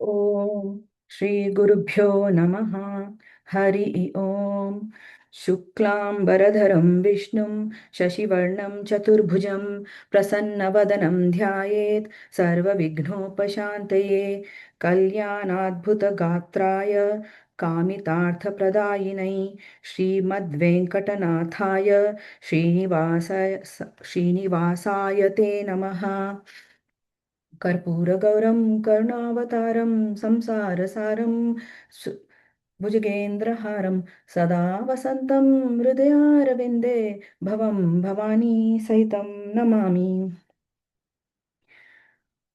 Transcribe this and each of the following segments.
ॐ श्रीगुरुभ्यो नमः। हरि ओम्। शुक्लाम्बरधरं विष्णुं शशिवर्णं चतुर्भुजं प्रसन्नवदनं ध्यायेत् सर्वविघ्नोपशान्तये। कल्याणाद्भुतगात्राय कामितार्थप्रदायिनै श्रीमद्वेङ्कटनाथाय श्रीनिवासाय ते नमः। कर्पूरगौरं करुणावतारं संसारसारं भुजगेन्द्रहारं सदा वसन्तं हृदयारविन्दे भवं भवानी सहितं नमामि।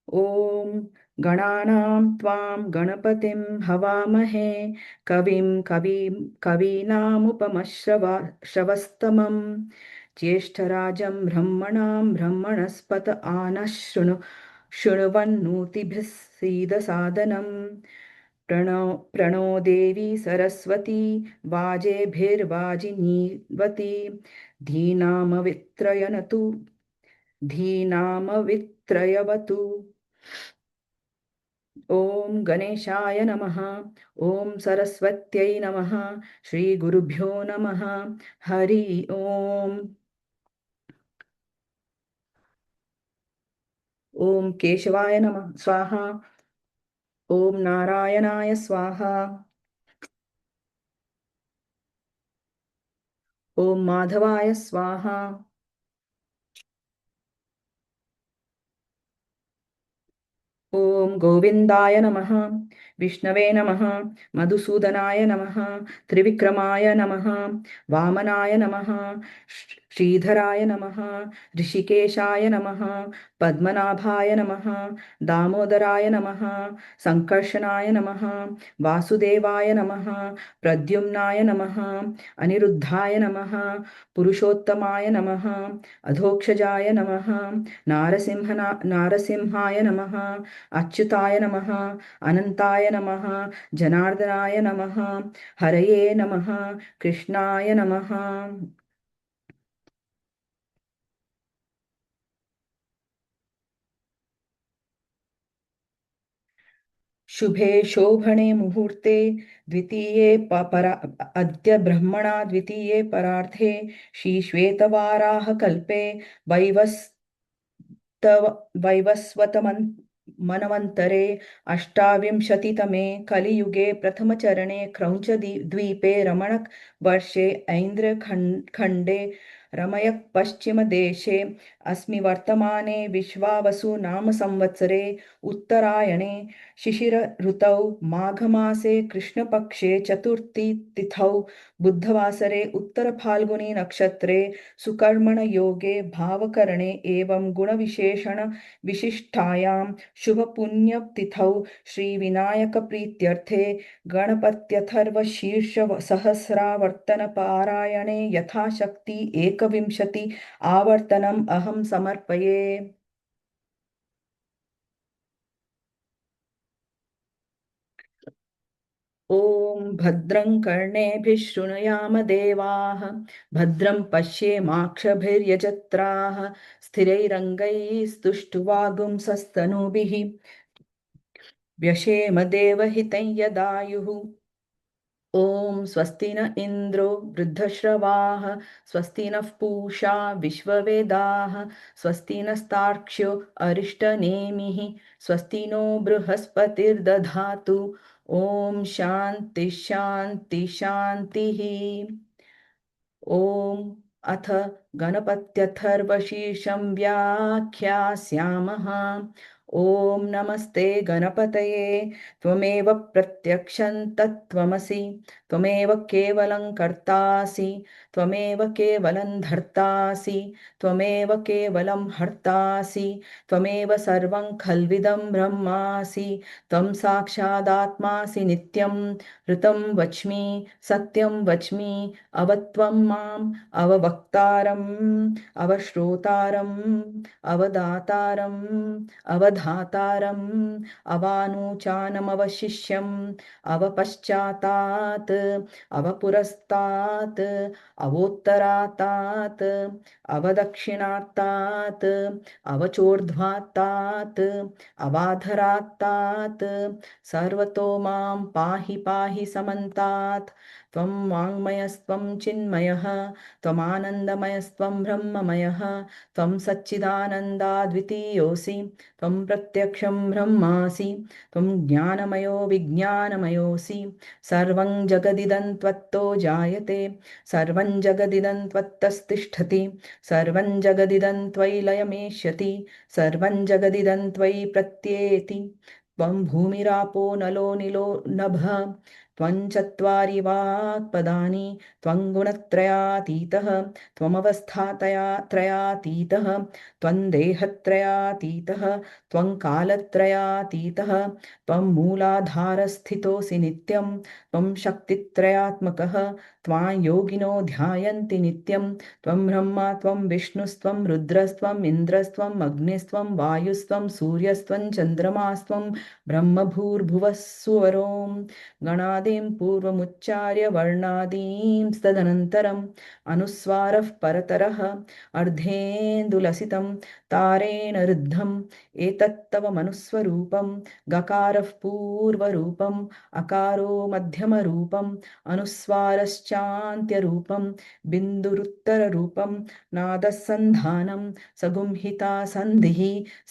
ॐ गणानां त्वां गणपतिं हवामहे कवीनामुपमश्रवस्तमं ज्येष्ठराजं ब्रह्मणां ब्रह्मणस्पत आनः शृण्वन्नोतिभिः सीदसादनं प्रणो देवी सरस्वती वाजेभिर्वाजिनीवती धीनामवित्रयवतु। ॐ गणेशाय नमः। ॐ सरस्वत्यै नमः। श्रीगुरुभ्यो नमः। हरि ओम्। ॐ केशवाय नमः स्वाहा। ॐ नारायणाय स्वाहा। ॐ माधवाय स्वाहा। ॐ गोविन्दाय नमः। विष्णवे नमः। मधुसूदनाय नमः। त्रिविक्रमाय नमः। वामनाय नमः। श्रीधराय नमः। ऋषिकेशाय नमः। पद्मनाभाय नमः। दामोदराय नमः। सङ्कर्षणाय नमः। वासुदेवाय नमः। प्रद्युम्नाय नमः। अनिरुद्धाय नमः। पुरुषोत्तमाय नमः। अधोक्षजाय नमः। नारसिंहाय नमः। अच्युताय नमः। अनन्ताय नमः। जनार्दनाय नमः। हरये नमः। कृष्णाय नमः। शुभे शोभणे मुहूर्ते द्वितीये अद्य ब्रह्मणा द्वितीये परार्धे श्रीश्वेतवाराहकल्पे वैवस्वतमन्वन्तरे अष्टाविंशतितमे कलियुगे प्रथमचरणे क्रौञ्चद्वीपे रमणवर्षे ऐन्द्रखण्डे रमयक् पश्चिमदेशे अस्मि वर्तमाने विश्वावसु नाम संवत्सरे उत्तरायणे शिशिर ऋतौ माघमासे कृष्णपक्षे चतुर्थी तिथौ बुद्धवासरे उत्तरफाल्गुनी नक्षत्रे सुकर्मण योगे भावकरणे एवं गुणविशेषण विशिष्टायां शुभपुण्यतिथौ श्रीविनायकप्रीत्यर्थे गणपत्यथर्वशीर्ष सहस्रावर्तनपारायणे यथाशक्ति एकविंशति आवर्तनम् अहं समर्पये। ॐ भद्रं कर्णेभिः शृणुयाम देवाः भद्रं पश्येमाक्षभिर्यजत्राः स्थिरैरङ्गैस्तुष्टुवागुंसस्तनूभिः व्यशेम देवहितं यदायुः। ॐ स्वस्ति न इन्द्रो वृद्धश्रवाः स्वस्ति नः पूषा विश्ववेदाः स्वस्ति नस्तार्क्ष्यो अरिष्टनेमिः स्वस्ति नो बृहस्पतिर्दधातु। ॐ शान्ति शान्ति शान्तिः। ॐ अथ गणपत्यथर्वशीर्षं व्याख्यास्यामः। ॐ नमस्ते गणपतये त्वमेव प्रत्यक्षं तत्त्वमसि त्वमेव केवलं कर्तासि त्वमेव केवलं धर्तासि त्वमेव केवलं हर्तासि त्वमेव सर्वं खल्विदं ब्रह्मासि त्वं साक्षादात्मासि नित्यं ऋतं वच्मि सत्यं वच्मि अवत्वं माम् अववक्तारम् अवश्रोतारम् अवदातारम् अवधातारम् अवानूचानमवशिष्यम् अवपश्चातात् अवपुरस्तात् अवोत्तरातात् अवदक्षिणात्तात् अवचोर्ध्वात्तात् अवाधरात्तात् सर्वतो मां पाहि पाहि समन्तात् त्वं वाङ्मयस्त्वं चिन्मयः त्वमानन्दमयस्त्वं ब्रह्ममयः त्वं सच्चिदानन्दाद्वितीयोऽसि त्वं प्रत्यक्षं ब्रह्मासि त्वं ज्ञानमयो विज्ञानमयोऽसि सर्वं जगदिदं त्वत्तो जायते सर्वं जगदिदं त्वत्तस्तिष्ठति सर्वं जगदिदं त्वयि लयमेष्यति सर्वं जगदिदं त्वयि प्रत्येति त्वं भूमिरापो नलो निलो नभः त्वं चत्वारि वाक्पदानि त्वं गुणत्रयातीतः त्वमवस्थात्रयातीतः त्वं देहत्रयातीतः त्वं कालत्रयातीतः त्वं मूलाधारस्थितोऽसि नित्यं त्वं शक्तित्रयात्मकः त्वां योगिनो ध्यायन्ति नित्यं त्वं ब्रह्मा त्वं विष्णुस्त्वं रुद्रस्त्वम् इन्द्रस्त्वम् अग्निस्त्वं वायुस्त्वं सूर्यस्त्वं चन्द्रमास्त्वं ब्रह्मभूर्भुवः सुवरों गणादिं पूर्वमुच्चार्य वर्णादींस्तदनन्तरम् अनुस्वारः परतरः अर्धेन्दुलसितं तारेण रुद्धम् एतत्तव मनुस्वरूपं गकारः पूर्वरूपम् अकारो मध्यमरूपम् अनुस्वारश्चान्त्यरूपं बिन्दुरुत्तररूपं नादः सन्धानं सगुंहिता सन्धिः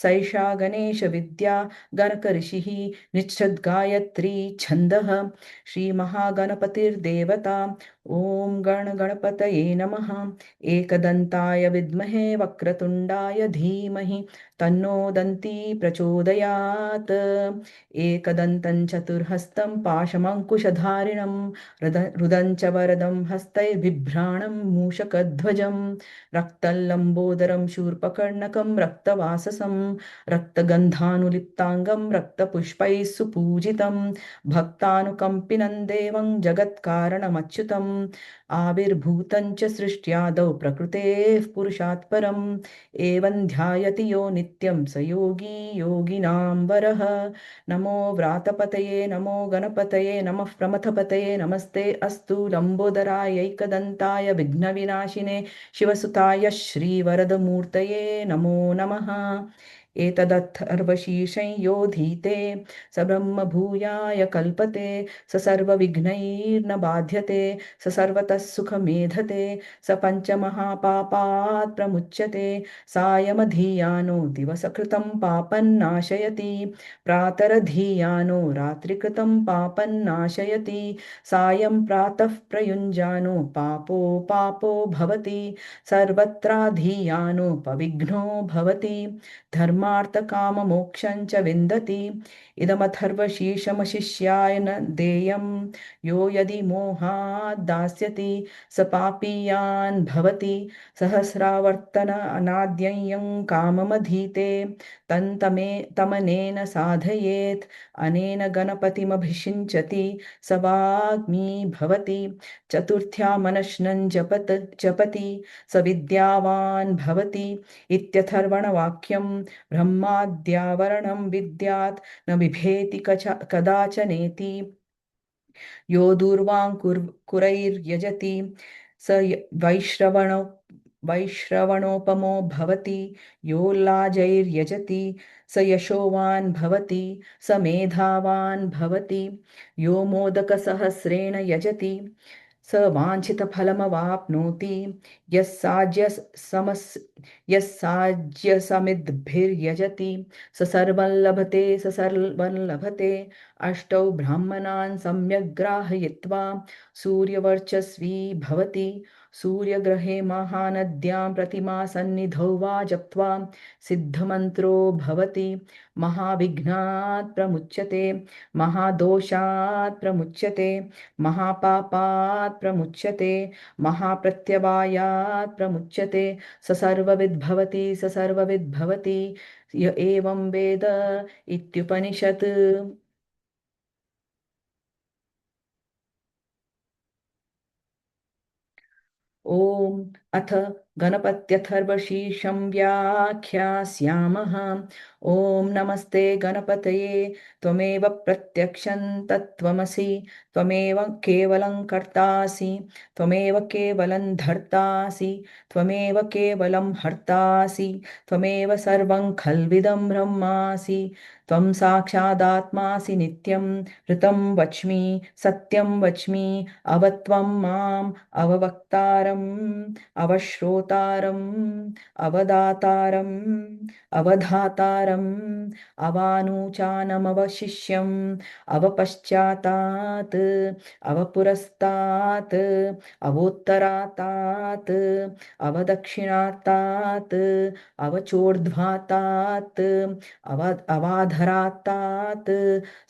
सैषा गणेशविद्या गणकऋषिः निच्छद्गायत्री छन्दः श्रीमहागणपतिर्देवता ॐ गणगणपतये नमः एकदन्ताय विद्महे वक्रतुण्डाय धीमहि तन्नो दन्ती प्रचोदयात् एकदन्तं चतुर्हस्तं पाशमङ्कुशधारिणं रुदं च वरदं हस्तैर्बिभ्राणं मूषकध्वजं रक्तल्लम्बोदरं शूर्पकर्णकं रक्तवाससं रक्तगन्धानुलिप्ताङ्गं रक्तपुष्पैः सुपूजितं भक्तानुकम्पिनं देवं जगत्कारणमच्युतम् आविर्भूतं च सृष्ट्यादौ प्रकृतेः पुरुषात् परम् एवं ध्यायति यो नित्यं स योगी योगिनां वरः नमो व्रातपतये नमो गणपतये नमः प्रमथपतये नमस्ते अस्तु लम्बोदरायैकदन्ताय विघ्नविनाशिने शिवसुताय श्रीवरदमूर्तये नमो नमः एतदर्थर्वशीर्षं योधीते स ब्रह्मभूयाय कल्पते स सर्वविघ्नैर्न बाध्यते स सर्वतः सुखमेधते स पञ्चमहापापात् प्रमुच्यते सायमधीयानो दिवसकृतं पापन्नाशयति प्रातरधीयानो रात्रिकृतं पापन्नाशयति सायं प्रातः प्रयुञ्जानो पापो भवति सर्वत्राधीयानो पविघ्नो भवति धर्मार्थकाममोक्षं च विन्दति इदमथर्वशीर्षमशिष्याय न देयं यो यदि मोहात् दास्यति स पापीयान् भवति सहस्रावर्तन अनाद्ययं काममधीते तमनेन साधयेत् अनेन गणपतिमभिषिञ्चति स वाग्मी भवति चतुर्थ्या मनश्नं जपति स विद्यावान् भवति इत्यथर्वणवाक्यं ब्रह्माद्यावरणं विद्यात् न बिभेति कदाचनेति यो दूर्वाङ्कुरैर्यजति स वैश्रवणोपमो भवति यो लाजैर्यजति स यशोवान् भवति स मेधावान् भवति यो मोदकसहस्रेण यजति स वाञ्छितफलमवाप्नोति यस्साज्यसमिद्भिर्यजति स सर्वं लभते स सर्वं लभते अष्टौ ब्राह्मणान् सम्यग् ग्राहयित्वा सूर्यवर्चस्वी भवति सूर्यग्रहे महानद्यां प्रतिमासन्निधौ वा जप्त्वा सिद्धमन्त्रो भवति महाविघ्नात् प्रमुच्यते महादोषात् प्रमुच्यते महापापात् प्रमुच्यते महाप्रत्यवायात् प्रमुच्यते स सर्वविद्भवति स सर्वविद्भवति य एवं वेद इत्युपनिषत्। ॐ अथ गणपत्यथर्वशीर्षं व्याख्यास्यामः। ॐ नमस्ते गणपतये त्वमेव प्रत्यक्षं तत्त्वमसि त्वमेव केवलं कर्तासि त्वमेव केवलं धर्तासि त्वमेव केवलं हर्तासि त्वमेव सर्वं खल्विदं ब्रह्मासि त्वं साक्षादात्मासि नित्यं ऋतं वच्मि सत्यं वच्मि अवत्वं माम् अववक्तारम् अवश्रोतारम् अवदातारम् अवधातारम् अवानूचानमवशिष्यम् अवपश्चातात् अवपुरस्तात् अवोत्तरातात् अवदक्षिणातात् अवचोर्ध्वातात् अवाधरातात्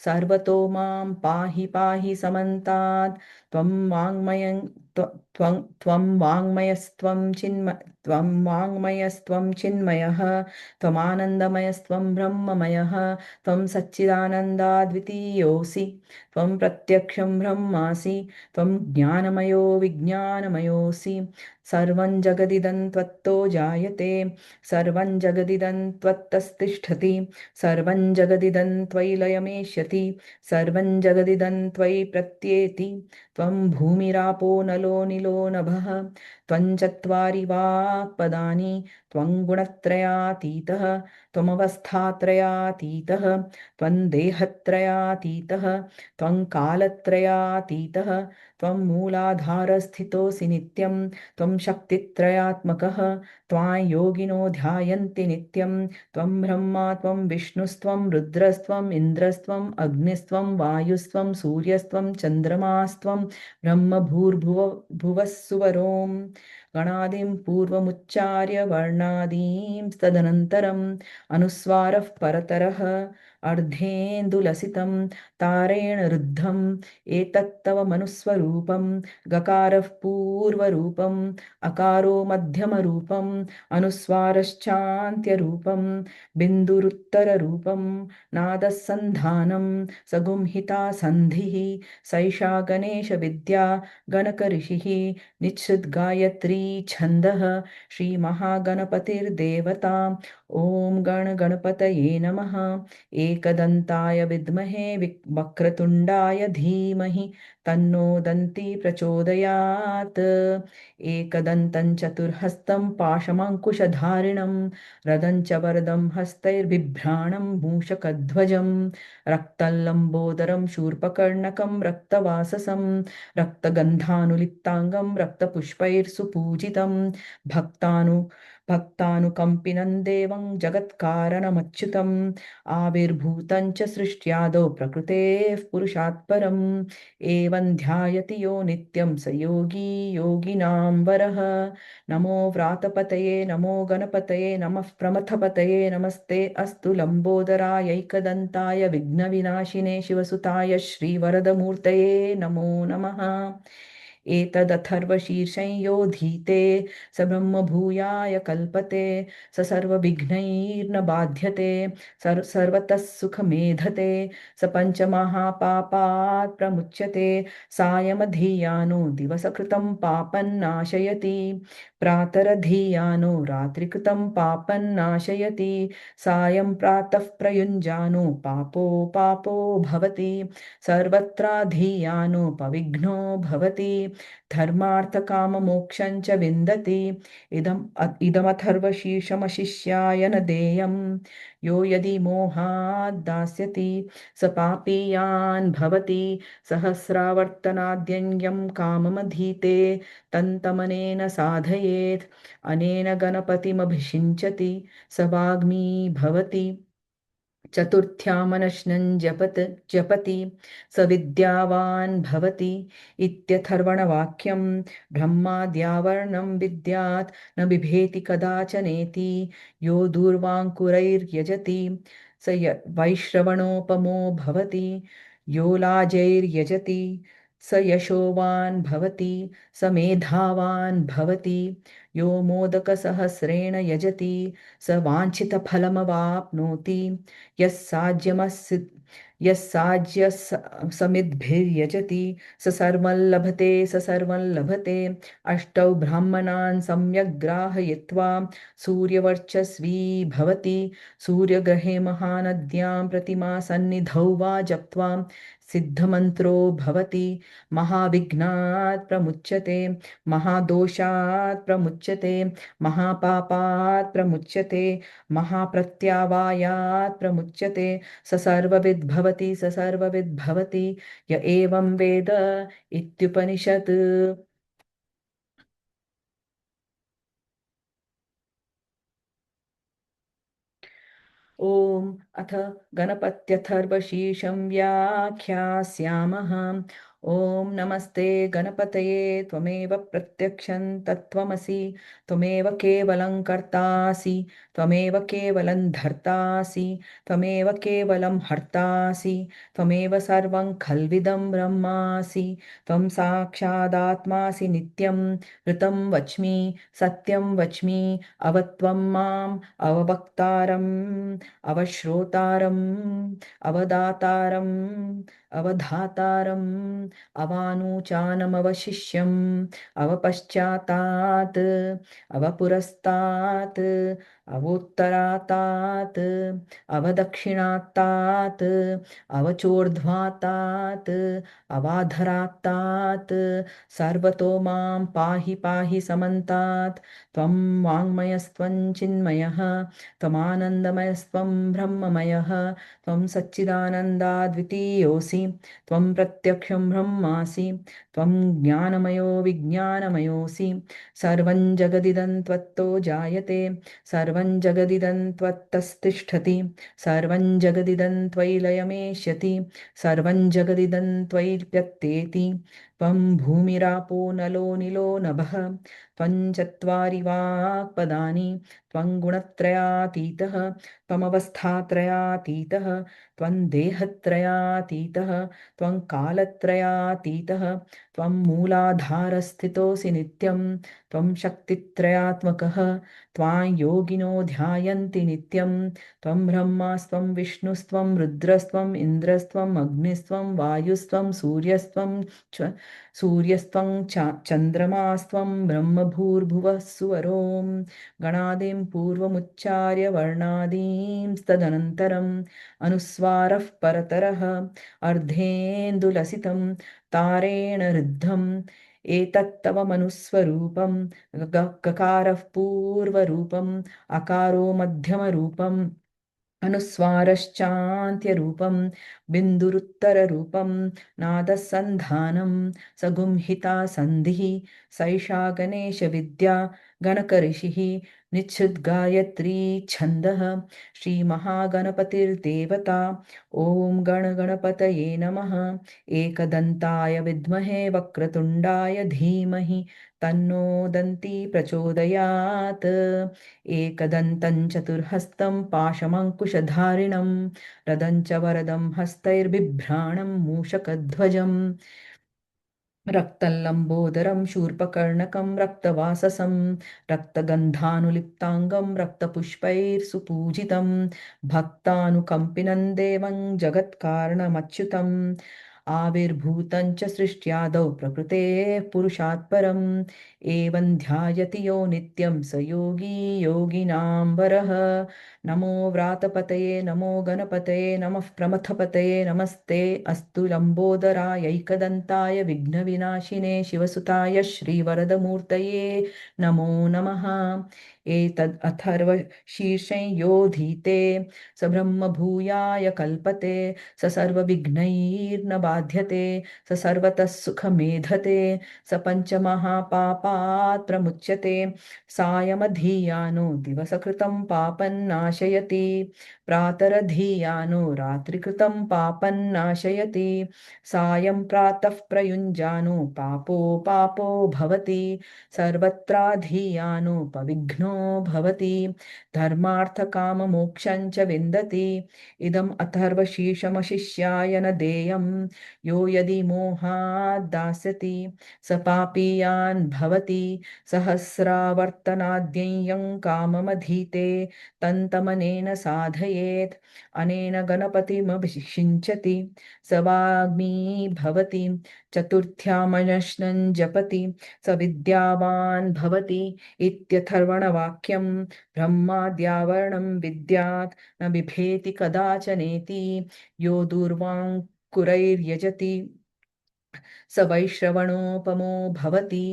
सर्वतो मां पाहि पाहि समन्तात् त्वं वाङ्मयं त्वं वाङ्मयस्त्वं चिन्मयः त्वमानन्दमयस्त्वं ब्रह्ममयः त्वं सच्चिदानन्दाद्वितीयोऽसि त्वं प्रत्यक्षं ब्रह्मासि त्वं ज्ञानमयो विज्ञानमयोऽसि सर्वं जगदिदं त्वत्तो जायते सर्वं जगदिदं त्वत्तस्तिष्ठति सर्वं जगदिदं त्वयि लयमेष्यति सर्वं जगदिदं त्वयि प्रत्येति त्वं भूमिरापो नलो निलो नभः त्वं चत्वारि वाक्पदानि त्वं गुणत्रयातीतः त्वमवस्थात्रयातीतः त्वं देहत्रयातीतः त्वं कालत्रयातीतः त्वं मूलाधारस्थितोऽसि नित्यं त्वं शक्तित्रयात्मकः त्वां योगिनो ध्यायन्ति नित्यं त्वं ब्रह्मा त्वं विष्णुस्त्वं रुद्रस्त्वम् इन्द्रस्त्वम् अग्निस्त्वं वायुस्त्वं सूर्यस्त्वं चन्द्रमास्त्वं ब्रह्म भूर्भुवः सुवरों गणादिं पूर्वमुच्चार्य वर्णादीं तदनन्तरम् अनुस्वारः परतरः अर्धेन्दुलसितं तारेण रुद्धम् एतत्तव मनुस्वरूपं गकारः पूर्वरूपम् अकारो मध्यमरूपम् अनुस्वारश्चान्त्यरूपं बिन्दुरुत्तररूपं नादः सन्धानं सगुंहिता सन्धिः सैषा गणेशविद्या गणकऋषिः निःसृद्गायत्री छन्दः श्रीमहागणपतिर्देवता ॐ गणगणपतये नमः एकदन्ताय विद्महे वक्रतुण्डाय धीमहि तन्नो दन्ती प्रचोदयात् एकदन्तं चतुर्हस्तं पाशमङ्कुशधारिणं रदं च वरदं हस्तैर्बिभ्राणं मूषकध्वजं रक्तल्लम्बोदरं शूर्पकर्णकं रक्तवाससं रक्तगन्धानुलिप्ताङ्गं रक्तपुष्पैर्सुपूजितं भक्तानुकम्पिनं देवं जगत्कारणमच्युतम् आविर्भूतं च सृष्ट्यादौ प्रकृतेः पुरुषात् परम् एवं ध्यायति यो नित्यं स योगी योगिनां वरः नमो व्रातपतये नमो गणपतये नमः प्रमथपतये नमस्ते अस्तु लम्बोदरायैकदन्ताय विघ्नविनाशिने शिवसुताय श्रीवरदमूर्तये नमो नमः एतदथर्वशीर्षं यो धीते स ब्रह्मभूयाय कल्पते स सर्वविघ्नैर्न बाध्यते सर्वतः सुखमेधते स पञ्चमहापापात् प्रमुच्यते सायमधीयानो दिवसकृतं पापन्नाशयति प्रातरधीयानो रात्रिकृतं पापन्नाशयति सायं प्रातः प्रयुञ्जानो पापो पापो भवति सर्वत्राधीयानो पविघ्नो भवति धर्मार्थकाममोक्षं च विन्दति इदमथर्वशीर्षमशिष्याय न देयं यो यदि मोहात् दास्यति स पापीयान् भवति सहस्रावर्तनाद्यङ्गं काममधीते तन्तमनेन साधयेत् अनेन गणपतिमभिषिञ्चति स वाग्मी भवति चतुर्थ्यामनश्नं जपति स विद्यावान् भवति इत्यथर्वणवाक्यं ब्रह्माद्यावर्णं विद्यात् न बिभेति कदाचनेति यो दूर्वाङ्कुरैर्यजति स वैश्रवणोपमो भवति यो लाजैर्यजति स यशोवान् भवति स मेधावान् भवति यो मोदकसहस्रेण यजति स वाञ्छितफलमवाप्नोति यस्साज्य समिद्भिर्यजति स सर्वं लभते स सर्वं लभते। अष्टौ ब्राह्मणान् सम्यग् ग्राहयित्वा सूर्यवर्चस्वी भवति। सूर्यग्रहे महानद्यां प्रतिमा सन्निधौ वा जप्त्वा सिद्धमन्त्रो भवति। महाविघ्नात् प्रमुच्यते, महादोषात् प्रमुच्यते, महापापात् प्रमुच्यते, महाप्रत्यावायात् प्रमुच्यते। स सर्वविद् भवति स सर्वविद् भवति य एवं वेद इत्युपनिषत्। ॐ अथ गणपत्यथर्वशीर्षं व्याख्यास्यामः। ॐ नमस्ते गणपतये त्वमेव प्रत्यक्षं तत्त्वमसि। त्वमेव केवलं कर्तासि, त्वमेव केवलं धर्तासि, त्वमेव केवलं हर्तासि, त्वमेव सर्वं खल्विदं ब्रह्मासि। त्वं साक्षादात्मासि नित्यं ऋतं वच्मि सत्यं वच्मि। अवत्वं माम् अववक्तारम् अवश्रोतारम् अवदातारम् अवधातारम् अवानुचानमवशिष्यम् अवपश्चातात् अवपुरस्तात् अवोत्तरातात् अवदक्षिणात्तात् अवचोर्ध्वातात् अवाधरात्तात् सर्वतो मां पाहि पाहि समन्तात्। त्वं वाङ्मयस्त्वं चिन्मयः, त्वमानन्दमयस्त्वं ब्रह्ममयः, त्वं सच्चिदानन्दाद्वितीयोऽसि, त्वं प्रत्यक्षं ब्रह्मासि, त्वं ज्ञानमयो विज्ञानमयोऽसि। सर्वं जगदिदं त्वत्तो जायते, सर्वं जगदिदं त्वत्तस्तिष्ठति, सर्वं जगदिदं त्वयि लयमेष्यति, सर्वं जगदिदं त्वयि व्यक्तेति। त्वं भूमिरापो नलो निलो नभः, त्वं चत्वारि वाक्पदानि, त्वं गुणत्रयातीतः, त्वमवस्थात्रयातीतः, त्वं देहत्रयातीतः, त्वं कालत्रयातीतः, त्वं मूलाधारस्थितोऽसि नित्यं, त्वं शक्तित्रयात्मकः, त्वां योगिनो ध्यायन्ति नित्यं। त्वं ब्रह्मास्त्वं विष्णुस्त्वं रुद्रस्त्वम् इन्द्रस्त्वम् अग्निस्त्वं वायुस्त्वं सूर्यस्त्वं चन्द्रमास्त्वं ब्रह्मभूर्भुवः सुवरों। गणादिं पूर्वमुच्चार्य वर्णादींस्तदनन्तरम् अनुस्वारः परतरः अर्धेन्दुलसितं तारेण ऋद्धम्। एतत्तव मनुस्वरूपं गकारः पूर्वरूपम् अकारो मध्यमरूपम् अनुस्वारश्चान्त्यरूपं बिन्दुरुत्तररूपं नादसन्धानं सगुंहिता सन्धिः। सैषा गणेशविद्या गणकऋषिः निच्छृद्गायत्री छन्दः। श्रीमहागणपतिर्देवता। ॐ गणगणपतये नमः। एकदन्ताय विद्महे वक्रतुण्डाय धीमहि तन्नो दन्ती प्रचोदयात्। एकदन्तं चतुर्हस्तं पाशमङ्कुशधारिणं रदं च वरदं हस्तैर्बिभ्राणं मूषकध्वजम् रक्तं लम्बोदरं शूर्पकर्णकं रक्तवाससं रक्तगन्धानुलिप्ताङ्गं रक्तपुष्पैर्सुपूजितं भक्तानुकम्पिनं देवं जगत्कारणमच्युतम् आविर्भूतं च सृष्ट्यादौ प्रकृतेः पुरुषात् परम् एवं ध्यायति यो नित्यं स योगी योगिनां वरः। नमो व्रातपतये नमो गणपतये नमः प्रमथपतये नमस्ते अस्तु लम्बोदरायैकदन्ताय विघ्नविनाशिने शिवसुताय श्रीवरदमूर्तये नमो नमः। एतद् अथर्वशीर्षं योधीते स ब्रह्मभूयाय कल्पते स सर्वविघ्नैर्न बाध्यते स सर्वतः सुखमेधते स पञ्चमहापापात् प्रमुच्यते। सायमधीयानो दिवसकृतं पापन्नाशयति प्रातरधीयानो रात्रिकृतं पापन्नाशयति। सायं प्रातः प्रयुञ्जानो पापो पापो भवति सर्वत्राधीयानोपविघ्नो भवति धर्मार्थकाममोक्षं च विन्दति। इदम् अथर्वशीर्षमशिष्याय न देयम् यो यदि मोहाद् दास्यति स पापीयान् भवति सहस्रावर्तनाद्यय्यं काममधीते तन्तमनेन साधयेत् अनेन गणपतिमभिषिञ्चति स वाग्मी भवति चतुर्थ्यामनश्नं जपति स विद्यावान् भवति इत्यथर्वणवाक्यं ब्रह्माद्यावरणं विद्यात् न बिभेति कदाचनेति यो दूर्वाङ्कुरैर्यजति स वैश्रवणोपमो भवति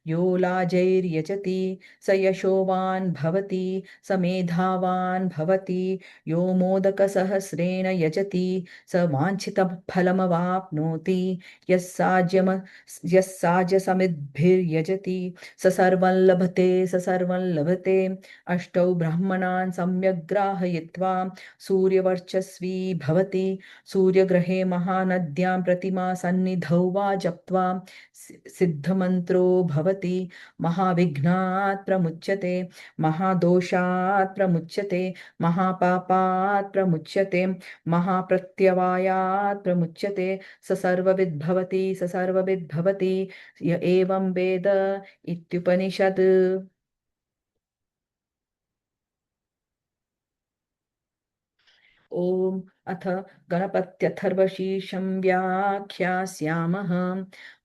यो लाजैर्यजति स यशोवान् भवति स मेधावान् भवति यो मोदकसहस्रेण यजति स वाञ्छितफलमवाप्नोति यः साज्यसमिद्भिर्यजति स सर्वं लभते स सर्वं लभते अष्टौ ब्राह्मणान् सम्यग् ग्राहयित्वा सूर्यवर्चस्वी भवति सूर्यग्रहे महानद्यां प्रतिमा सन्निधौ वा जप्त्वा सिद्धमन्त्रो भवति महाविघ्नात् प्रमुच्यते महादोषात् प्रमुच्यते महापापात् प्रमुच्यते महाप्रत्यवायात् प्रमुच्यते स सर्वविद् भवति स सर्वविद् भवति य एवं वेद इत्युपनिषत्। ॐ अथ गणपत्यथर्वशीर्षं व्याख्यास्यामः।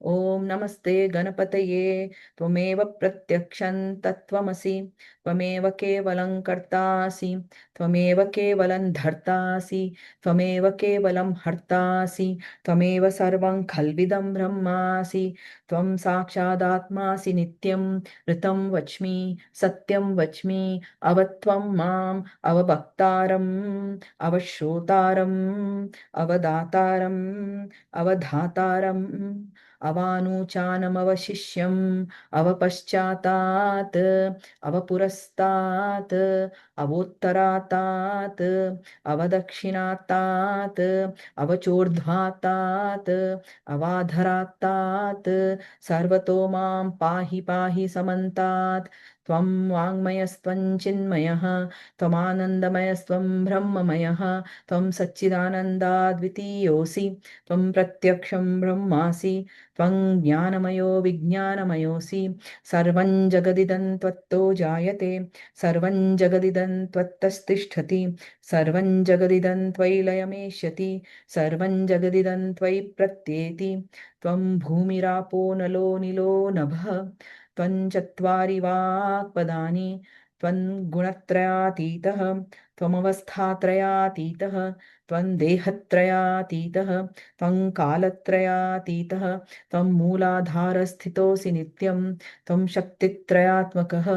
ॐ नमस्ते गणपतये त्वमेव प्रत्यक्षं तत्त्वमसि त्वमेव केवलं कर्तासि त्वमेव केवलं धर्तासि त्वमेव केवलं हर्तासि त्वमेव सर्वं खल्विदं ब्रह्मासि त्वं साक्षादात्मासि नित्यं ऋतं वच्मि सत्यं वच्मि अवत्वं माम् अवभक्तारम् अवश्रोतारम् अवदातारम् अवधातारम् अवानूचानमवशिष्यम् अवपश्चातात् अवपुरस्तात् अवोत्तरातात् अवदक्षिणातात् अवचोर्ध्वातात् अवाधरातात् सर्वतो मां पाहि पाहि समन्तात् त्वं वाङ्मयस्त्वं चिन्मयः त्वमानन्दमयस्त्वं ब्रह्ममयः त्वं सच्चिदानन्दाद्वितीयोऽसि त्वं प्रत्यक्षं ब्रह्मासि त्वं ज्ञानमयो विज्ञानमयोऽसि सर्वं जगदिदं त्वत्तो जायते सर्वं जगदिदं त्वत्तस्तिष्ठति सर्वं जगदिदं त्वयि लयमेष्यति सर्वं जगदिदं त्वयि प्रत्येति त्वं भूमिरापो नलो निलो नभः त्वं चत्वारि वाक्पदानि त्वं गुणत्रयातीतः त्वमवस्थात्रयातीतः त्वं देहत्रयातीतः त्वं कालत्रयातीतः त्वं मूलाधारस्थितोऽसि नित्यं त्वं शक्तित्रयात्मकः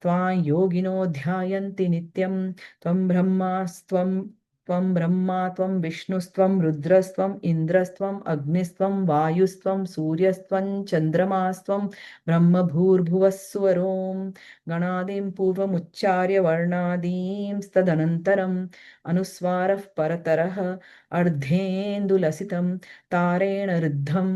त्वां योगिनो ध्यायन्ति नित्यं त्वं ब्रह्मास्त्वं त्वं ब्रह्मा त्वं विष्णुस्त्वं रुद्रस्त्वम् इन्द्रस्त्वम् अग्निस्त्वं वायुस्त्वं सूर्यस्त्वं चन्द्रमास्त्वं ब्रह्मभूर्भुवस्सुवरों गणादिं पूर्वमुच्चार्य वर्णादींस्तदनन्तरम् अनुस्वारः परतरः अर्धेन्दुलसितं तारेण ऋद्धम्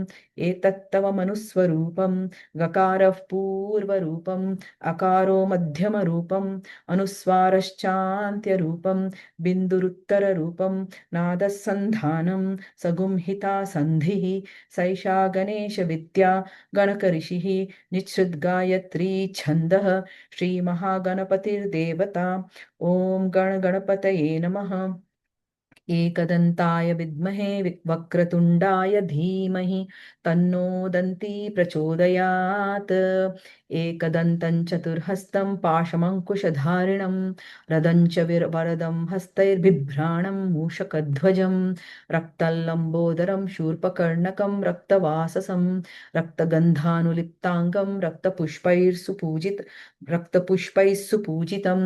एतत्तव मनुस्वरूपं गकारः पूर्वरूपम् अकारो मध्यमरूपम् अनुस्वारश्चान्त्यरूपं बिन्दुरुत्तररूपं नादः सन्धानं सगुंहिता सन्धिः सैषा गणेशविद्या गणकऋषिः निःसृद्गायत्री छन्दः श्रीमहागणपतिर्देवता ॐ गणगणपतये नमः। एकदन्ताय विद्महे वक्रतुण्डाय धीमहि तन्नो दन्ती प्रचोदयात् एकदन्तं चतुर्हस्तं पाशमङ्कुशधारिणं रदं च वरदं हस्तैर्बिभ्राणं मूषकध्वजं रक्तल्लम्बोदरं शूर्पकर्णकं रक्तवाससं रक्तगन्धानुलिप्ताङ्गं रक्तपुष्पैः सुपूजितं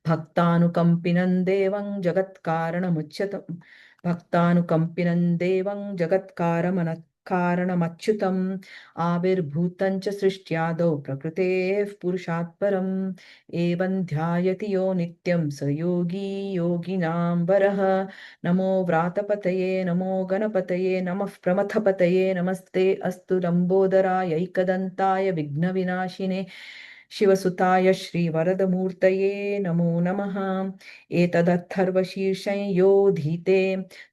भक्तानुकम्पिनं देवं जगत्कारणमुच्यतं भक्तानुकम्पिनं देवं जगत्कारणमच्युतम् आविर्भूतं च सृष्ट्यादौ प्रकृतेः पुरुषात् परम् एवं ध्यायति यो नित्यं स योगी योगिनां वरः नमो व्रातपतये नमो गणपतये नमः प्रमथपतये नमस्ते अस्तु लम्बोदराय एकदन्ताय विघ्नविनाशिने शिवसुताय श्रीवरदमूर्तये नमो नमः। एतदर्थर्वशीर्षं योधीते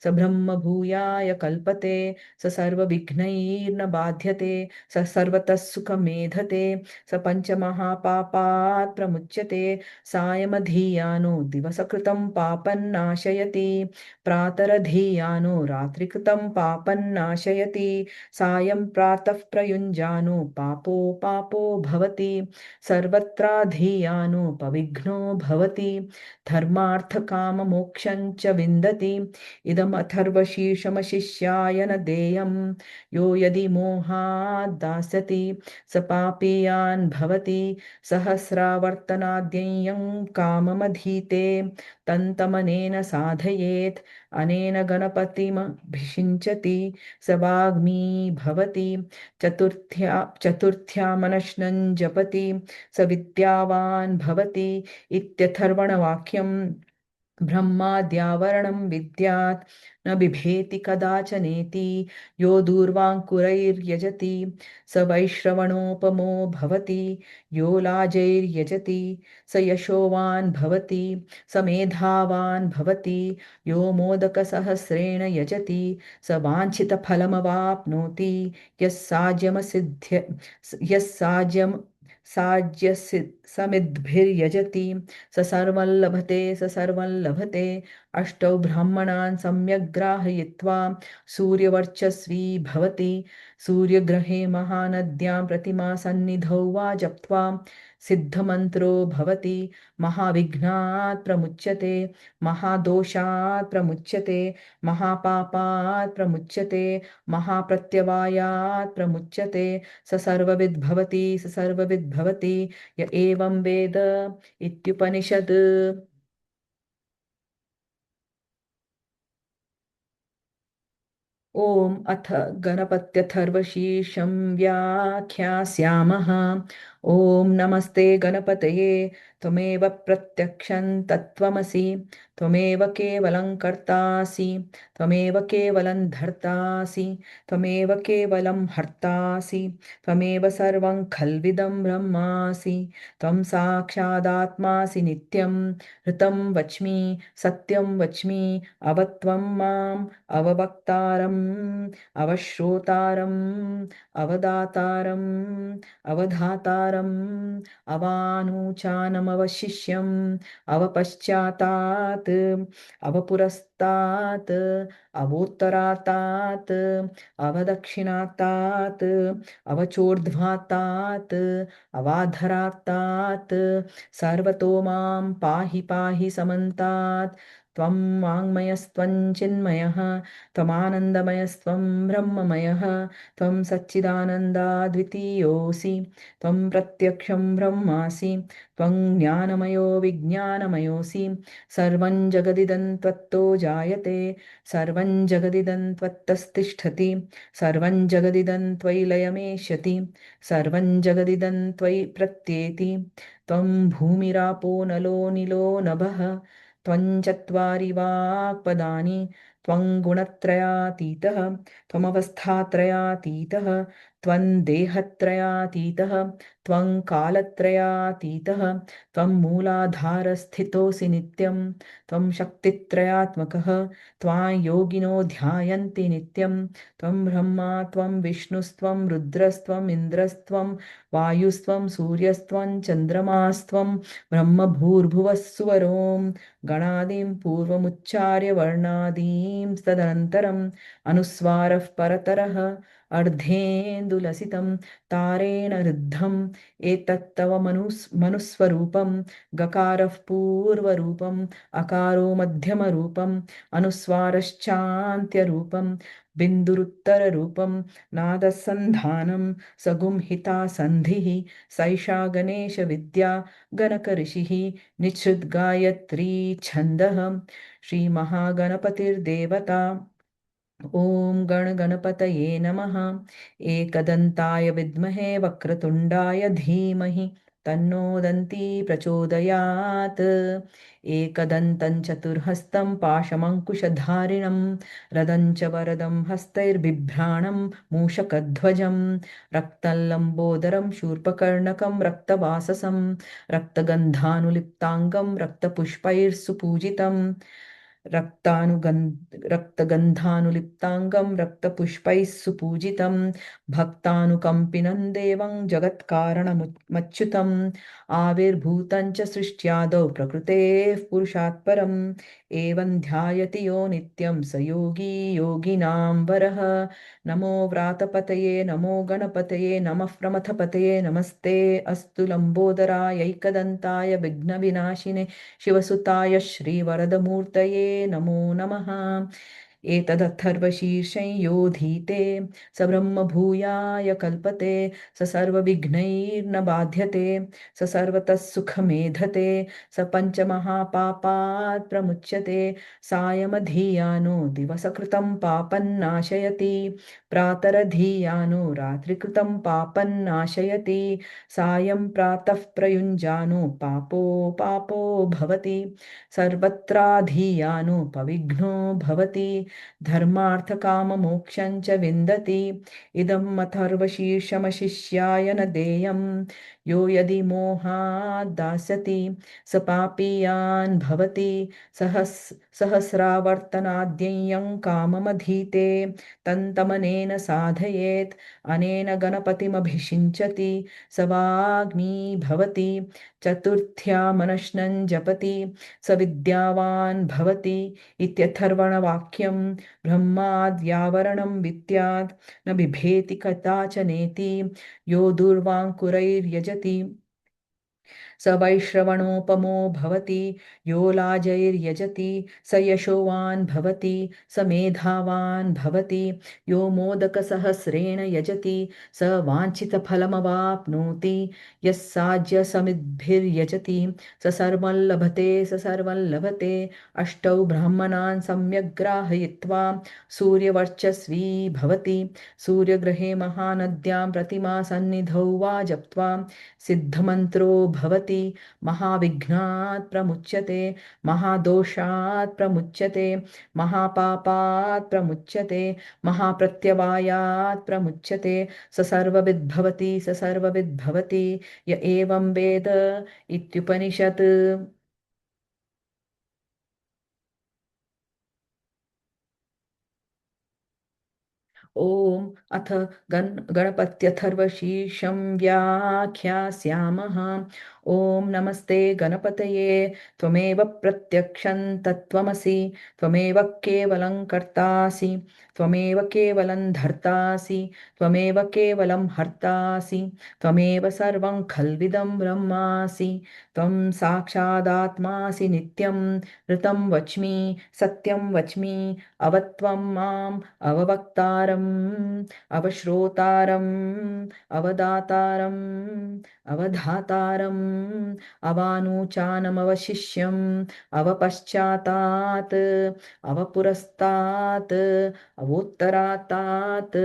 स ब्रह्मभूयाय कल्पते स सर्वविघ्नैर्न बाध्यते स सर्वतः सुखमेधते स पञ्चमहापापात् प्रमुच्यते सायमधीयानो दिवसकृतं पापन्नाशयति प्रातरधीयानो रात्रिकृतं पापन्नाशयति सायं प्रातः प्रयुञ्जानो पापो पापो भवति सर्वत्राधीयानो पविघ्नो भवति धर्मार्थकाममोक्षं च विन्दति इदमथर्वशीर्षमशिष्याय न देयं यो यदि मोहात् दास्यति स पापीयान् भवति सहस्रावर्तनाद्ययं काममधीते तन्तमनेन साधयेत् अनेन गणपतिमभिषिञ्चति स वाग्मी भवति चतुर्थ्या जपति स विद्यावान् भवति इत्यथर्वणवाक्यम् ब्रह्माद्यावरणं विद्यात् न बिभेति कदाचनेति यो दूर्वाङ्कुरैर्यजति स वैश्रवणोपमो भवति यो लाजैर्यजति स यशोवान् भवति स मेधावान् भवति यो मोदकसहस्रेण यजति स वाञ्छितफलमवाप्नोति यः साज्यमसिद्ध्य यः साज्यसि समिद्भिर्यजति स सर्वं लभते स सर्वं लभते अष्टौ ब्राह्मणान् सम्यग् ग्राहयित्वा सूर्यवर्चस्वी भवति सूर्यग्रहे महानद्यां प्रतिमा सन्निधौ वा जप्त्वा सिद्धमन्त्रो भवति महाविघ्नात् प्रमुच्यते महादोषात् प्रमुच्यते महापापात् प्रमुच्यते महाप्रत्यवायात् प्रमुच्यते स सर्वविद् भवति स सर्वविद् भवति य एवं वेद इत्युपनिषत्। ॐ अथ गणपत्यथर्वशीर्षं व्याख्यास्यामः। ॐ नमस्ते गणपतये त्वमेव प्रत्यक्षं तत्त्वमसि त्वमेव केवलं कर्तासि त्वमेव केवलं धर्तासि त्वमेव केवलं हर्तासि त्वमेव सर्वं खल्विदं ब्रह्मासि त्वं साक्षादात्मासि नित्यं ऋतं वच्मि सत्यं वच्मि अवत्वं माम् अववक्तारम् अवश्रोतारम् अवदातारम् अवधातारम् अवानूचानमवशिष्यम् अवपश्चातात् अवपुरस्तात् अवोत्तरातात् अवदक्षिणातात् अवचोर्ध्वातात् अवाधरातात् सर्वतो मां पाहि पाहि समन्तात् त्वं वाङ्मयस्त्वं चिन्मयः त्वमानन्दमयस्त्वं ब्रह्ममयः त्वं सच्चिदानन्दाद्वितीयोऽसि त्वं प्रत्यक्षं ब्रह्मासि त्वं ज्ञानमयो विज्ञानमयोऽसि सर्वं जगदिदं त्वत्तो जायते सर्वं जगदिदं त्वत्तस्तिष्ठति सर्वं जगदिदं त्वयि लयमेष्यति सर्वं जगदिदं त्वयि प्रत्येति त्वं भूमिरापो नलो निलो नभः त्वं चत्वारि वाक्पदानि त्वं गुणत्रयातीतः त्वमवस्थात्रयातीतः त्वं देहत्रयातीतः त्वं कालत्रयातीतः त्वं मूलाधारस्थितोऽसि नित्यं त्वं शक्तित्रयात्मकः त्वां योगिनो ध्यायन्ति नित्यं त्वं ब्रह्मा त्वं विष्णुस्त्वं रुद्रस्त्वम् इन्द्रस्त्वं वायुस्त्वं सूर्यस्त्वं चन्द्रमास्त्वं ब्रह्मभूर्भुवः सुवरों गणादिं पूर्वमुच्चार्य वर्णादीं तदनन्तरम् अनुस्वारः परतरः अर्धेन्दुलसितं तारेण रुद्धम् एतत्तव मनुस्वरूपं गकारः पूर्वरूपम् अकारो मध्यमरूपम् अनुस्वारश्चान्त्यरूपं बिन्दुरुत्तररूपं नादसन्धानं सगुंहिता सन्धिः सैषा गणेशविद्या गणकऋषिः निःसृद्गायत्री छन्दः श्रीमहागणपतिर्देवता। ॐ गणगणपतये नमः। एकदन्ताय विद्महे वक्रतुण्डाय धीमहि तन्नो दन्ती प्रचोदयात्। एकदन्तं चतुर्हस्तं पाशमङ्कुशधारिणं रदं च वरदं हस्तैर्बिभ्राणं मूषकध्वजं रक्तं लम्बोदरं शूर्पकर्णकं रक्तवाससं रक्तगन्धानुलिप्ताङ्गं रक्तपुष्पैर्सुपूजितं रक्तगन्धानुलिप्ताङ्गं रक्तपुष्पैः सुपूजितं भक्तानुकम्पिनं देवं जगत्कारणमच्युतम् आविर्भूतं च सृष्ट्यादौ प्रकृतेः पुरुषात् परम् एवं ध्यायति यो नित्यं स योगी योगिनां वरः। नमो व्रातपतये नमो गणपतये नमः प्रमथपतये नमस्ते अस्तु लम्बोदरायैकदन्ताय विघ्नविनाशिने शिवसुताय श्रीवरदमूर्तये नमो नमः। एतदथर्वशीर्षं योधीते स ब्रह्मभूयाय कल्पते स सर्वविघ्नैर्न बाध्यते स सर्वतः सुखमेधते स पञ्चमहापापात् प्रमुच्यते सायमधीयानो दिवसकृतं पापन्नाशयति प्रातरधीयानो रात्रिकृतं पापन्नाशयति सायं प्रातः प्रयुञ्जानो पापो पापो भवति सर्वत्राधीयानो पविघ्नो भवति धर्मार्थकाममोक्षं च विन्दति इदम् अथर्वशीर्षमशिष्याय न देयं यो यदि मोहात् दास्यति स पापीयान् भवति सहस्रावर्तनाद्यय्यं काममधीते तन्तमनेन साधयेत् अनेन गणपतिमभिषिञ्चति स वाग्मी भवति चतुर्थ्या मनश्नं जपति स विद्यावान् भवति इत्यथर्वणवाक्यं ब्रह्माद्यावरणं विद्यात् न बिभेति कदाचनेति यो दुर्वाङ्कुरैर्यजति स वैश्रवणोपमो भवति यो लाजैर्यजति स यशोवान् भवति स मेधावान् भवति यो मोदकसहस्रेण यजति स वाञ्छितफलमवाप्नोति यः साज्यसमिद्भिर्यजति स सर्वं लभते स सर्वं लभते अष्टौ ब्राह्मणान् सम्यग् ग्राहयित्वा सूर्यवर्चस्वी भवति सूर्यग्रहे महानद्यां प्रतिमासन्निधौ वा जप्त्वा सिद्धमन्त्रो भवति महाविघ्नात् प्रमुच्यते महादोषात् प्रमुच्यते महापापात् प्रमुच्यते महाप्रत्यवायात् प्रमुच्यते स सर्वविद्भवति स सर्वविद्भवति य एवं वेद इत्युपनिषत्। ॐ अथ गणपत्यथर्वशीर्षं व्याख्यास्यामः। ॐ नमस्ते गणपतये त्वमेव प्रत्यक्षं तत्त्वमसि त्वमेव केवलं कर्तासि त्वमेव केवलं धर्तासि त्वमेव केवलं हर्तासि त्वमेव सर्वं खल्विदं ब्रह्मासि त्वं साक्षादात्मासि नित्यं ऋतं वच्मि सत्यं वच्मि अवत्वं माम् अववक्तारम् अवश्रोतारम् अवदातारम् अवधातारम् अवानूचानमवशिष्यम् अवपश्चातात् अवपुरस्तात् अवोत्तरातात्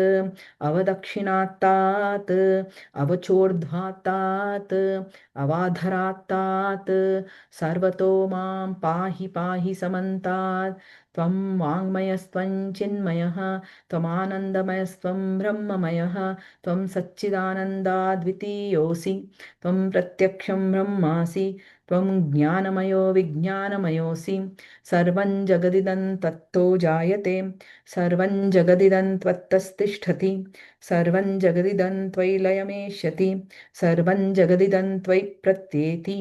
अवदक्षिणात्तात् अवचोर्ध्वातात् अवाधरात्तात् सर्वतो मां पाहि पाहि समन्तात् त्वं वाङ्मयस्त्वं चिन्मयः त्वमानन्दमयस्त्वं ब्रह्ममयः त्वं सच्चिदानन्दाद्वितीयोऽसि त्वं प्रत्यक्षं ब्रह्मासि त्वं ज्ञानमयो विज्ञानमयोऽसि सर्वं जगदिदं त्वत्तो जायते सर्वं जगदिदं त्वत्तस्तिष्ठति सर्वं जगदिदं त्वयि लयमेष्यति सर्वं जगदिदं त्वयि प्रत्येति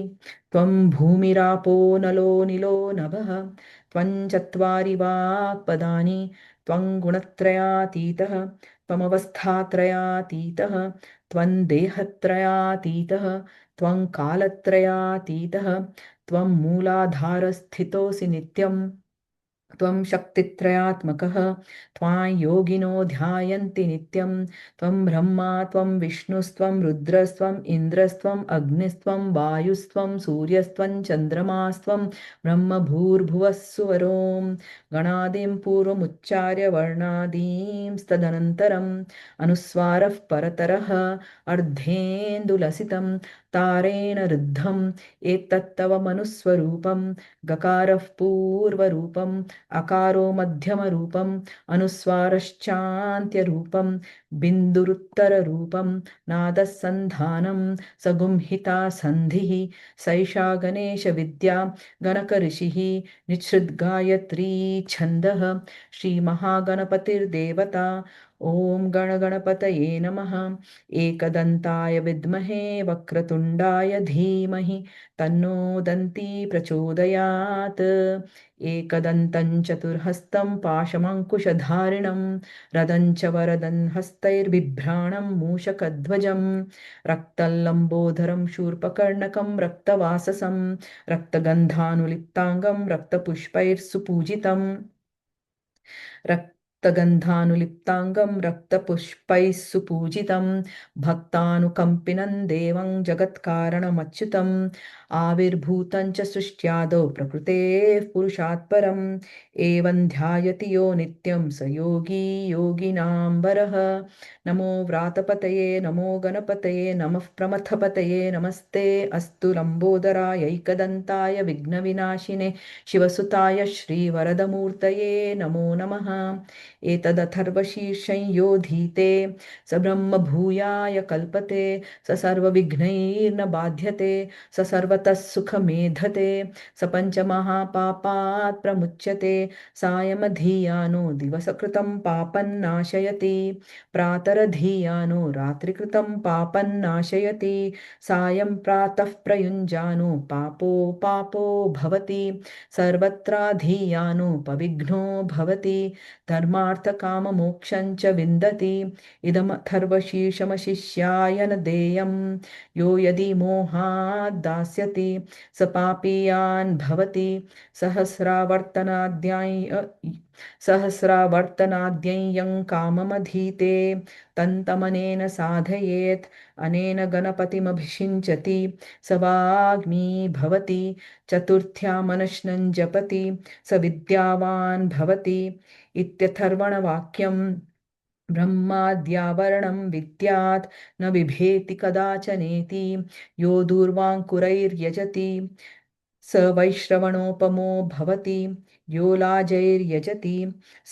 त्वं भूमिरापो नलो निलो नभः त्वं चत्वारि वाक्पदानि त्वं गुणत्रयातीतः त्वमवस्थात्रयातीतः त्वं देहत्रयातीतः त्वं कालत्रयातीतः त्वं मूलाधारस्थितोऽसि नित्यं त्वं शक्तित्रयात्मकः त्वां योगिनो ध्यायन्ति नित्यं त्वं ब्रह्मा त्वं विष्णुस्त्वं रुद्रस्त्वम् इन्द्रस्त्वम् अग्निस्त्वं वायुस्त्वं सूर्यस्त्वं चन्द्रमास्त्वं ब्रह्मभूर्भुवः सुवरों गणादिं पूर्वमुच्चार्य वर्णादींस्तदनन्तरम् अनुस्वारः परतरः अर्धेन्दुलसितं तारेण रुद्धम् एतत्तव मनुस्वरूपं गकारः पूर्वरूपम् अकारो मध्यमरूपम् अनुस्वारश्चान्त्यरूपं बिन्दुरुत्तररूपं नादः सन्धानं सगुंहिता सन्धिः सैषा गणेशविद्या गणकऋषिः निःसृद्गायत्री छन्दः श्रीमहागणपतिर्देवता ॐ गणगणपतये नमः एकदन्ताय विद्महे वक्रतुण्डाय धीमहि तन्नो दन्ती प्रचोदयात् एकदन्तं चतुर्हस्तं पाशमङ्कुशधारिणं रदं च वरदं हस्तैर्बिभ्राणं मूषकध्वजं रक्तल्लम्बोदरं शूर्पकर्णकं रक्तवाससं रक्तगन्धानुलिप्ताङ्गं रक्तपुष्पैर्सुपूजितम् रक्तगन्धानुलिप्ताङ्गं रक्तपुष्पैः सुपूजितं भक्तानुकम्पिनं देवं जगत्कारणमच्युतम् आविर्भूतं च सृष्ट्यादौ प्रकृतेः पुरुषात् परम् एवं ध्यायति यो नित्यं स योगी योगिनां वरः नमो व्रातपतये नमो गणपतये नमः प्रमथपतये नमस्ते अस्तु लम्बोदरायैकदन्ताय विघ्नविनाशिने शिवसुताय श्रीवरदमूर्तये नमो नमः एतदथर्वशीर्षं योधीते स ब्रह्मभूयाय कल्पते स सर्वविघ्नैर्न बाध्यते स सर्वतः सुखमेधते स पञ्चमहापापात् प्रमुच्यते सायमधीयानो दिवसकृतं पापन्नाशयति प्रातरधीयानो रात्रिकृतं पापन्नाशयति सायं प्रातः प्रयुञ्जानो पापो पापो भवति सर्वत्राधीयानोपविघ्नो भवति धर्मार्थकाममोक्षं च विन्दति इदमथर्वशीर्षमशिष्याय न देयं यो यदि मोहात् दास्यति स पापीयान् भवति सहस्रावर्तनाद्ययं काममधीते तन्तमनेन साधयेत् अनेन गणपतिमभिषिञ्चति स वाग्मी भवति चतुर्थ्यामनश्नं जपति स विद्यावान् भवति इत्यथर्वणवाक्यं ब्रह्माद्यावरणं विद्यात् न बिभेति कदाचनेति यो दूर्वाङ्कुरैर्यजति स वैश्रवणोपमो भवति यो लाजैर्यजति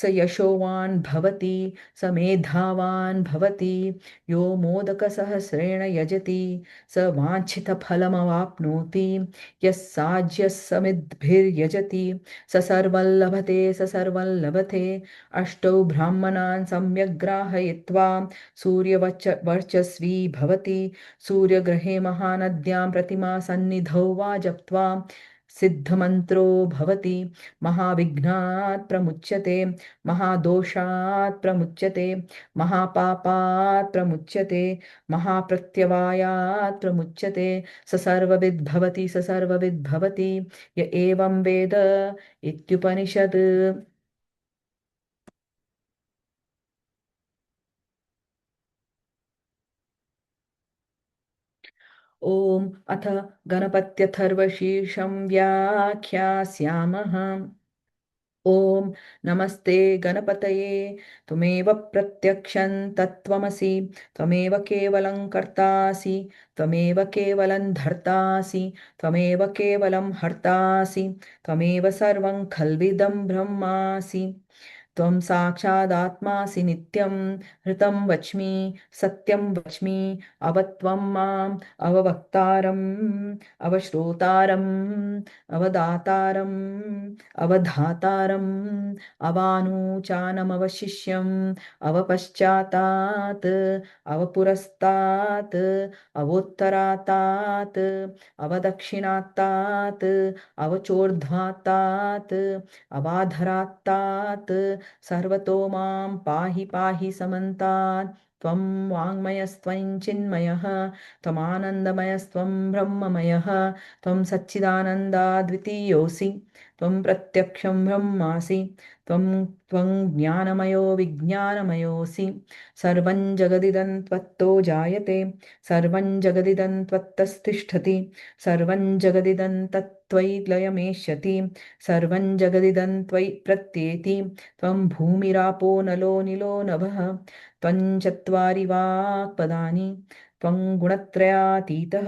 स यशोवान् भवति स मेधावान् भवति यो मोदकसहस्रेण यजति स वाञ्छितफलमवाप्नोति यः साज्यः समिद्भिर्यजति स सर्वं लभते अष्टौ ब्राह्मणान् सम्यग् ग्राहयित्वा वर्चस्वी भवति सूर्यग्रहे महानद्यां प्रतिमा सन्निधौ वा जप्त्वा सिद्धमन्त्रो भवति महाविघ्नात् प्रमुच्यते महादोषात् प्रमुच्यते महापापात् प्रमुच्यते महाप्रत्यवायात् प्रमुच्यते स सर्वविद् भवति य एवं वेद इत्युपनिषत् ॐ अथ गणपत्यथर्वशीर्षं व्याख्यास्यामः ॐ नमस्ते गणपतये त्वमेव प्रत्यक्षं तत्त्वमसि त्वमेव केवलं कर्तासि त्वमेव केवलं धर्तासि त्वमेव केवलं हर्तासि त्वमेव सर्वं खल्विदं ब्रह्मासि त्वं साक्षादात्मासि नित्यं हृतं वच्मि सत्यं वच्मि अवत्वं माम् अववक्तारम् अवश्रोतारम् अवदातारम् अवधातारम् अवानूचानमवशिष्यम् अवपश्चातात् अवपुरस्तात् अवोत्तरातात् अवदक्षिणात्तात् अवचोर्ध्वात्तात् अवाधरात्तात् सर्वतो मां पाहि पाहि समन्तात् त्वं वाङ्मयस्त्वं चिन्मयः त्वमानन्दमयस्त्वं ब्रह्ममयः त्वं सच्चिदानन्दाद्वितीयोऽसि त्वं प्रत्यक्षं ब्रह्मासि त्वं ज्ञानमयो विज्ञानमयोऽसि सर्वं जगदिदं त्वत्तो जायते सर्वं जगदिदं त्वत्तस्तिष्ठति सर्वं जगदिदं तत्त्वयि लयमेष्यति सर्वं जगदिदं त्वयि प्रत्येति त्वं भूमिरापो नलो निलो नभः त्वं चत्वारि वाक्पदानि त्वं गुणत्रयातीतः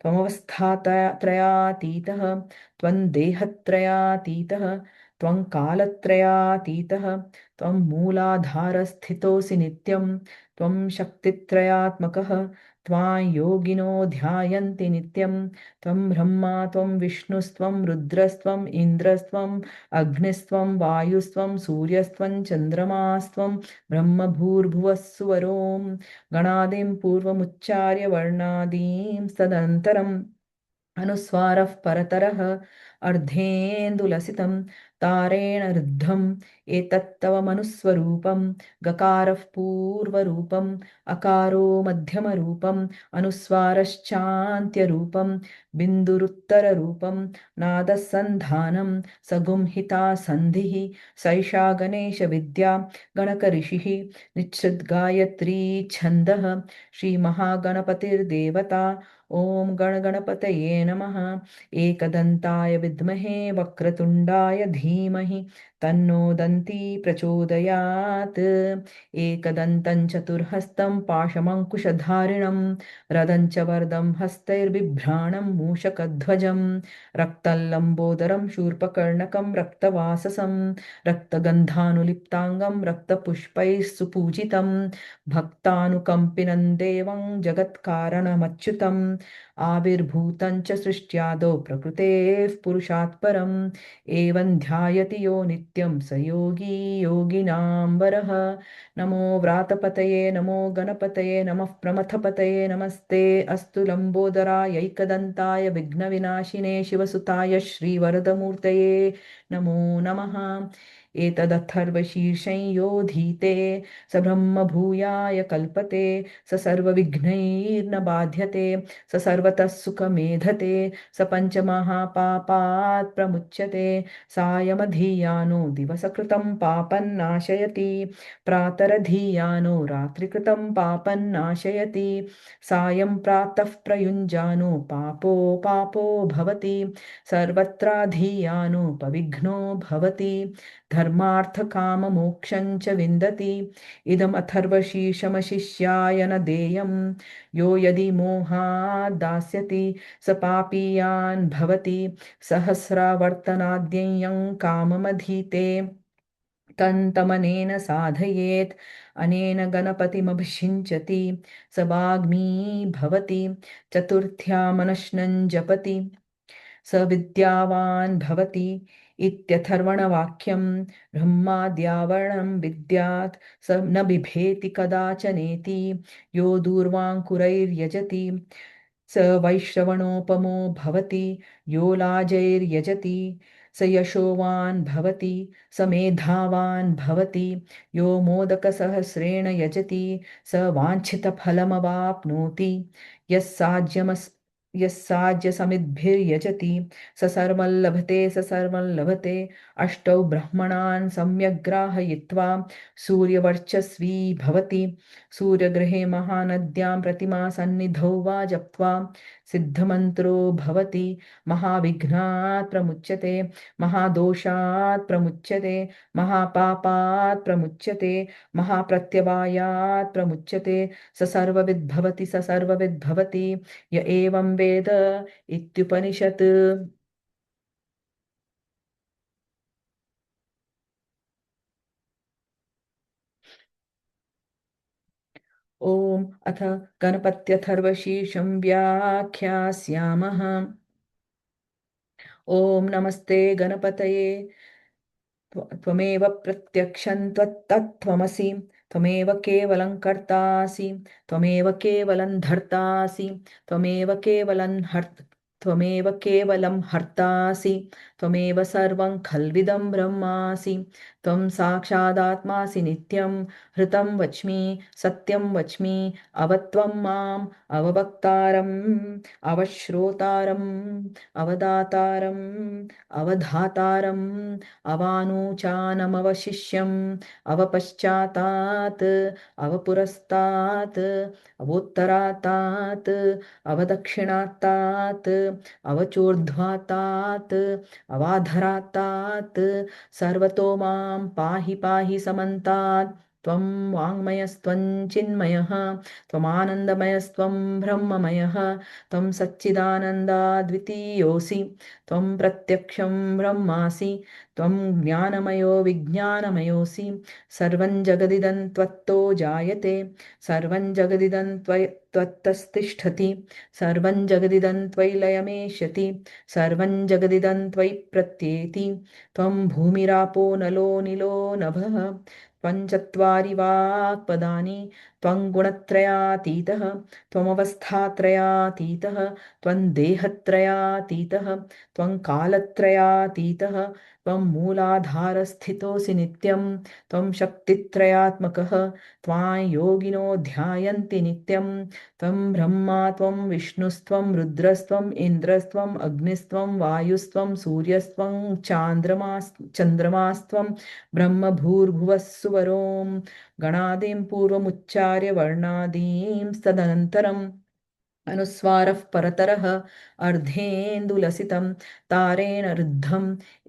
त्वमवस्थात्रयातीतः त्वं देहत्रयातीतः त्वं कालत्रयातीतः त्वं मूलाधारस्थितोऽसि नित्यं त्वं शक्तित्रयात्मकः त्वां योगिनो ध्यायन्ति नित्यं त्वं ब्रह्मा त्वं विष्णुस्त्वं रुद्रस्त्वम् इन्द्रस्त्वम् अग्निस्त्वं वायुस्त्वं सूर्यस्त्वं चन्द्रमास्त्वं ब्रह्मभूर्भुवः सुवरों गणादिं पूर्वमुच्चार्य वर्णादीं तदनन्तरम् अनुस्वारः परतरः अर्धेन्दुलसितं तारेण रुद्धम् एतत्तव मनुस्वरूपं गकारः पूर्वरूपम् अकारो मध्यमरूपम् अनुस्वारश्चान्त्यरूपं बिन्दुरुत्तररूपं नादः सन्धानं सगुंहिता सन्धिः सैषा गणेशविद्या गणकऋषिः निच्छृद्गायत्री छन्दः श्रीमहागणपतिर्देवता ॐ गणगणपतये नमः एकदन्ताय विद्महे वक्रतुण्डाय धीमहि तन्नो दन्ती प्रचोदयात् एकदन्तं चतुर्हस्तं पाशमङ्कुशधारिणं रदं च वरदं हस्तैर्बिभ्राणं मूषकध्वजं रक्तल्लम्बोदरं शूर्पकर्णकं रक्तवाससं रक्तगन्धानुलिप्ताङ्गं रक्तपुष्पैः सुपूजितं भक्तानुकम्पिनं देवं जगत्कारणमच्युतम् आविर्भूतं च सृष्ट्यादौ प्रकृतेः पुरुषात् परम् एवं ध्यायति यो नित्यं स योगी योगिनां वरः नमो व्रातपतये नमो गणपतये नमः प्रमथपतये नमस्ते अस्तु लम्बोदरायैकदन्ताय विघ्नविनाशिने शिवसुताय श्रीवरदमूर्तये नमो नमः एतदथर्वशीर्षं यो धीते स ब्रह्मभूयाय कल्पते स सर्वविघ्नैर्न बाध्यते स सर्वतः सुखमेधते स पञ्चमहापापात् प्रमुच्यते सायमधीयानो दिवसकृतं पापन्नाशयति प्रातरधीयानो रात्रिकृतं पापन्नाशयति सायं प्रातः प्रयुञ्जानो पापो पापो भवति सर्वत्राधीयानो पविघ्नो भवति धर्मार्थकाममोक्षं च विन्दति इदमथर्वशीर्षमशिष्याय न देयं यो यदि मोहात् दास्यति स पापीयान् भवति सहस्रावर्तनाद्ययं काममधीते तन्तमनेन साधयेत् अनेन गणपतिमभिषिञ्चति स वाग्मी भवति चतुर्थ्यामनश्नं जपति स विद्यावान् भवति इत्यथर्वणवाक्यं ब्रह्माद्यावरणं विद्यात् स न बिभेति कदाचनेति यो दूर्वाङ्कुरैर्यजति स वैश्रवणोपमो भवति यो लाजैर्यजति स यशोवान् भवति स मेधावान् भवति यो मोदकसहस्रेण यजति स वाञ्छितफलमवाप्नोति यस्साज्यसमिद्भिर्यजति स सर्वं लभते स सर्वं लभते अष्टौ ब्रह्मणान् सम्यग्राहयित्वा सूर्यवर्चस्वी भवति सूर्यगृहे महानद्यां प्रतिमा सन्निधौ वा जप्त्वा सिद्धमन्त्रो भवति महाविघ्नात् प्रमुच्यते महादोषात् प्रमुच्यते महापापात् प्रमुच्यते महाप्रत्यवायात् प्रमुच्यते स सर्वविद्भवति स सर्वविद्भवति य एवं वेद इत्युपनिषत् ॐ अथ गणपत्यथर्वशीर्षं व्याख्यास्यामः ॐ नमस्ते गणपतये त्वमेव प्रत्यक्षं तत्त्वमसि त्वमेव केवलं कर्तासि त्वमेव केवलं धर्तासि त्वमेव केवलं हर्तासि त्वमेव सर्वं खल्विदं ब्रह्मासि त्वं साक्षादात्मासि नित्यं हृतं वच्मि सत्यं वच्मि अवत्वं माम् अववक्तारम् अवश्रोतारम् अवदातारम् अवधातारम् अवानूचानमवशिष्यम् अवपश्चातात् अवपुरस्तात् अवोत्तरातात् अवदक्षिणात्तात् अवचोर्ध्वातात् अवाधरातात् सर्वतो मां पाहि पाहि समन्तात् त्वं वाङ्मयस्त्वं चिन्मयः त्वमानन्दमयस्त्वं ब्रह्ममयः त्वं सच्चिदानन्दाद्वितीयोऽसि त्वं प्रत्यक्षं ब्रह्मासि त्वं ज्ञानमयो विज्ञानमयोऽसि सर्वं जगदिदं त्वत्तो जायते सर्वं जगदिदं त्वत्तस्तिष्ठति सर्वं जगदिदं त्वयि लयमेष्यति सर्वं जगदिदं त्वयि प्रत्येति त्वं भूमिरापो नलो निलो नभः त्वञ्चत्वारि वाक्पदानि त्वं गुणत्रयातीतः त्वमवस्थात्रयातीतः त्वं देहत्रयातीतः त्वं कालत्रयातीतः त्वं मूलाधारस्थितोऽसि नित्यं त्वं शक्तित्रयात्मकः त्वां योगिनो ध्यायन्ति नित्यं त्वं ब्रह्मा त्वं विष्णुस्त्वं रुद्रस्त्वम् इन्द्रस्त्वम् अग्निस्त्वं वायुस्त्वं सूर्यस्त्वं चन्द्रमास्त्वं ब्रह्मभूर्भुवः सुवरों गणादिं पूर्वमुच्चार्य वर्णादींस्तदनन्तरम् अनुस्वारः परतरः अर्धेन्दुलसितं तारेण रुद्धम्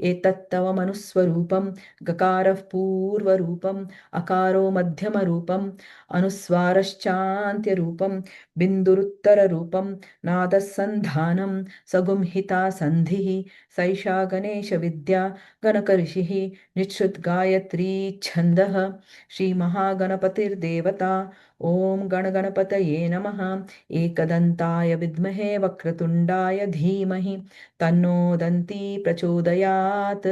एतत्तव मनुस्वरूपं गकारः पूर्वरूपम् अकारो मध्यमरूपम् अनुस्वारश्चान्त्यरूपं बिन्दुरुत्तररूपं नादः सन्धानं सगुंहिता सन्धिः सैषा गणेशविद्या गणकऋषिः निःश्रुतगायत्री छन्दः श्रीमहागणपतिर्देवता ॐ गणगणपतये नमः एकदन्ताय विद्महे वक्रतुण्डाय धीमहि तन्नो दन्ती प्रचोदयात्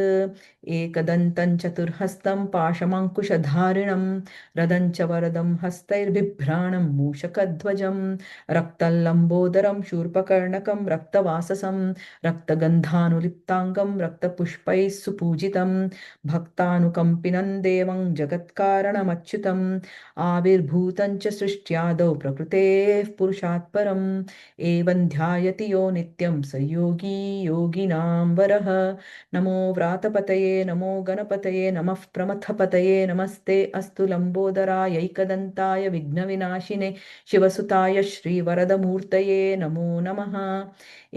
एकदन्तं चतुर्हस्तं पाशमङ्कुशधारिणं रदं च वरदं हस्तैर्बिभ्राणं मूषकध्वजं रक्तल्लम्बोदरं शूर्पकर्णकं रक्तवाससं रक्तगन्धानुलिप्ताङ्गं रक्तपुष्पैः सुपूजितं भक्तानुकम्पिनं देवं जगत्कारणमच्युतम् आविर्भूतं च सृष्ट्यादौ प्रकृतेः पुरुषात् परम् एवं ध्यायति यो नित्यं स योगी योगिनां वरः नमो व्रातपतये नमो गणपतये नमः प्रमथपतये नमस्ते अस्तु लम्बोदरायैकदन्ताय विघ्नविनाशिने शिवसुताय श्रीवरदमूर्तये नमो नमः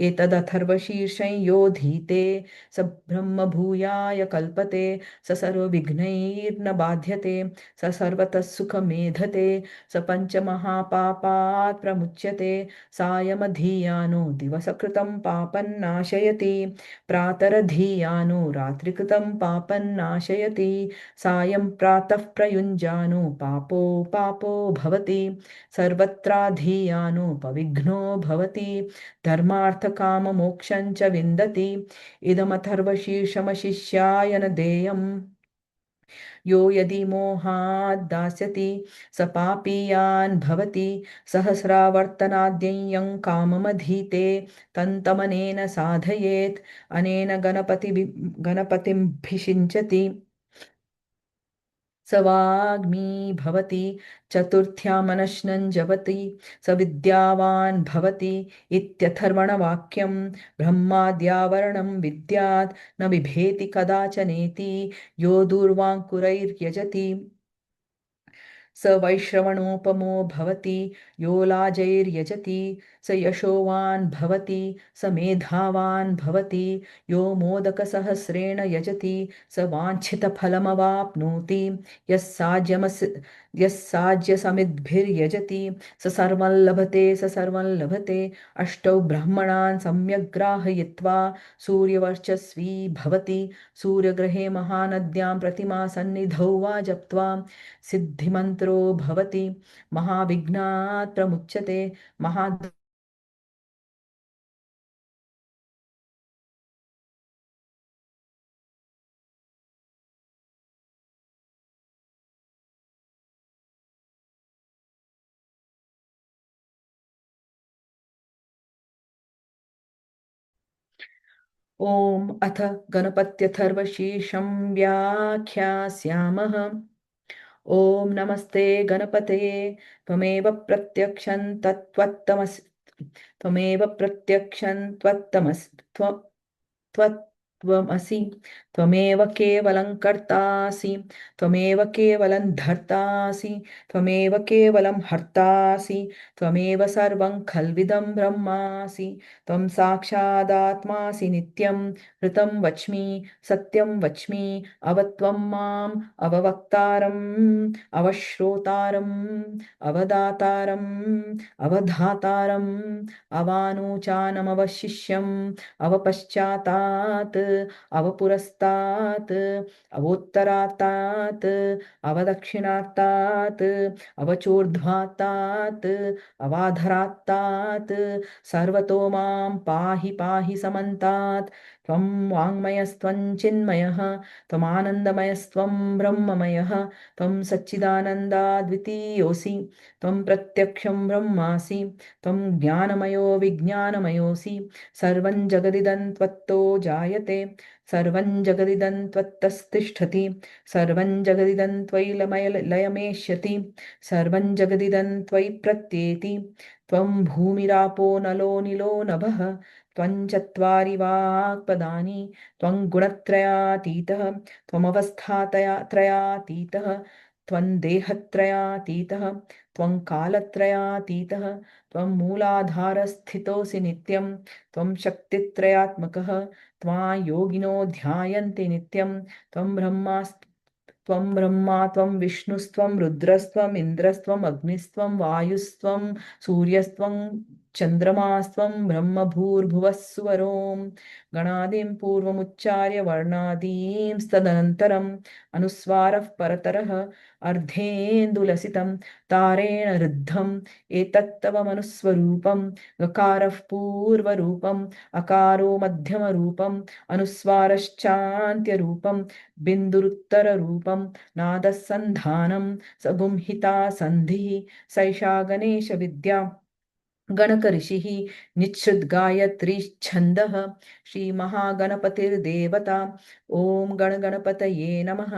एतदथर्वशीर्षं योधीते स ब्रह्मभूयाय कल्पते स सर्वविघ्नैर्न बाध्यते स सर्वतः सुखमेधते स पञ्चमहापापात् प्रमुच्यते सायमधीयानो दिवसकृतं पापन्नाशयति प्रातरधीयानो रात्रिकृतं पापन्नाशयति सायं प्रातः प्रयुञ्जानो पापो पापो भवति सर्वत्राधीयानो पविघ्नो भवति धर्मार्थकाममोक्षं च विन्दति इदमथर्वशीर्षमशिष्याय न देयम् यो यदि मोहात् दास्यति स पापीयान् भवति सहस्रावर्तनाद्यं काममधीते तन्तमनेन साधयेत् अनेन गणपतिमभिषिञ्चति स वाग्मी भवति चतुर्थ्यामनश्नं जपति स विद्यावान् भवति इत्यथर्वणवाक्यं ब्रह्माद्यावरणं विद्यात् न बिभेति कदाचनेति यो दूर्वाङ्कुरैर्यजति स वैश्रवणोपमो भवति यो लाजैर्यजति स यशोवान् भवति स मेधावान् भवति यो मोदकसहस्रेण यजति स वाञ्छितफलमवाप्नोति यः साज्यसमिद्भिर्यजति स सर्वं लभते स सर्वं लभते अष्टौ ब्राह्मणान् सम्यग् ग्राहयित्वा सूर्यवर्चस्वी भवति सूर्यग्रहे महानद्यां प्रतिमासन्निधौ वा जप्त्वा सिद्धिमन्त्रो भवति महाविघ्नात् प्रमुच्यते महा ॐ अथ गणपत्यथर्वशीर्षं व्याख्यास्यामः ॐ नमस्ते गणपतये त्वमेव प्रत्यक्षं तत्त्वमसि त्वमेव प्रत्यक्षं त्वत्तमसि त्वमसि त्वमेव केवलं कर्तासि त्वमेव केवलं धर्तासि त्वमेव केवलं हर्तासि त्वमेव सर्वं खल्विदं ब्रह्मासि त्वं साक्षादात्मासि नित्यं ऋतं वच्मि सत्यं वच्मि अवत्वं माम् अववक्तारम् अवश्रोतारम् अवदातारम् अवधातारम् अवानूचानमवशिष्यम् अवपश्चातात् अवपुरस्तात् अवोत्तरातात् अवदक्षिणातात् अवचोर्ध्वातात् अवाधरात्तात् सर्वतो मां पाहि पाहि समन्तात् त्वं वाङ्मयस्त्वं चिन्मयः त्वमानन्दमयस्त्वं ब्रह्ममयः त्वं सच्चिदानन्दाद्वितीयोऽसि त्वं प्रत्यक्षं ब्रह्मासि त्वं ज्ञानमयो विज्ञानमयोऽसि सर्वं जगदिदं त्वत्तो जायते सर्वं जगदिदं त्वत्तस्तिष्ठति सर्वं जगदिदं त्वयि लयमेष्यति सर्वं जगदिदं त्वयि प्रत्येति त्वं भूमिरापो नलो निलो नभः त्वं चत्वारि वाक्पदानि त्वं गुणत्रयातीतः त्वमवस्थात्रयातीतः त्वं देहत्रयातीतः त्वं कालत्रयातीतः त्वं मूलाधारस्थितोऽसि नित्यं त्वं शक्तित्रयात्मकः त्वा योगिनो ध्यायन्ति नित्यं त्वं ब्रह्मा त्वं विष्णुस्त्वं रुद्रस्त्वम् इन्द्रस्त्वम् अग्निस्त्वं वायुस्त्वं सूर्यस्त्वं चन्द्रमास्त्वं ब्रह्मभूर्भुवः सुवरों गणादिं पूर्वमुच्चार्य वर्णादींस्तदनन्तरम् अनुस्वारः परतरः अर्धेन्दुलसितं तारेण रुद्धम् एतत्तव मनुस्वरूपं गकारः पूर्वरूपम् अकारो मध्यमरूपम् अनुस्वारश्चान्त्यरूपं बिन्दुरुत्तररूपं नादः सन्धानं सगुंहिता सन्धिः सैषा गणेशविद्या गणकऋषिः निच्छृद्गायत्रीच्छन्दः श्रीमहागणपतिर्देवता ॐ गणगणपतये नमः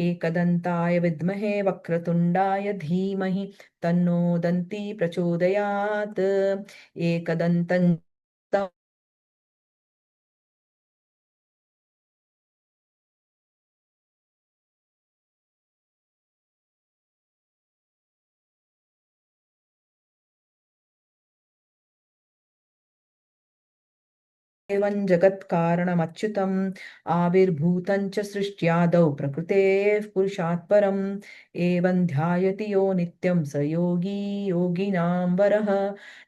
एकदन्ताय विद्महे वक्रतुण्डाय धीमहि तन्नो दन्ती प्रचोदयात् एकदन्तं एवं जगत्कारणमच्युतम् आविर्भूतं च सृष्ट्यादौ प्रकृतेः पुरुषात् परम् एवं ध्यायति यो नित्यं स योगी योगिनां वरः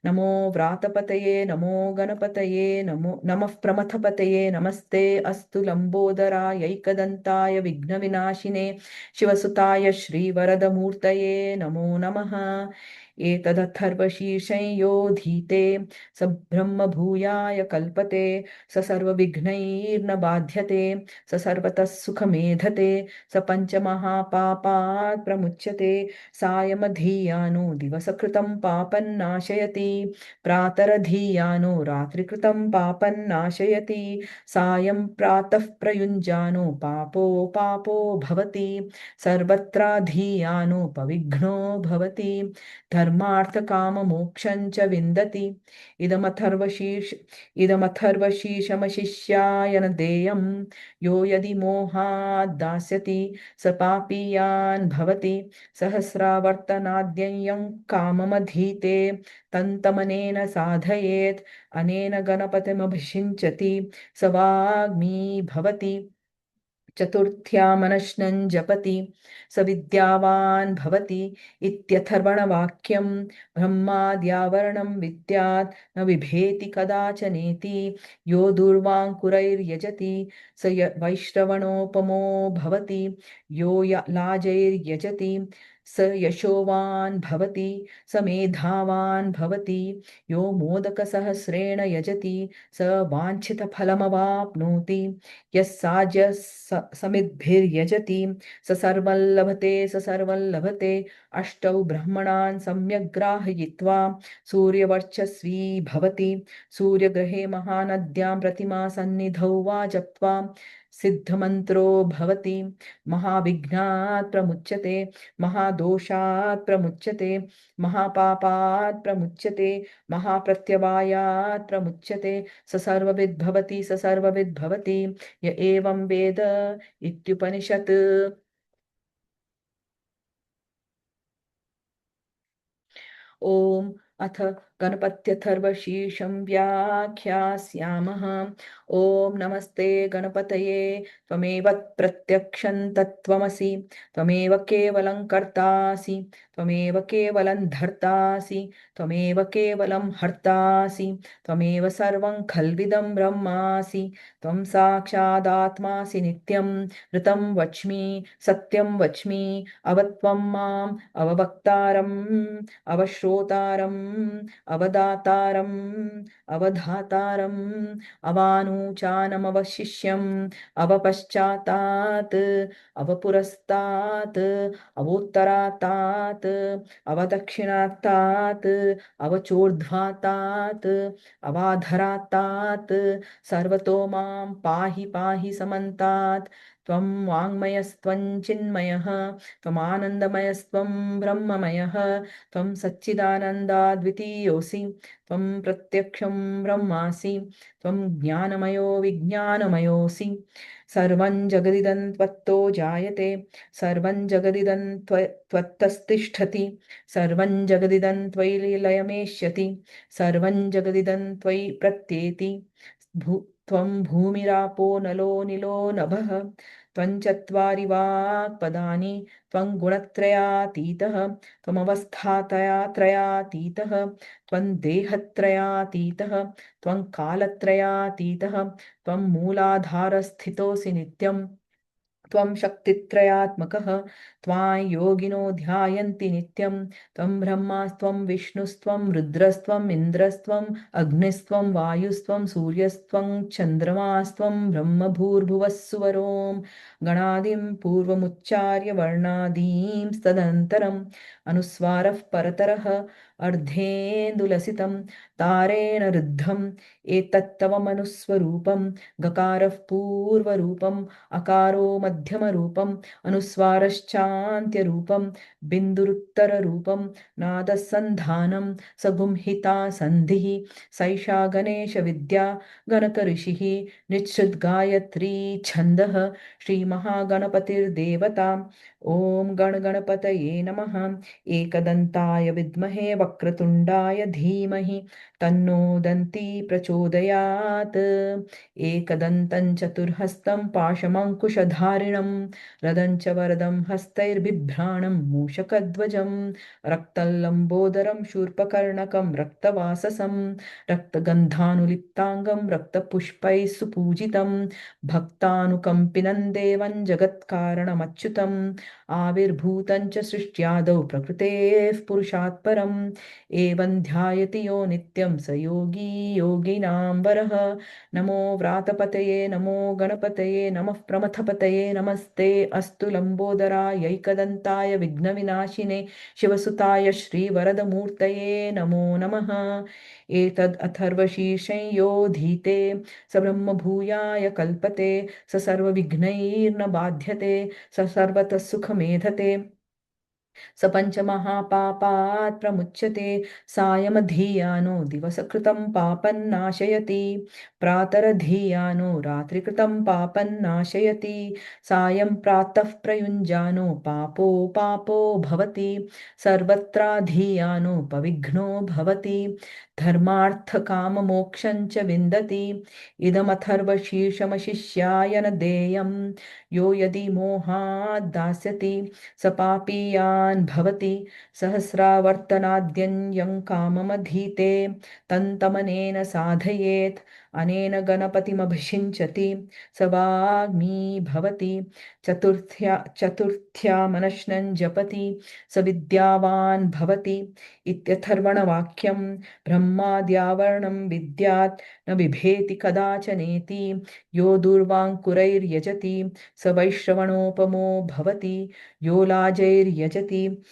नमो व्रातपतये नमो गणपतये नमः प्रमथपतये नमस्ते अस्तु लम्बोदरायैकदन्ताय विघ्नविनाशिने शिवसुताय श्रीवरदमूर्तये नमो नमः एतदथर्वशीर्षं यो धीते स ब्रह्मभूयाय कल्पते स सर्वविघ्नैर्न बाध्यते स सर्वतः सुखमेधते स पञ्चमहापापात् प्रमुच्यते सायमधीयानो दिवसकृतं पापन्नाशयति प्रातरधीयानो रात्रिकृतं पापन्नाशयति सायं प्रातः प्रयुञ्जानो पापो पापो भवति सर्वत्राधीयानो पविघ्नो भवति धर्मार्थकाममोक्षं च विन्दति इदमथर्वशीर्षमशिष्याय न देयं यो यदि मोहात् दास्यति स पापीयान् भवति सहस्रावर्तनाद्ययं काममधीते तन्तमनेन साधयेत् अनेन गणपतिमभिषिञ्चति स वाग्मी भवति चतुर्थ्यामनश्नं जपति स विद्यावान् भवति इत्यथर्वणवाक्यं ब्रह्माद्यावरणं विद्यात् न बिभेति कदाचनेति यो दुर्वाङ्कुरैर्यजति स वैश्रवणोपमो भवति यो लाजैर्यजति स यशोवान् भवति स मेधावान् भवति यो मोदकसहस्रेण यजति स वाञ्छितफलमवाप्नोति यस्साज्य समिद्भिर्यजति स सर्वं लभते अष्टौ ब्रह्मणान् सम्यग् ग्राहयित्वा सूर्यवर्चस्वी भवति। सूर्यग्रहे महानद्यां प्रतिमा सन्निधौ वा जप्त्वा सिद्धमन्त्रो भवति। महाविघ्नात् प्रमुच्यते, महादोषात् प्रमुच्यते, महापापात् प्रमुच्यते, महाप्रत्यवायात् प्रमुच्यते। स सर्वविद् भवति, स सर्वविद् भवति य एवं वेद इत्युपनिषत्। ॐ अथ गणपत्यथर्वशीर्षं व्याख्यास्यामः। ॐ नमस्ते गणपतये, त्वमेव प्रत्यक्षं तत्त्वमसि, त्वमेव केवलं कर्तासि, त्वमेव केवलं धर्तासि, त्वमेव केवलं हर्तासि, त्वमेव सर्वं खल्विदं ब्रह्मासि, त्वं साक्षादात्मासि नित्यं। ऋतं वच्मि, सत्यं वच्मि, अवत्वं माम् अववक्तारम्, अवश्रोतारम्, अवदातारम्, अवधातारम्, अवानूचानमवशिष्यम्, अवपश्चातात्, अवपुरस्तात्, अवोत्तरातात्, अवदक्षिणातात्, अवचोर्ध्वातात्, अवाधरातात्, सर्वतो मां पाहि पाहि समन्तात्। त्वं वाङ्मयस्त्वं चिन्मयः, त्वमानन्दमयस्त्वं ब्रह्ममयः, त्वं सच्चिदानन्दाद्वितीयोऽसि, त्वं प्रत्यक्षं ब्रह्मासि, त्वं ज्ञानमयो विज्ञानमयोऽसि। सर्वं जगदिदं त्वत्तो जायते, सर्वं जगदिदं त्वत्तस्तिष्ठति, सर्वं जगदिदं त्वयि लयमेष्यति, सर्वं जगदिदं त्वयि प्रत्येति। त्वं भूमिरापो नलो निलो नभः, त्वं चत्वारि वाक्पदानि, त्वं गुणत्रयातीतः, त्वमवस्थात्रयातीतः, त्वं देहत्रयातीतः, त्वं कालत्रयातीतः, त्वं मूलाधारस्थितोऽसि नित्यम्। त्वं शक्तित्रयात्मकः, त्वां योगिनो ध्यायन्ति नित्यं। त्वं ब्रह्मास्त्वं विष्णुस्त्वं रुद्रस्त्वम् इन्द्रस्त्वम् अग्निस्त्वं वायुस्त्वं सूर्यस्त्वं चन्द्रमास्त्वं ब्रह्मभूर्भुवः सुवरों गणादिं पूर्वमुच्चार्य वर्णादींस्तदनन्तरम् अनुस्वारः परतरः अर्धेन्दुलसितं तारेण रुद्धम् एतत्तव मनुस्वरूपं। गकारः पूर्वरूपम्, अकारो मध्यमरूपम्, अनुस्वारश्चान्त्यरूपं, बिन्दुरुत्तररूपं, नादः सन्धानं, सगुंहिता सन्धिः। सैषा गणेशविद्या गणकऋषिः, निःसृद्गायत्री छन्दः, श्रीमहागणपतिर्देवता। ॐ गणगणपतये नमः। एकदन्ताय विद्महे वक्रतुण्डाय धीमहि तन्नो दन्ती प्रचोदयात्। एकदन्तं चतुर्हस्तं पाशमङ्कुशधारिणं रदं च वरदं हस्तैर्बिभ्राणं मूषकध्वजं रक्तलम्बोदरं शूर्पकर्णकं रक्तवाससं रक्तगन्धानुलिप्ताङ्गं रक्तपुष्पैः सुपूजितं भक्तानुकम्पिनं देवं जगत्कारणमच्युतम् आविर्भूतं च सृष्ट्यादौ प्रकृतेः पुरुषात् परम् एवं ध्यायति यो नित्यं स योगी योगिनां वरः। नमो व्रातपतये नमो गणपतये नमः प्रमथपतये नमस्ते अस्तु लम्बोदरायैकदन्ताय विघ्नविनाशिने शिवसुताय श्रीवरदमूर्तये नमो नमः। एतद् अथर्वशीर्षं यो धीते स ब्रह्मभूयाय कल्पते, स सर्वविघ्नैर्न बाध्यते, स सर्वतः सुखमेधते। स पञ्चमहापापात् प्रमुच्यते, सायमधीयानो दिवसकृतं पापन्नाशयति, प्रातरधीयानो रात्रिकृतं पापन्नाशयति, सायं प्रातः प्रयुञ्जानो पापो पापो भवति, सर्वत्राधीयानो पविघ्नो भवति, धर्मार्थकाममोक्षं च विन्दति। इदमथर्वशीर्षमशिष्याय न देयं, यो यदि मोहात् दास्यति स पापीयान् भवति। सहस्रावर्तनाद्यं काममधीते तन्तमनेन साधयेत्, अनेन गणपतिमभिषिञ्चति स वाग्मी भवति। चतुर्थ्या मनश्नं जपति स विद्यावान् भवति इत्यथर्वणवाक्यं। ब्रह्माद्यावरणं विद्यात् न बिभेति कदाचनेति, यो दुर्वाङ्कुरैर्यजति स वैश्रवणोपमो भवति, यो लाजैर्यजति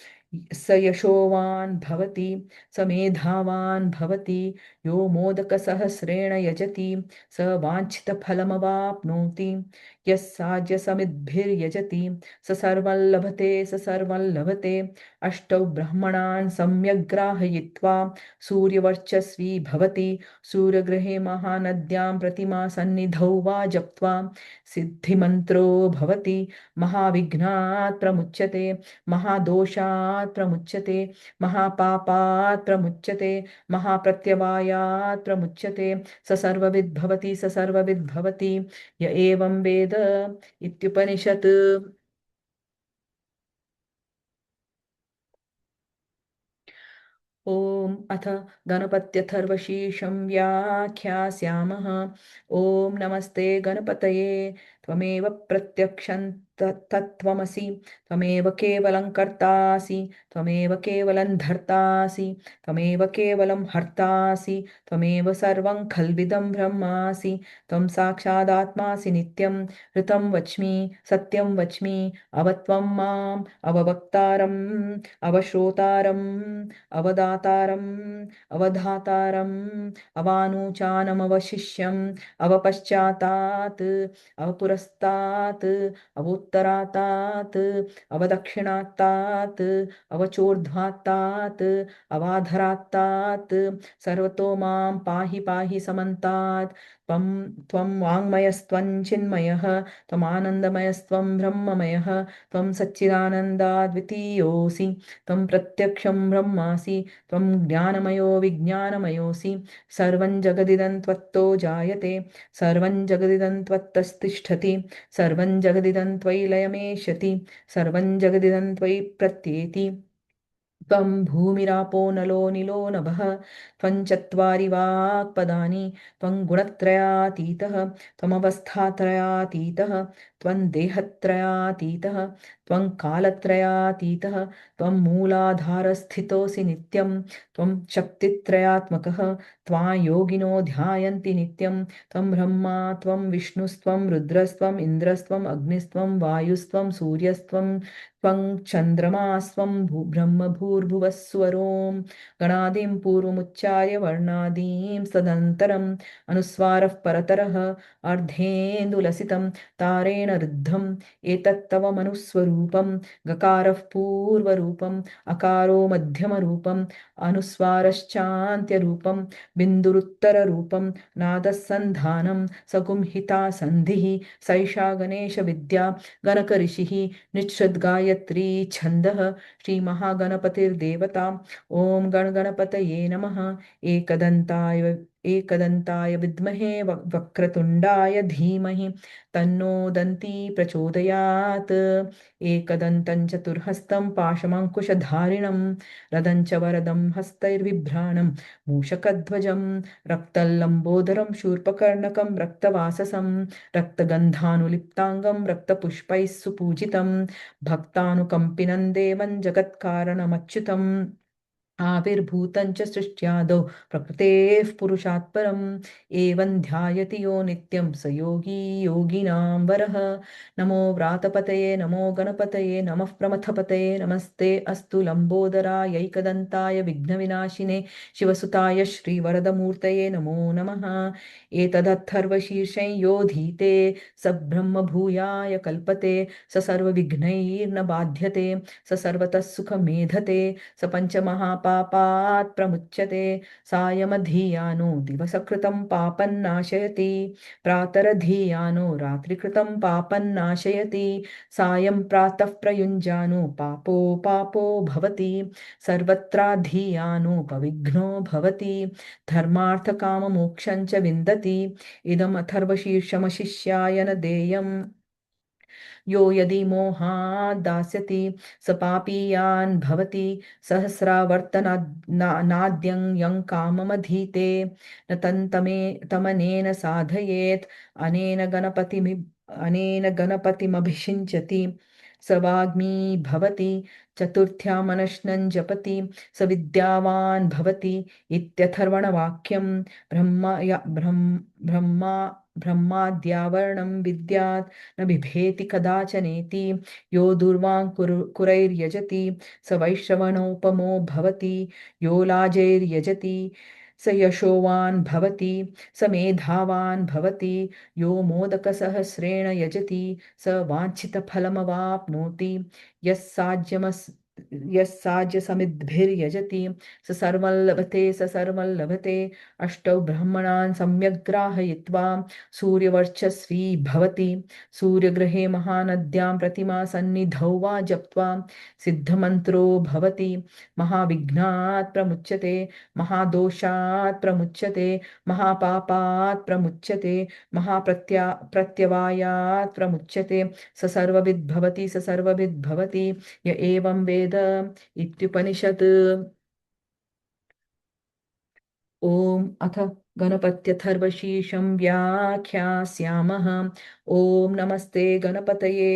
स यशोवान् भवति स मेधावान् भवति यो मोदकसहस्रेण यजति स वाञ्छितफलमवाप्नोति यः साज्यसमिद्भिर्यजति स सर्वं लभते स सर्वं लभते अष्टौ ब्रह्मणान् सम्यग् ग्राहयित्वा सूर्यवर्चस्वी भवति सूर्यगृहे महानद्यां प्रतिमा सन्निधौ वा जप्त्वा सिद्धिमन्त्रो भवति महाविघ्नात् प्रमुच्यते महादोषात् प्रमुच्यते महापापात् प्रमुच्यते महाप्रत्यवायात् प्रमुच्यते स सर्वविद् भवति स सर्वविद् भवति य एवं वेद इत्युपनिषत्। ॐ अथ गणपत्यथर्वशीर्षं व्याख्यास्यामः। ॐ नमस्ते गणपतये त्वमेव प्रत्यक्षं तत्त्वमसि त्वमेव केवलं कर्तासि त्वमेव केवलं धर्तासि त्वमेव केवलं हर्तासि त्वमेव सर्वं खल्विदं ब्रह्मासि त्वं साक्षादात्मासि नित्यं ऋतं वच्मि सत्यं वच्मि अवत्वं माम् अववक्तारम् अवश्रोतारम् अवदातारम् अवधातारम् अवानूचानमवशिष्यम् अवपश्चातात् अवपुरस्तात् अवोत्तरातात् अवदक्षिणात्तात् अवचोर्ध्वात्तात् अवाधरात्तात् सर्वतो मां पाहि पाहि समन्तात् त्वं वाङ्मयस्त्वं चिन्मयः त्वमानन्दमयस्त्वं ब्रह्ममयः त्वं सच्चिदानन्दाद्वितीयोऽसि त्वं प्रत्यक्षं ब्रह्मासि त्वं ज्ञानमयो विज्ञानमयोऽसि सर्वं जगदिदं त्वत्तो जायते सर्वं जगदिदं त्वत्तस्तिष्ठति सर्वं जगदिदं त्वयि लयमेष्यति सर्वं जगदिदं त्वयि प्रत्येति त्वं भूमिरापो नलो निलो नभः त्वं चत्वारि वाक्पदानि त्वं गुणत्रयातीतः त्वमवस्थात्रयातीतः त्वं देहत्रयातीतः त्वं कालत्रयातीतः त्वं मूलाधारस्थितोऽसि नित्यं त्वं शक्तित्रयात्मकः त्वां योगिनो ध्यायन्ति नित्यं त्वं ब्रह्मा त्वं विष्णुस्त्वं रुद्रस्त्वम् इन्द्रस्त्वम् अग्निस्त्वं वायुस्त्वं सूर्यस्त्वं त्वं चन्द्रमास्त्वं ब्रह्मभूर्भुवस्वरों गणादिं पूर्वमुच्चार्य वर्णादीं सदन्तरम् अनुस्वारः परतरः अर्धेन्दुलसितं तारेण रुद्धम् एतत्तव मनुस्वरूपं गकारः पूर्वरूपम् अकारो मध्यमरूपम् अनुस्वारश्चान्त्यरूपं बिन्दुरुत्तररूपं नादः सन्धानं सगुंहिता सन्धिः सैषा गणेशविद्या गणकऋषिः निःश्रद्गायत्री छन्दः श्रीमहागणपतिर्देवता ॐ गणगणपतये नमः एकदन्ताय विद्महे वक्रतुण्डाय धीमहि तन्नो दन्ती प्रचोदयात् एकदन्तं चतुर्हस्तं पाशमङ्कुशधारिणं रदं च वरदं हस्तैर्बिभ्राणं मूषकध्वजं रक्तल्लम्बोदरं शूर्पकर्णकं रक्तवाससं रक्तगन्धानुलिप्ताङ्गं रक्तपुष्पैः सुपूजितं भक्तानुकम्पिनं देवं जगत्कारणमच्युतम् आविर्भूतं च सृष्ट्यादौ प्रकृतेः पुरुषात् परम् एवं ध्यायति यो नित्यं स योगी योगिनां वरः नमो व्रातपतये नमो गणपतये नमः प्रमथपतये नमस्ते अस्तु लम्बोदरायैकदन्ताय विघ्नविनाशिने शिवसुताय श्रीवरदमूर्तये नमो नमः एतदर्थर्वशीर्षं योधीते स ब्रह्मभूयाय कल्पते स सर्वविघ्नैर्न बाध्यते स सर्वतः सुखमेधते स पञ्चमहापापात् प्रमुच्यते सायमधीयानो दिवसकृतं पापन्नाशयति प्रातरधीयानो रात्रिकृतं पापन्नाशयति सायं प्रातः प्रयुञ्जानो पापो भवति सर्वत्राधीयानो पविघ्नो भवति धर्मार्थकाममोक्षं च विन्दति इदमथर्वशीर्षमशिष्याय न देयम् यो यदि मोहात् दास्यति स पापीयान् भवति सहस्रावर्तनाद्यं यं काममधीते न तमनेन साधयेत् अनेन गणपतिमभिषिञ्चति स वाग्मी भवति। चतुर्थ्यामनश्नं जपति स विद्यावान् भवति इत्यथर्वणवाक्यं। ब्रह्मा ब्रह्माद्यावरणं विद्यात् न बिभेति कदाचनेति। यो दूर्वां कुरैर्यजति स वैश्रवणोपमो भवति। यो लाजैर्यजति स यशोवान् भवति। स मेधावान् भवति। यो मोदकसहस्रेण यजति स वाञ्छितफलमवाप्नोति। यस्साज्यसमिद्भिर्यजति स सर्वं लभते स सर्वं लभते। अष्टौ ब्रह्मणान् सम्यग् ग्राहयित्वा सूर्यवर्चस्वी भवति। सूर्यग्रहे महानद्यां प्रतिमा सन्निधौ वा जप्त्वा सिद्धमन्त्रो भवति। महाविघ्नात् प्रमुच्यते महादोषात् प्रमुच्यते महापापात् प्रमुच्यते प्रत्यवायात् प्रमुच्यते। स सर्वविद् भवति स सर्वविद् भवति य एवं वेद इत्युपनिषत्। ॐ अथ गणपत्यथर्वशीर्षं व्याख्यास्यामः। ॐ नमस्ते गणपतये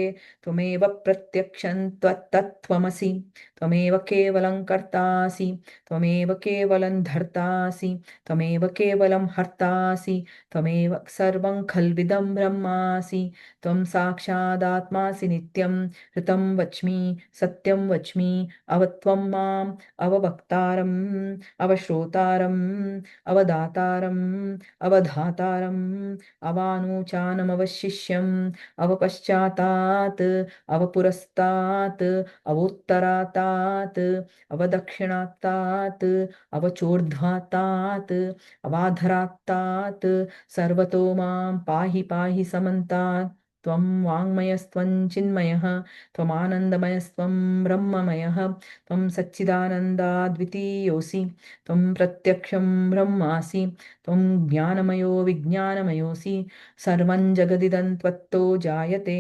त्वमेव प्रत्यक्षं तत्त्वमसि। त्वमेव केवलं कर्तासि। त्वमेव केवलं धर्तासि। त्वमेव केवलं हर्तासि। त्वमेव सर्वं खल्विदं ब्रह्मासि। त्वं साक्षादात्मासि नित्यं। ऋतं वच्मि सत्यं वच्मि अवत्वं माम् अववक्तारम् अवश्रोतारम् अवदातारम् अवधातारम् अवानुचानमवशिष्यम् अवपश्चातात् अवपुरस्तात् अवोत्तरातात् अवदक्षिणात्तात् अवचोर्ध्वातात् अवाधरात्तात् सर्वतो मां पाहि पाहि समन्तात्। त्वं वाङ्मयस्त्वं चिन्मयः त्वमानन्दमयस्त्वं ब्रह्ममयः। त्वं सच्चिदानन्दाद्वितीयोऽसि। त्वं प्रत्यक्षं ब्रह्मासि। त्वं ज्ञानमयो विज्ञानमयोऽसि। सर्वं जगदिदं त्वत्तो जायते।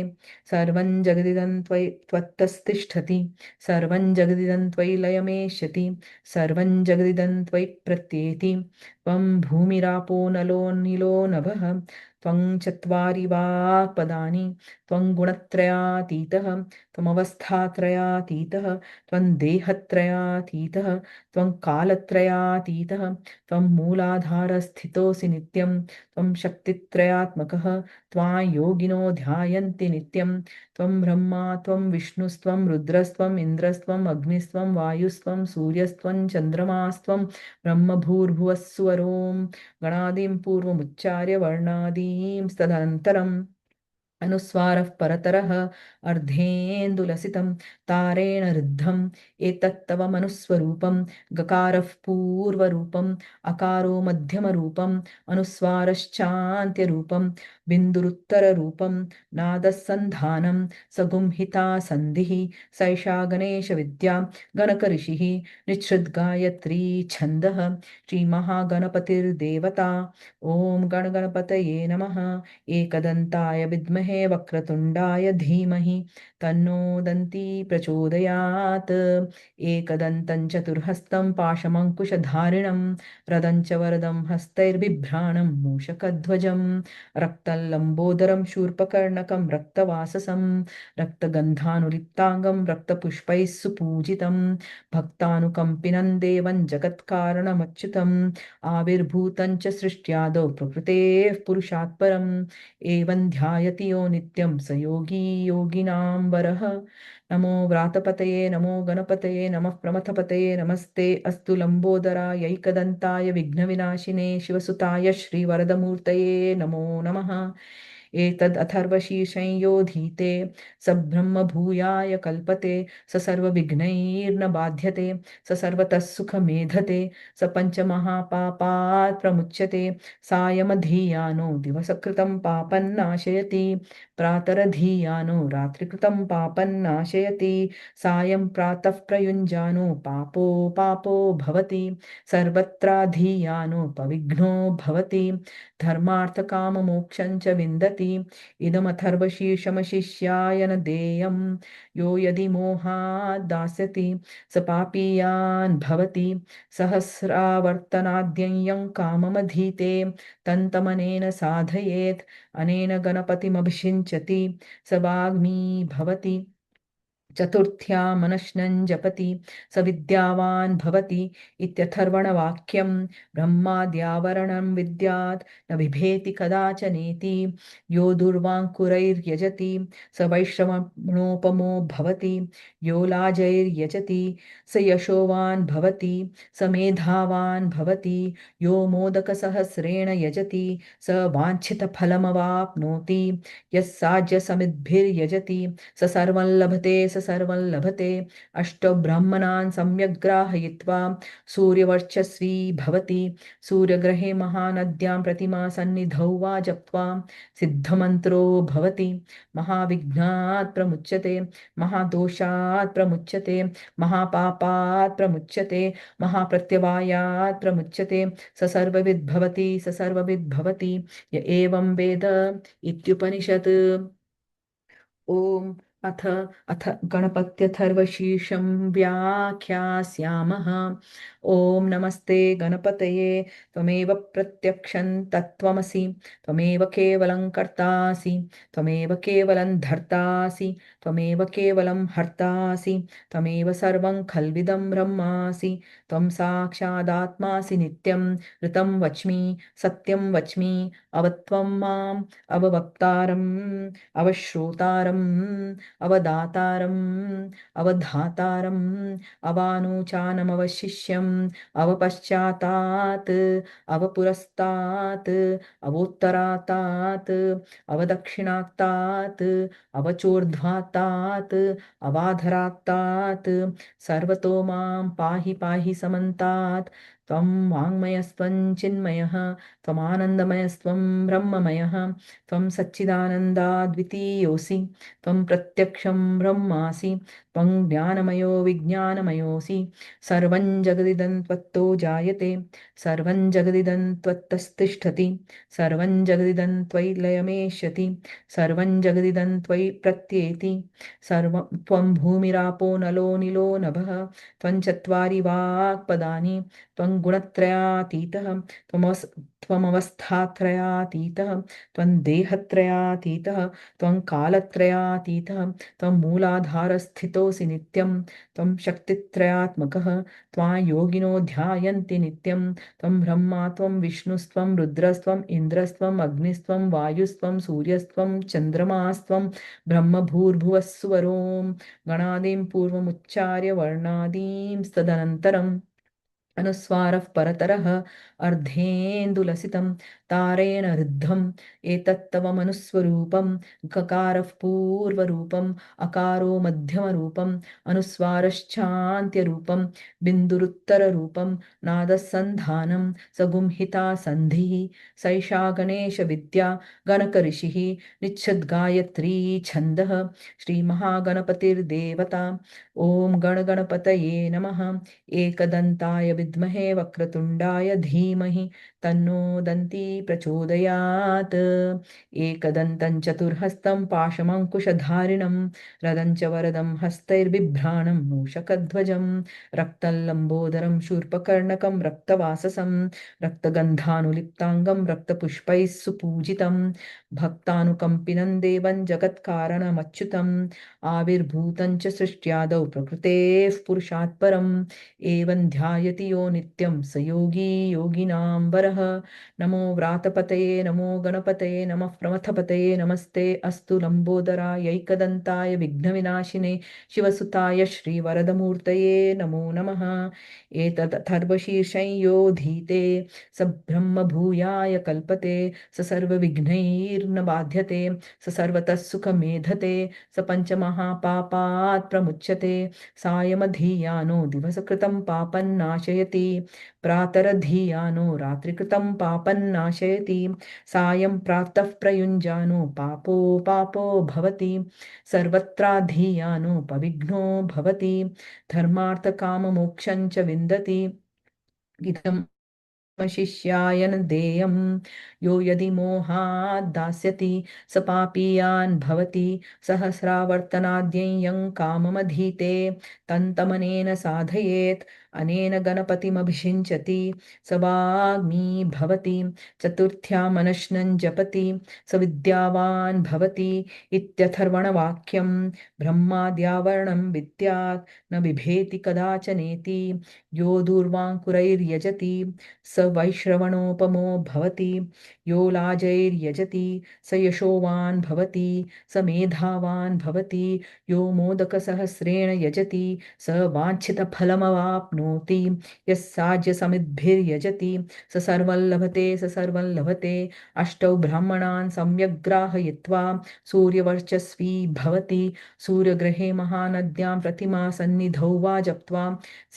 सर्वं जगदिदं त्वत्तस्तिष्ठति। सर्वं जगदिदं त्वयि लयमेष्यति। सर्वं जगदिदं त्वयि प्रत्येति। त्वं भूमिरापो नलो नीलो नभः। त्वं चत्वारि वाक्पदानि। त्वं गुणत्रयातीतः। त्वमवस्थात्रयातीतः। त्वं देहत्रयातीतः। त्वं कालत्रयातीतः। त्वं मूलाधारस्थितोऽसि नित्यं। त्वं शक्तित्रयात्मकः। त्वां योगिनो ध्यायन्ति नित्यं। त्वं ब्रह्मा त्वं विष्णुस्त्वं रुद्रस्त्वम् इन्द्रस्त्वम् अग्निस्त्वं वायुस्त्वं सूर्यस्त्वं चन्द्रमास्त्वं ब्रह्मभूर्भुवस्सुवरों गणादिं पूर्वमुच्चार्य वर्णादीं तदनन्तरम् अनुस्वारः परतरः अर्धेन्दुलसितं तारेण ऋद्धम्। एतत्तव मनुस्वरूपं गकारः पूर्वरूपम् अकारो मध्यमरूपम् अनुस्वारश्चान्त्यरूपं बिन्दुरुत्तररूपं नादसन्धानं सगुंहिता सन्धिः। सैषा गणेशविद्या गणकऋषिः निःसृद्गायत्री छन्दः। श्रीमहागणपतिर्देवता। ॐ गणगणपतये नमः। एकदन्ताय विद्महे वक्रतुण्डाय धीमहि तन्नो दन्ती प्रचोदयात्। एकदन्तं चतुर्हस्तं पाशमङ्कुशधारिणं रदं च वरदं हस्तैर्बिभ्राणं मूषकध्वजं रक्तं लम्बोदरं शूर्पकर्णकं रक्तवाससं रक्तगन्धानुलिप्ताङ्गं रक्तपुष्पैः सुपूजितं भक्तानुकम्पिनं देवं जगत्कारणमच्युतम् आविर्भूतं च सृष्ट्यादौ प्रकृतेः पुरुषात् परम् एवं ध्यायति यो नित्यं स योगी योगिनां वरः। नमो व्रातपतये नमो गणपतये नमः प्रमथपतये नमस्ते अस्तु लम्बोदरायैकदन्ताय विघ्नविनाशिने शिवसुताय श्रीवरदमूर्तये नमो नमः। एतदथर्वशीर्षंयोधीते स ब्रह्मभूयाय कल्पते स सर्वविघ्नैर्न बाध्यते स सर्वतः सुखमेधते स पञ्चमहापापात् प्रमुच्यते सायमधीयानो दिवसकृतं पापन्नाशयति प्रातरधीयानो रात्रिकृतं पापन्नाशयति सायं प्रातः प्रयुञ्जानो पापो पापो भवति सर्वत्राधीयानो पविघ्नो भवति धर्मार्थकाममोक्षं च विन्दति इदमथर्वशीर्षमशिष्याय न देयं यो यदि मोहात् दास्यति स पापीयान् भवति सहस्रावर्तनाद्यं काममधीते तन्तमनेन साधयेत् अनेन गणपतिमभिषिञ्चति स वाग्मी भवति चतुर्थ्यामनश्नं जपति स विद्यावान् भवति इत्यथर्वणवाक्यं ब्रह्माद्यावरणं विद्यात् न बिभेति कदाचनेति यो दुर्वाङ्कुरैर्यजति स वैश्रवणोपमो भवति यो लाजैर्यजति स यशोवान् भवति स मेधावान् भवति यो मोदकसहस्रेण यजति स वाञ्छितफलमवाप्नोति यः साज्यसमिद्भिर्यजति स सर्वं लभते स सर्वं लभते अष्टौ ब्राह्मणान् सम्यग् ग्राहयित्वा सूर्यवर्चस्वी भवति सूर्यग्रहे महानद्यां प्रतिमा सन्निधौ वा जप्त्वा सिद्धमन्त्रो भवति महाविघ्नात् प्रमुच्यते महादोषात् प्रमुच्यते महापापात् प्रमुच्यते महाप्रत्यवायात् प्रमुच्यते स सर्वविद् भवति स सर्वविद् भवति य एवं वेद इत्युपनिषत्। ॐ अथ अथ गणपत्यथर्वशीर्षं व्याख्यास्यामः। ॐ नमस्ते गणपतये त्वमेव प्रत्यक्षं तत्त्वमसि त्वमेव केवलं कर्तासि त्वमेव केवलं धर्तासि त्वमेव केवलं हर्तासि त्वमेव सर्वं खल्विदं ब्रह्मासि त्वं साक्षादात्मासि नित्यं ऋतं वच्मि सत्यं वच्मि अवत्वं माम् अववक्तारम् अवश्रोतारम् अवदातारम् अवधातारम् अवानूचानमवशिष्यम् अवपश्चातात् अवपुरस्तात् अवोत्तरातात् अवदक्षिणात्तात् अवचोर्ध्वातात् अवाधरात्तात् सर्वतो मां पाहि पाहि समन्तात् त्वं वाङ्मयस्त्वं चिन्मयः त्वमानन्दमयस्त्वं ब्रह्ममयः त्वं सच्चिदानन्दाद्वितीयोऽसि त्वं प्रत्यक्षं ब्रह्मासि त्वं ज्ञानमयो विज्ञानमयोऽसि सर्वं जगदिदं त्वत्तो जायते सर्वं जगदिदं त्वत्तस्तिष्ठति सर्वं जगदिदं त्वयि लयमेष्यति सर्वं जगदिदं त्वयि प्रत्येति सर्वं त्वं भूमिरापो नलो निलो नभः त्वं चत्वारि वाक्पदानि त्वं गुणत्रयातीतः त्वमवस्थात्रयातीतः त्वं देहत्रयातीतः त्वं कालत्रयातीतः त्वं मूलाधारस्थितोऽसि नित्यं त्वं शक्तित्रयात्मकः त्वां योगिनो ध्यायन्ति नित्यं त्वं ब्रह्मा त्वं विष्णुस्त्वं रुद्रस्त्वम् इन्द्रस्त्वम् अग्निस्त्वं वायुस्त्वं सूर्यस्त्वं चन्द्रमास्त्वं ब्रह्मभूर्भुवस्सुवरों गणादिं पूर्वमुच्चार्य वर्णादींस्तदनन्तरम् अनुस्वारः परतरः अर्धेन्दुलसितं तारेण रुद्धम् एतत्तव मनुस्वरूपं गकारः पूर्वरूपम् अकारो मध्यमरूपम् अनुस्वारश्चान्त्यरूपं बिन्दुरुत्तररूपं नादसन्धानं सगुंहिता सन्धिः सैषा गणेशविद्या गणकऋषिः निच्छद्गायत्री छन्दः श्रीमहागणपतिर्देवता ॐ गणगणपतये नमः। एकदन्ताय विद्महे वक्रतुण्डाय धीमहि तन्नो दन्ती प्रचोदयात् एकदन्तं चतुर्हस्तं पाशमङ्कुशधारिणं रदं च वरदं हस्तैर्बिभ्राणं मूषकध्वजं रक्तं लम्बोदरं शूर्पकर्णकं रक्तवाससं रक्तगन्धानुलिप्ताङ्गं रक्तपुष्पैः सुपूजितं भक्तानुकम्पिनं देवं जगत्कारणमच्युतम् आविर्भूतं च सृष्ट्यादौ प्रकृतेः पुरुषात् परम् एवं ध्यायति यो नित्यं स योगी योगिनां वरः। नमो व्रातपतये नमो गणपतये नमः प्रमथपतये नमस्ते अस्तु लम्बोदरायैकदन्ताय विघ्नविनाशिने शिवसुताय श्रीवरदमूर्तये नमो नमः। एतदथर्वशीर्षं यो धीते स ब्रह्मभूयाय कल्पते स सर्वविघ्नैर्न बाध्यते स सर्वतः सुखमेधते स पञ्चमहापापात् प्रमुच्यते सायमधीयानो दिवसकृतं पापन्नाशयति प्रातरधीयानो रात्रिकृतं पापन्नाशयति सायं प्रातः प्रयुञ्जानो पापो पापो भवति सर्वत्राधीयानो पविघ्नो भवति धर्मार्थकाममोक्षं च विन्दति इदं शिष्याय न देयं यो यदि मोहाद् दास्यति स पापीयान् भवति सहस्रावर्तनाद्यं काममधीते तन्तमनेन साधयेत् अनेन गणपतिमभिषिञ्चति स वाग्मी भवति चतुर्थ्यामनश्नं जपति स विद्यावान् भवति इत्यथर्वणवाक्यं ब्रह्माद्यावरणं विद्यात् न बिभेति कदाचनेति यो दूर्वाङ्कुरैर्यजति स वैश्रवणोपमो भवति यो लाजैर्यजति स यशोवान् भवति स मेधावान् भवति यो मोदकसहस्रेण यजति स वाञ्छितफलमवाप्नोति यः साज्यसमिद्भिर्यजति स सर्वं लभते स सर्वं लभते अष्टौ ब्राह्मणान् सम्यग् ग्राहयित्वा सूर्यवर्चस्वी भवति सूर्यग्रहे महानद्यां प्रतिमा सन्निधौ वा जप्त्वा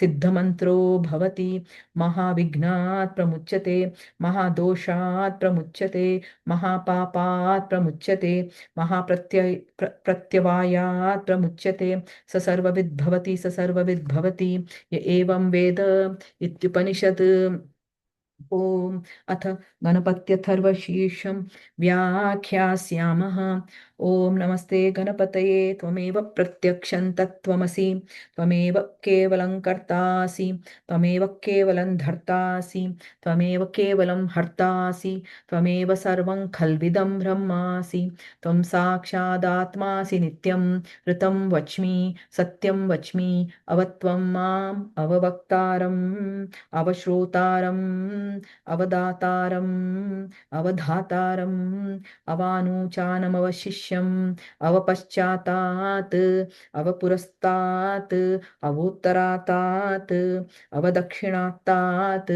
सिद्धमन्त्रो भवति महाविघ्नात् प्रमुच्यते महादोषात् प्रमुच्यते महापापात् प्रमुच्यते प्रत्यवायात् प्रमुच्यते स सर्वविद् भवति स सर्वविद् भवति य एवं वेद इत्युपनिषत् ॐ अथ गणपत्यथर्वशीर्षं व्याख्यास्यामः ॐ नमस्ते गणपतये त्वमेव प्रत्यक्षं तत्त्वमसि त्वमेव केवलं कर्तासि त्वमेव केवलं धर्तासि त्वमेव केवलं हर्तासि त्वमेव सर्वं खल्विदं ब्रह्मासि त्वं साक्षादात्मासि नित्यं ऋतं वच्मि सत्यं वच्मि अवत्वं माम् अववक्तारम् अवश्रोतारम् अवदातारम् अवधातारम् अवानूचानमवशिष्यम् अवपश्चातात् अवपुरस्तात् अवोत्तरातात् अवदक्षिणात्तात्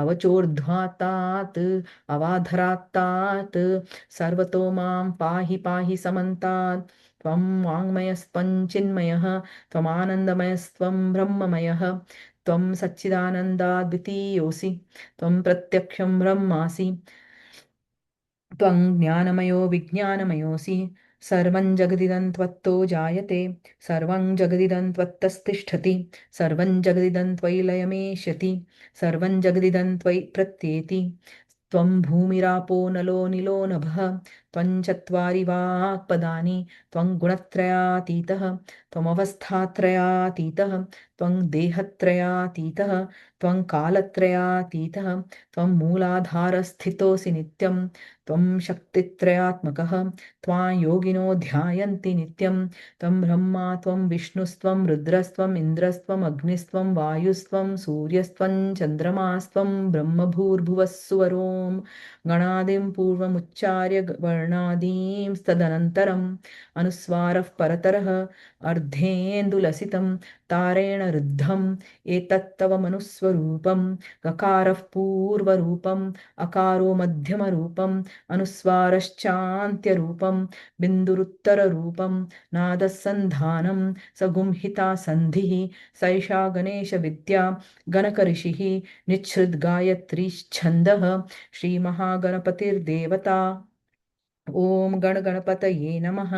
अवचोर्ध्वातात् अवाधरात्तात् सर्वतो मां पाहि पाहि समन्तात् त्वं वाङ्मयस्त्वञ्चिन्मयः त्वमानन्दमयस्त्वं ब्रह्ममयः त्वं सच्चिदानन्दाद्वितीयोऽसि त्वं प्रत्यक्षं ब्रह्मासि त्वं ज्ञानमयो विज्ञानमयोऽसि सर्वं जगदिदं त्वत्तो जायते सर्वं जगदिदं त्वत्तस्तिष्ठति सर्वं जगदिदं त्वयि लयमेष्यति सर्वं जगदिदं त्वयि प्रत्येति त्वं भूमिरापो नलो निलो नभः त्वं चत्वारि वाक्पदानि त्वं गुणत्रयातीतः त्वमवस्थात्रयातीतः त्वं देहत्रयातीतः त्वं कालत्रयातीतः त्वं मूलाधारस्थितोऽसि नित्यं त्वं शक्तित्रयात्मकः त्वां योगिनो ध्यायन्ति नित्यं त्वं ब्रह्मा त्वं विष्णुस्त्वं रुद्रस्त्वम् इन्द्रस्त्वम् अग्निस्त्वं वायुस्त्वं सूर्यस्त्वं चन्द्रमास्त्वं ब्रह्मभूर्भुवस्सुवरों गणादिं पूर्वमुच्चार्य वर्णादींस्तदनन्तरम् अनुस्वारः परतरः अर्धेन्दुलसितं तारेण रुद्धम् एतत्तव मनुस्वरूपं गकारः पूर्वरूपम् अकारो मध्यमरूपम् अनुस्वारश्चान्त्यरूपं बिन्दुरुत्तररूपं नादः सन्धानं सगुंहिता सन्धिः सैषा गणेशविद्या गणकऋषिः निच्छ्रुद्गायत्रीच्छन्दः श्रीमहागणपतिर्देवता ॐ गणगणपतये नमः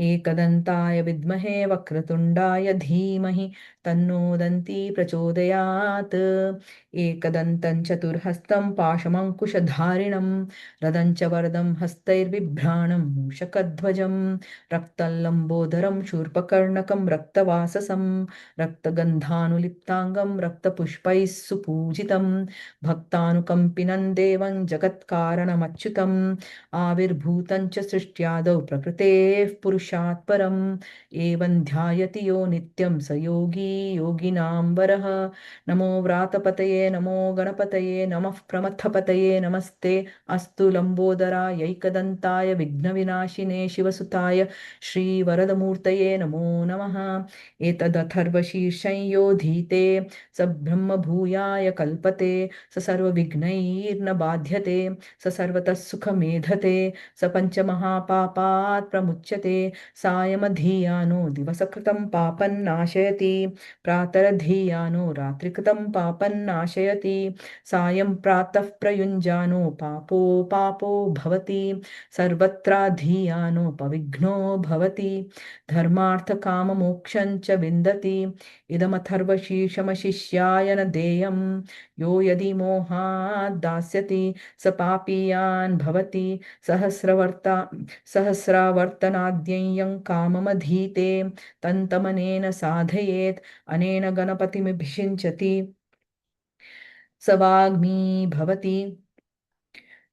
एकदन्ताय विद्महे वक्रतुण्डाय धीमहि तन्नो दन्ती प्रचोदयात् एकदन्तं चतुर्हस्तं पाशमङ्कुशधारिणं रदं च वरदं हस्तैर्बिभ्राणं मूषकध्वजं रक्तं लम्बोदरं शूर्पकर्णकं रक्तवाससं रक्तगन्धानुलिप्ताङ्गं रक्तपुष्पैः सुपूजितं भक्तानुकम्पिनं देवं जगत्कारणमच्युतम् आविर्भूतं च सृष्ट्यादौ प्रकृतेः पुरुषात् परम् एवं ध्यायति यो नित्यं स योगी योगिनां वरः नमो व्रातपतये नमो गणपतये नमः प्रमथपतये नमस्ते अस्तु लम्बोदरायैकदन्ताय विघ्नविनाशिने शिवसुताय श्रीवरदमूर्तये नमो नमः एतदथर्वशीर्षं योधीते स ब्रह्मभूयाय कल्पते स सर्वविघ्नैर्न बाध्यते स सर्वतः सुखमेधते स पञ्चमहापापात् प्रमुच्यते सायमधीयानो दिवसकृतं पापन्नाशयति प्रातरधीयानो रात्रिकृतं पापन्नाशयति सायं प्रातः प्रयुञ्जानो पापो भवति सर्वत्राधीयानोपविघ्नो भवति धर्मार्थकाममोक्षं च विन्दति इदमथर्वशीर्षमशिष्याय न देयं यो यदि मोहात् दास्यति स पापीयान् भवति सहस्रावर्तनाद्यय्यं काममधीते तन्तमनेन साधयेत् अनेन गणपतिमभिषिञ्चति स वाग्मी भवति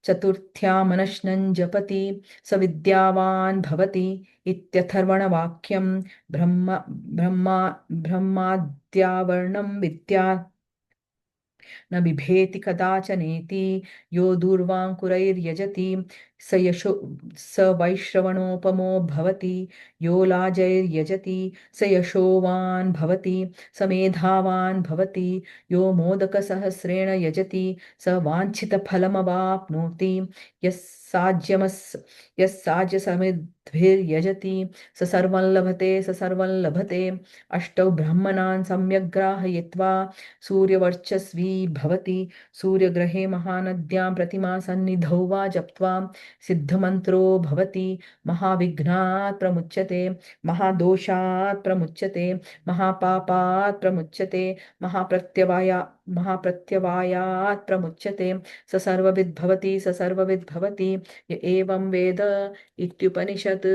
चतुर्थ्यामनश्नं जपति स विद्यावान् भवति इत्यथर्वणवाक्यं ब्रह्माद्यावर्णं विद्या न बिभेति कदाचनेति यो दूर्वाङ्कुरैर्यजति स वैश्रवणोपमो भवति यो लाजैर्यजति स यशोवान् भवति स मेधावान् भवति यो मोदकसहस्रेण यजति स वाञ्छितफलमवाप्नोति यः साज्यसमिद्भिर्यजति स सर्वं लभते अष्टौ ब्रह्मणान् सम्यग् ग्राहयित्वा सूर्यवर्चस्वी भवति सूर्यग्रहे महानद्यां प्रतिमासन्निधौ वा जप्त्वा सिद्धमन्त्रो भवति महाविघ्नात् प्रमुच्यते महादोषात् प्रमुच्यते महापापात् प्रमुच्यते महाप्रत्यवायात् प्रमुच्यते स सर्वविद् भवति य एवं वेद इत्युपनिषत्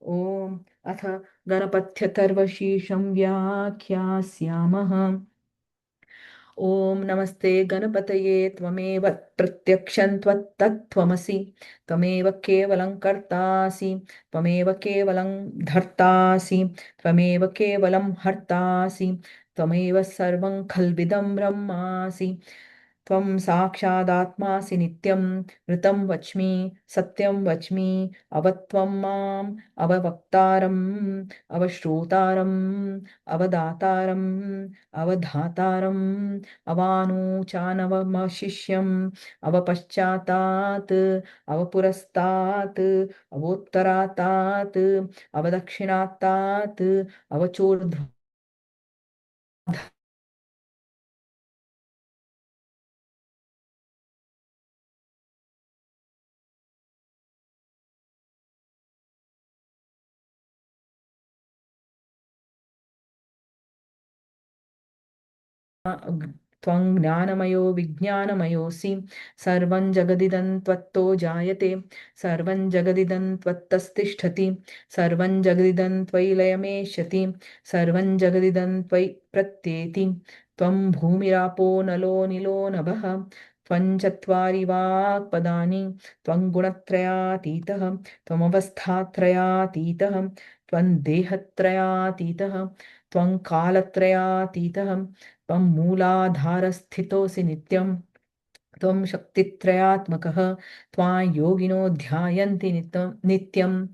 ॐ अथ गणपत्यथर्वशीर्षं व्याख्यास्यामः ॐ नमस्ते गणपतये त्वमेव प्रत्यक्षं तत्त्वमसि त्वमेव केवलं कर्तासि त्वमेव केवलं धर्तासि त्वमेव केवलं हर्तासि त्वमेव सर्वं खल्विदं ब्रह्मासि त्वं साक्षादात्मासि नित्यं ऋतं वच्मि सत्यं वच्मि अवत्वं माम् अववक्तारम् अवश्रोतारम् अवदातारम् अवधातारम् अवानूचानवमशिष्यम् अवपश्चातात् अवपुरस्तात् अवोत्तरातात् अवदक्षिणातात् अवचोर्ध्व त्वं ज्ञानमयो विज्ञानमयोऽसि सर्वं जगदिदं त्वत्तो जायते सर्वं जगदिदं त्वत्तस्तिष्ठति सर्वं जगदिदं त्वयि लयमेष्यति सर्वं जगदिदं त्वयि प्रत्येति त्वं भूमिरापो नलो निलो नभः त्वं चत्वारि वाक्पदानि त्वं गुणत्रयातीतः त्वमवस्थात्रयातीतः त्वं देहत्रयातीतः त्वं कालत्रयातीतः त्वं मूलाधारस्थितोऽसि नित्यं त्वं शक्तित्रयात्मकः त्वां योगिनो ध्यायन्ति नित्यं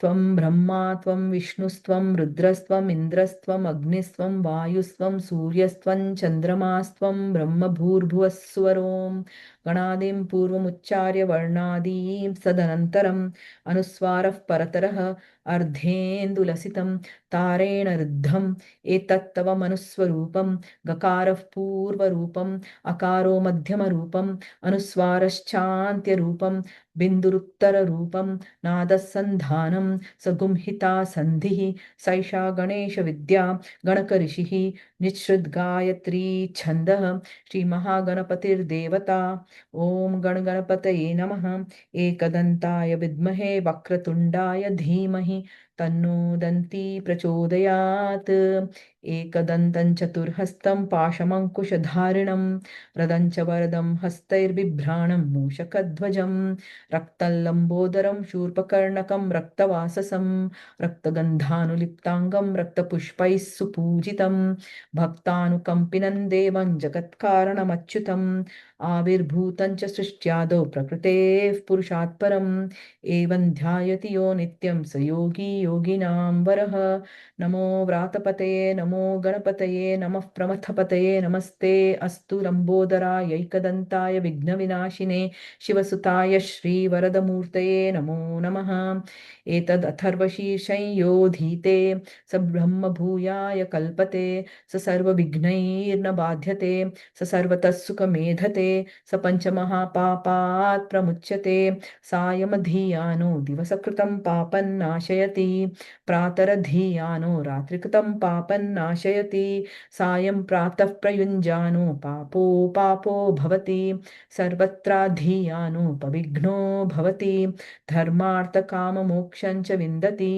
त्वं ब्रह्मा त्वं विष्णुस्त्वं रुद्रस्त्वम् इन्द्रस्त्वम् अग्निस्त्वं वायुस्त्वं सूर्यस्त्वं चन्द्रमास्त्वं ब्रह्मभूर्भुवस्सुवरों गणादिं पूर्वमुच्चार्य वर्णादीं सदनन्तरम् अनुस्वारः परतरः अर्धेन्दुलसितं तारेण रुद्धम् एतत्तव मनुस्वरूपं गकारः पूर्वरूपम् अकारो मध्यमरूपम् अनुस्वारश्चान्त्यरूपं बिन्दुरुत्तररूपं नादसन्धानं सगुंहिता सन्धिः सैषा गणेशविद्या गणकऋषिः निःसृद्गायत्री छन्दः श्रीमहागणपतिर्देवता ॐ गणगणपतये नमः एकदन्ताय विद्महे वक्रतुण्डाय धीमहि तन्नो दन्ती प्रचोदयात् एकदन्तं चतुर्हस्तं पाशमङ्कुशधारिणं रदं च वरदं हस्तैर्बिभ्राणं मूषकध्वजं रक्तं लम्बोदरं शूर्पकर्णकं रक्तवाससं रक्तगन्धानुलिप्ताङ्गं रक्तपुष्पैः सुपूजितं भक्तानुकम्पिनं देवं जगत्कारणमच्युतम् आविर्भूतं च सृष्ट्यादौ प्रकृतेः पुरुषात् परम् एवं ध्यायति यो नित्यं स योगी योगिनां वरः। नमो व्रातपतये नमो गणपतये नमः प्रमथपतये नमस्ते अस्तु लम्बोदरायैकदन्ताय विघ्नविनाशिने शिवसुताय श्रीवरदमूर्तये नमो नमः। एतदथर्वशीर्षं यो धीते स ब्रह्मभूयाय कल्पते स सर्वविघ्नैर्न बाध्यते स सर्वतः सुखमेधते स पञ्चमहापापात् प्रमुच्यते सायमधीयानो दिवसकृतं पापन्नाशयति प्रातरधीयानो रात्रिकृतं पापन्नाशयति सायं प्रातः प्रयुञ्जानो पापो भवति सर्वत्राधीयानोपविघ्नो भवति धर्मार्थकाममोक्षं च विन्दति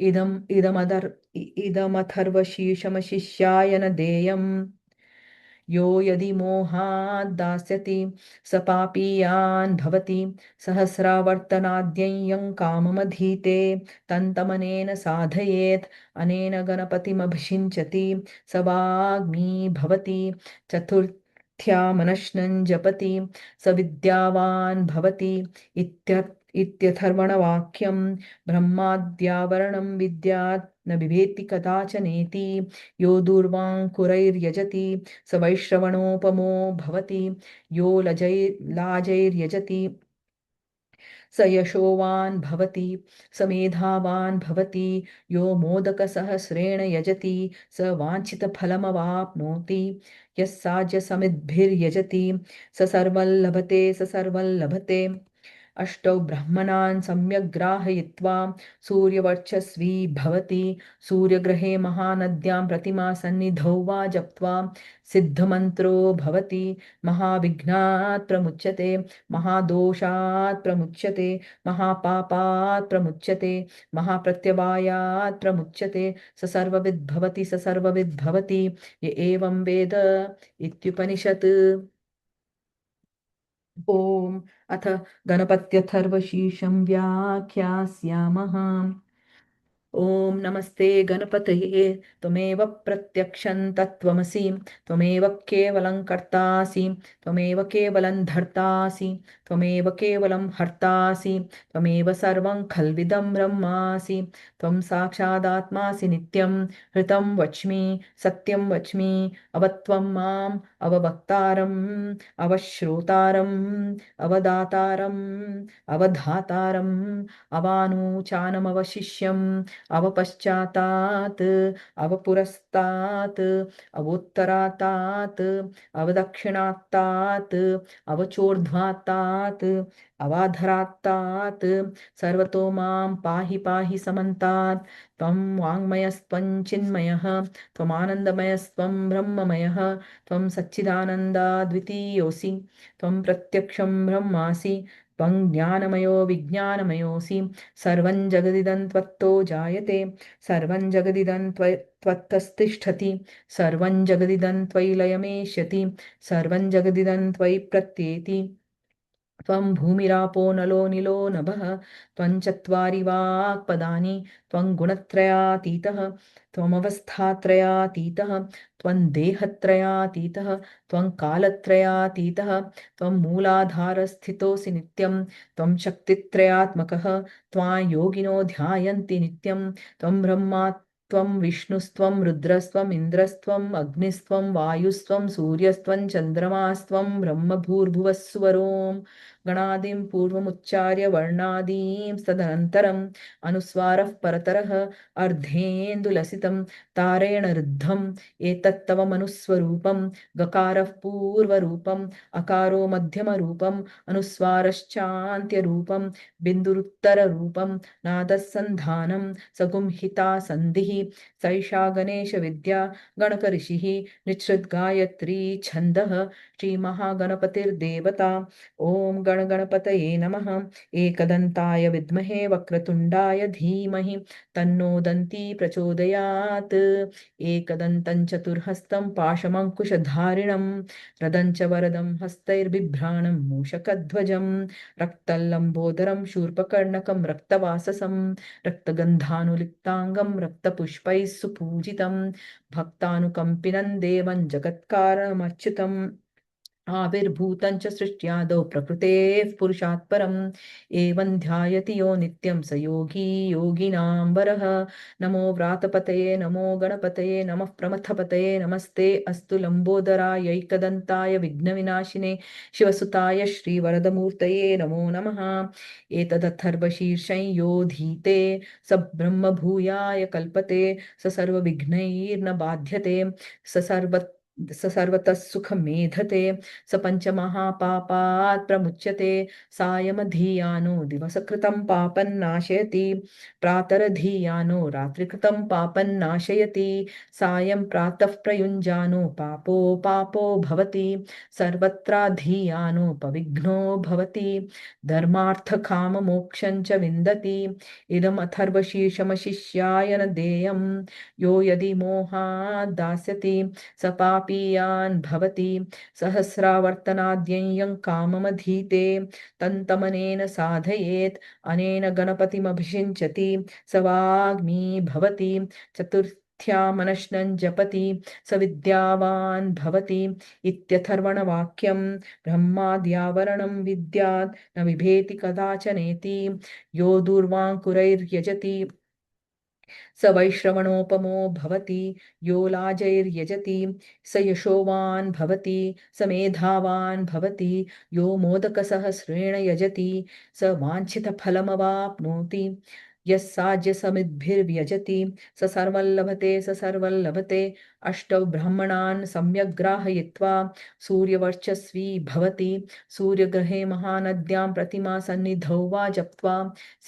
इदमथर्वशीर्षमशिष्याय न देयम् यो यदि मोहात् दास्यति स पापीयान् भवति सहस्रावर्तनाद्ययं काममधीते तन्तमनेन साधयेत् अनेन गणपतिमभिषिञ्चति स वाग्मी भवति चतुर्थ्या मनश्नं जपति स विद्यावान् भवति इत्यथर्वणवाक्यं ब्रह्माद्यावरणं विद्यात् न बिभेति कदाचनेति यो दूर्वाङ्कुरैर्यजति स वैश्रवणोपमो भवति यो लाजैर्यजति स यशोवान् भवति स मेधावान् भवति यो मोदकसहस्रेण यजति स वाञ्छितफलमवाप्नोति यः साज्यसमिद्भिर्यजति स सर्वं लभते स सर्वं लभते अष्टौ ब्रह्मणान् सम्यग् ग्राहयित्वा सूर्यवर्चस्वी भवति सूर्यग्रहे महानद्यां प्रतिमा सन्निधौ वा जप्त्वा सिद्धमन्त्रो भवति महाविघ्नात् प्रमुच्यते महादोषात् प्रमुच्यते महापापात् प्रमुच्यते महाप्रत्यवायात् प्रमुच्यते स सर्वविद् भवति स सर्वविद् भवति य एवं वेद इत्युपनिषत्। ॐ अथ गणपत्यथर्वशीर्षं व्याख्यास्यामः। ॐ नमस्ते गणपतये त्वमेव प्रत्यक्षं तत्त्वमसि त्वमेव केवलं कर्तासि त्वमेव केवलं धर्तासि त्वमेव केवलं हर्तासि त्वमेव सर्वं खल्विदं ब्रह्मासि त्वं साक्षादात्मासि नित्यं हृतं वच्मि सत्यं वच्मि अवत्वं माम् अववक्तारम् अवश्रोतारम् अवदातारम् अवधातारम् अवानूचानमवशिष्यम् अवपश्चातात् अवपुरस्तात् अवोत्तरातात् अवदक्षिणात्तात् अवचोर्ध्वातात् अवाधरात्तात् सर्वतो मां पाहि पाहि समन्तात् त्वं वाङ्मयस्त्वं चिन्मयः त्वमानन्दमयस्त्वं ब्रह्ममयः त्वं सच्चिदानन्दाद्वितीयोऽसि त्वं प्रत्यक्षं ब्रह्मासि त्वं ज्ञानमयो विज्ञानमयोऽसि सर्वं जगदिदं त्वत्तो जायते सर्वं जगदिदं त्वत्तस्तिष्ठति सर्वं जगदिदं त्वयि लयमेष्यति सर्वं जगदिदं त्वयि प्रत्येति त्वं भूमिरापो नलो निलो नभः त्वं चत्वारि वाक्पदानि त्वं गुणत्रयातीतः त्वमवस्थात्रयातीतः त्वं देहत्रयातीतः त्वं कालत्रयातीतः त्वं मूलाधारस्थितोऽसि नित्यं त्वं शक्तित्रयात्मकः त्वां योगिनो ध्यायन्ति नित्यं त्वं ब्रह्मा त्वं विष्णुस्त्वं रुद्रस्त्वम् इन्द्रस्त्वम् अग्निस्त्वं वायुस्त्वं सूर्यस्त्वं चन्द्रमास्त्वं ब्रह्मभूर्भुवस्सुवरोम् गणादिं पूर्वमुच्चार्य वर्णादीं तदनन्तरम् अनुस्वारः परतरः अर्धेन्दुलसितं तारेण रुद्धम् एतत्तव मनुस्वरूपं गकारः पूर्वरूपम् अकारो मध्यमरूपम् अनुस्वारश्चान्त्यरूपं बिन्दुरुत्तररूपं नादस्सन्धानं सगुंहिता सन्धिः सैषा गणेशविद्या गणकऋषिः निःसृद्गायत्री छन्दः श्रीमहागणपतिर्देवता ॐ गणगणपतये नमः एकदन्ताय विद्महे वक्रतुण्डाय धीमहि तन्नो दन्ती प्रचोदयात् एकदन्तं चतुर्हस्तं पाशमङ्कुशधारिणं रदं च वरदं हस्तैर्बिभ्राणं मूषकध्वजं रक्तल्लम्बोदरं शूर्पकर्णकं रक्तवाससं रक्तगन्धानुलिप्ताङ्गं रक्तपुष्पैः सुपूजितं भक्तानुकम्पिनं देवं जगत्कारणमच्युतम् आविर्भूतं च सृष्ट्यादौ प्रकृतेः पुरुषात् परम् एवं ध्यायति यो नित्यं स योगी योगिनां वरः। नमो व्रातपतये नमो गणपतये नमः प्रमथपतये नमस्ते अस्तु लम्बोदरायैकदन्ताय विघ्नविनाशिने शिवसुताय श्रीवरदमूर्तये नमो नमः। एतदथर्वशीर्षं योधीते स ब्रह्मभूयाय कल्पते स सर्वविघ्नैर्न बाध्यते स सर्वतः सुखमेधते स पञ्चमहापापात् प्रमुच्यते सायमधीयानो दिवसकृतं पापन्नाशयति प्रातरधीयानो रात्रिकृतं पापन्नाशयति सायं प्रातः प्रयुञ्जानो पापो पापो भवति सर्वत्राधीयानोपविघ्नो भवति धर्मार्थकाममोक्षं च विन्दति इदमथर्वशीर्षमशिष्याय न देयं यो यदि मोहात् दास्यति स पापीयान् भवति सहस्रावर्तनाद्ययं काममधीते तन्तमनेन साधयेत् अनेन गणपतिमभिषिञ्चति स वाग्मी भवति चतुर्थ्यामनश्नं जपति स विद्यावान् भवति इत्यथर्वणवाक्यं ब्रह्माद्यावरणं विद्यात् न बिभेति कदाचनेति यो दूर्वाङ्कुरैर्यजति स वैश्रवणोपमो भवति यो लाजैर्यजति स यशोवान् भवति स मेधावान् भवति यो मोदकसहस्रेण यजति स वाञ्छितफलमवाप्नोति यः साज्यसमिद्भिर्व्यजति स सर्वं लभते अष्टौ ब्राह्मणान् सम्यग् ग्राहयित्वा सूर्यवर्चस्वी भवति सूर्यग्रहे महानद्यां प्रतिमा सन्निधौ वा जप्त्वा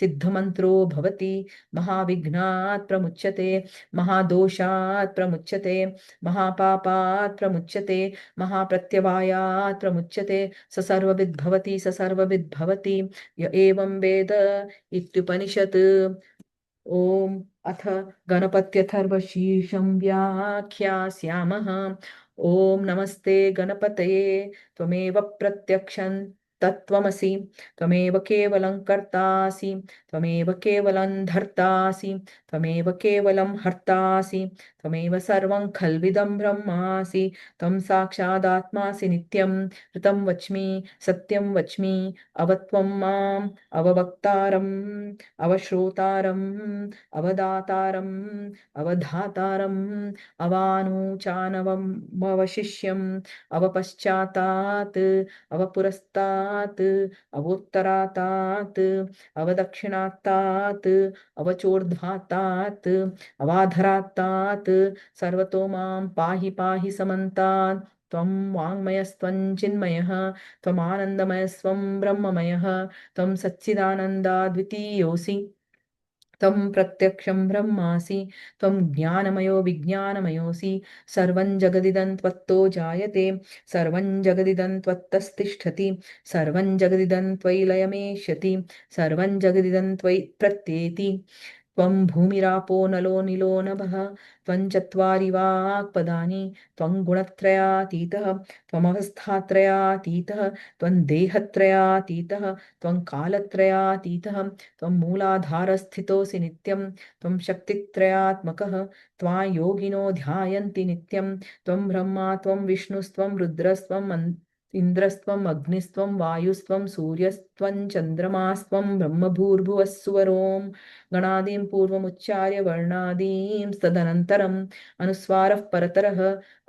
सिद्धमन्त्रो भवति महाविघ्नात् प्रमुच्यते महादोषात् प्रमुच्यते महापापात् प्रमुच्यते महाप्रत्यवायात् प्रमुच्यते स सर्वविद्भवति स सर्वविद्भवति य एवं वेद इत्युपनिषत्। ॐ अथ गणपत्यथर्वशीर्षं व्याख्यास्यामः। ॐ नमस्ते गणपतये त्वमेव प्रत्यक्षं तत्त्वमसि त्वमेव केवलं कर्तासि त्वमेव केवलं धर्तासि त्वमेव केवलं हर्तासि त्वमेव सर्वं खल्विदं ब्रह्मासि त्वं साक्षादात्मासि नित्यं ऋतं वच्मि सत्यं वच्मि अवत्वं माम् अववक्तारम् अवश्रोतारम् अवदातारम् अवधातारम् अवानुचानवमवशिष्यम् अवपश्चातात् अवपुरस्तात् अवोत्तरातात् अवदक्षिणात्तात् अवचोर्ध्वातात् अवाधरात्तात् सर्वतो मां पाहि पाहि समन्तात् त्वं वाङ्मयस्त्वं चिन्मयः त्वमानन्दमयस्त्वं ब्रह्ममयः त्वं सच्चिदानन्दाद्वितीयोऽसि त्वं प्रत्यक्षं ब्रह्मासि त्वं ज्ञानमयो विज्ञानमयोऽसि सर्वं जगदिदं त्वत्तो जायते सर्वं जगदिदं त्वत्तस्तिष्ठति सर्वं जगदिदं त्वयि लयमेष्यति सर्वं जगदिदं त्वयि प्रत्येति त्वं भूमिरापो नलो निलो नभः त्वं चत्वारि वाक्पदानि त्वं गुणत्रयातीतः त्वमवस्थात्रयातीतः त्वं देहत्रयातीतः त्वं कालत्रयातीतः त्वं मूलाधारस्थितोऽसि नित्यं त्वं शक्तित्रयात्मकः त्वां योगिनो ध्यायन्ति नित्यं त्वं ब्रह्मा त्वं विष्णुस्त्वं रुद्रस्त्वं इन्द्रस्त्वम् अग्निस्त्वं वायुस्त्वं सूर्यस्त्वं चन्द्रमास्त्वं ब्रह्मभूर्भुवः सुवरों गणादीं पूर्वमुच्चार्य वर्णादीं तदनन्तरम् अनुस्वारः परतरः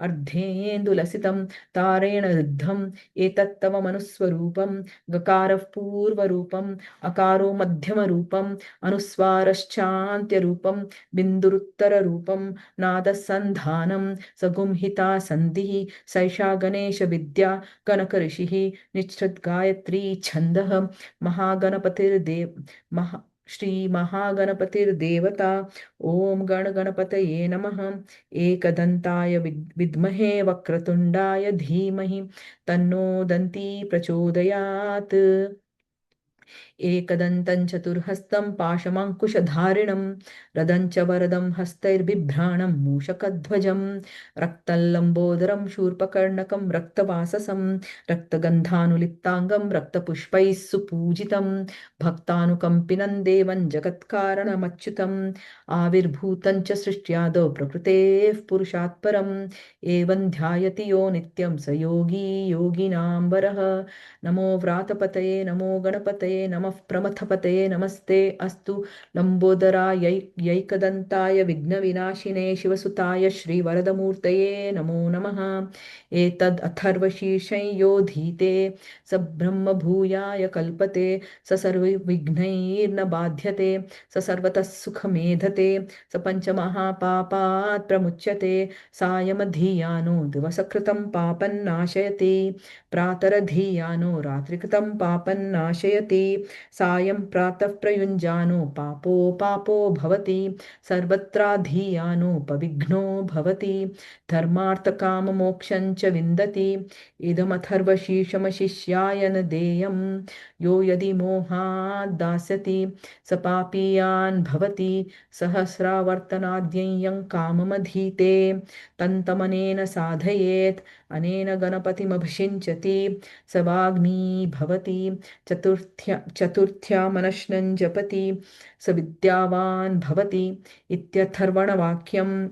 अर्धेन्दुलसितं तारेण रुद्धम् एतत्तव मनुस्वरूपं गकारः पूर्वरूपम् अकारो मध्यमरूपम् अनुस्वारश्चान्त्यरूपं बिन्दुरुत्तररूपं नादः सन्धानं सगुंहिता सन्धिः सैषा गणेशविद्या कनकऋषिः निःसृद्गायत्री छन्दः महागणपतिर्देव महा श्रीमहागणपतिर्देवता ॐ गणगणपतये नमः एकदन्ताय विद्महे वक्रतुण्डाय धीमहि तन्नो दन्ती प्रचोदयात् एकदन्तं चतुर्हस्तं पाशमङ्कुशधारिणं रदं च वरदं हस्तैर्बिभ्राणं मूषकध्वजं रक्तल्लम्बोदरं शूर्पकर्णकं रक्तवाससं रक्तगन्धानुलिप्ताङ्गं रक्तपुष्पैः सुपूजितं भक्तानुकम्पिनं देवं जगत्कारणमच्युतम् आविर्भूतं च सृष्ट्यादौ प्रकृतेः पुरुषात् परम् एवं ध्यायति यो नित्यं स योगी योगिनां वरः नमो व्रातपतये नमो गणपतये नमः प्रमथपतये नमस्ते अस्तु लम्बोदरायैकदन्ताय विघ्नविनाशिने शिवसुताय श्रीवरदमूर्तये नमो नमः एतद् अथर्वशीर्षं योधीते स ब्रह्मभूयाय कल्पते स सर्वविघ्नैर्न बाध्यते स सर्वतः सुखमेधते स पञ्चमहापापात् प्रमुच्यते सायमधीयानो दिवसकृतं पापन्नाशयति प्रातरधीयानो रात्रिकृतं पापन्नाशयति सायं प्रातः प्रयुञ्जानो पापो भवति सर्वत्राधीयानोपविघ्नो भवति धर्मार्थकाममोक्षं च विन्दति इदमथर्वशीर्षमशिष्याय न देयं यो यदि मोहात् दास्यति स पापीयान् भवति सहस्रावर्तनाद्ययं काममधीते तन्तमनेन साधयेत् अनेन गणपतिमभिषिञ्चति स वाग्मी भवति चतुर्थ्या जपति स विद्यावान् भवति इत्यथर्वणवाक्यम्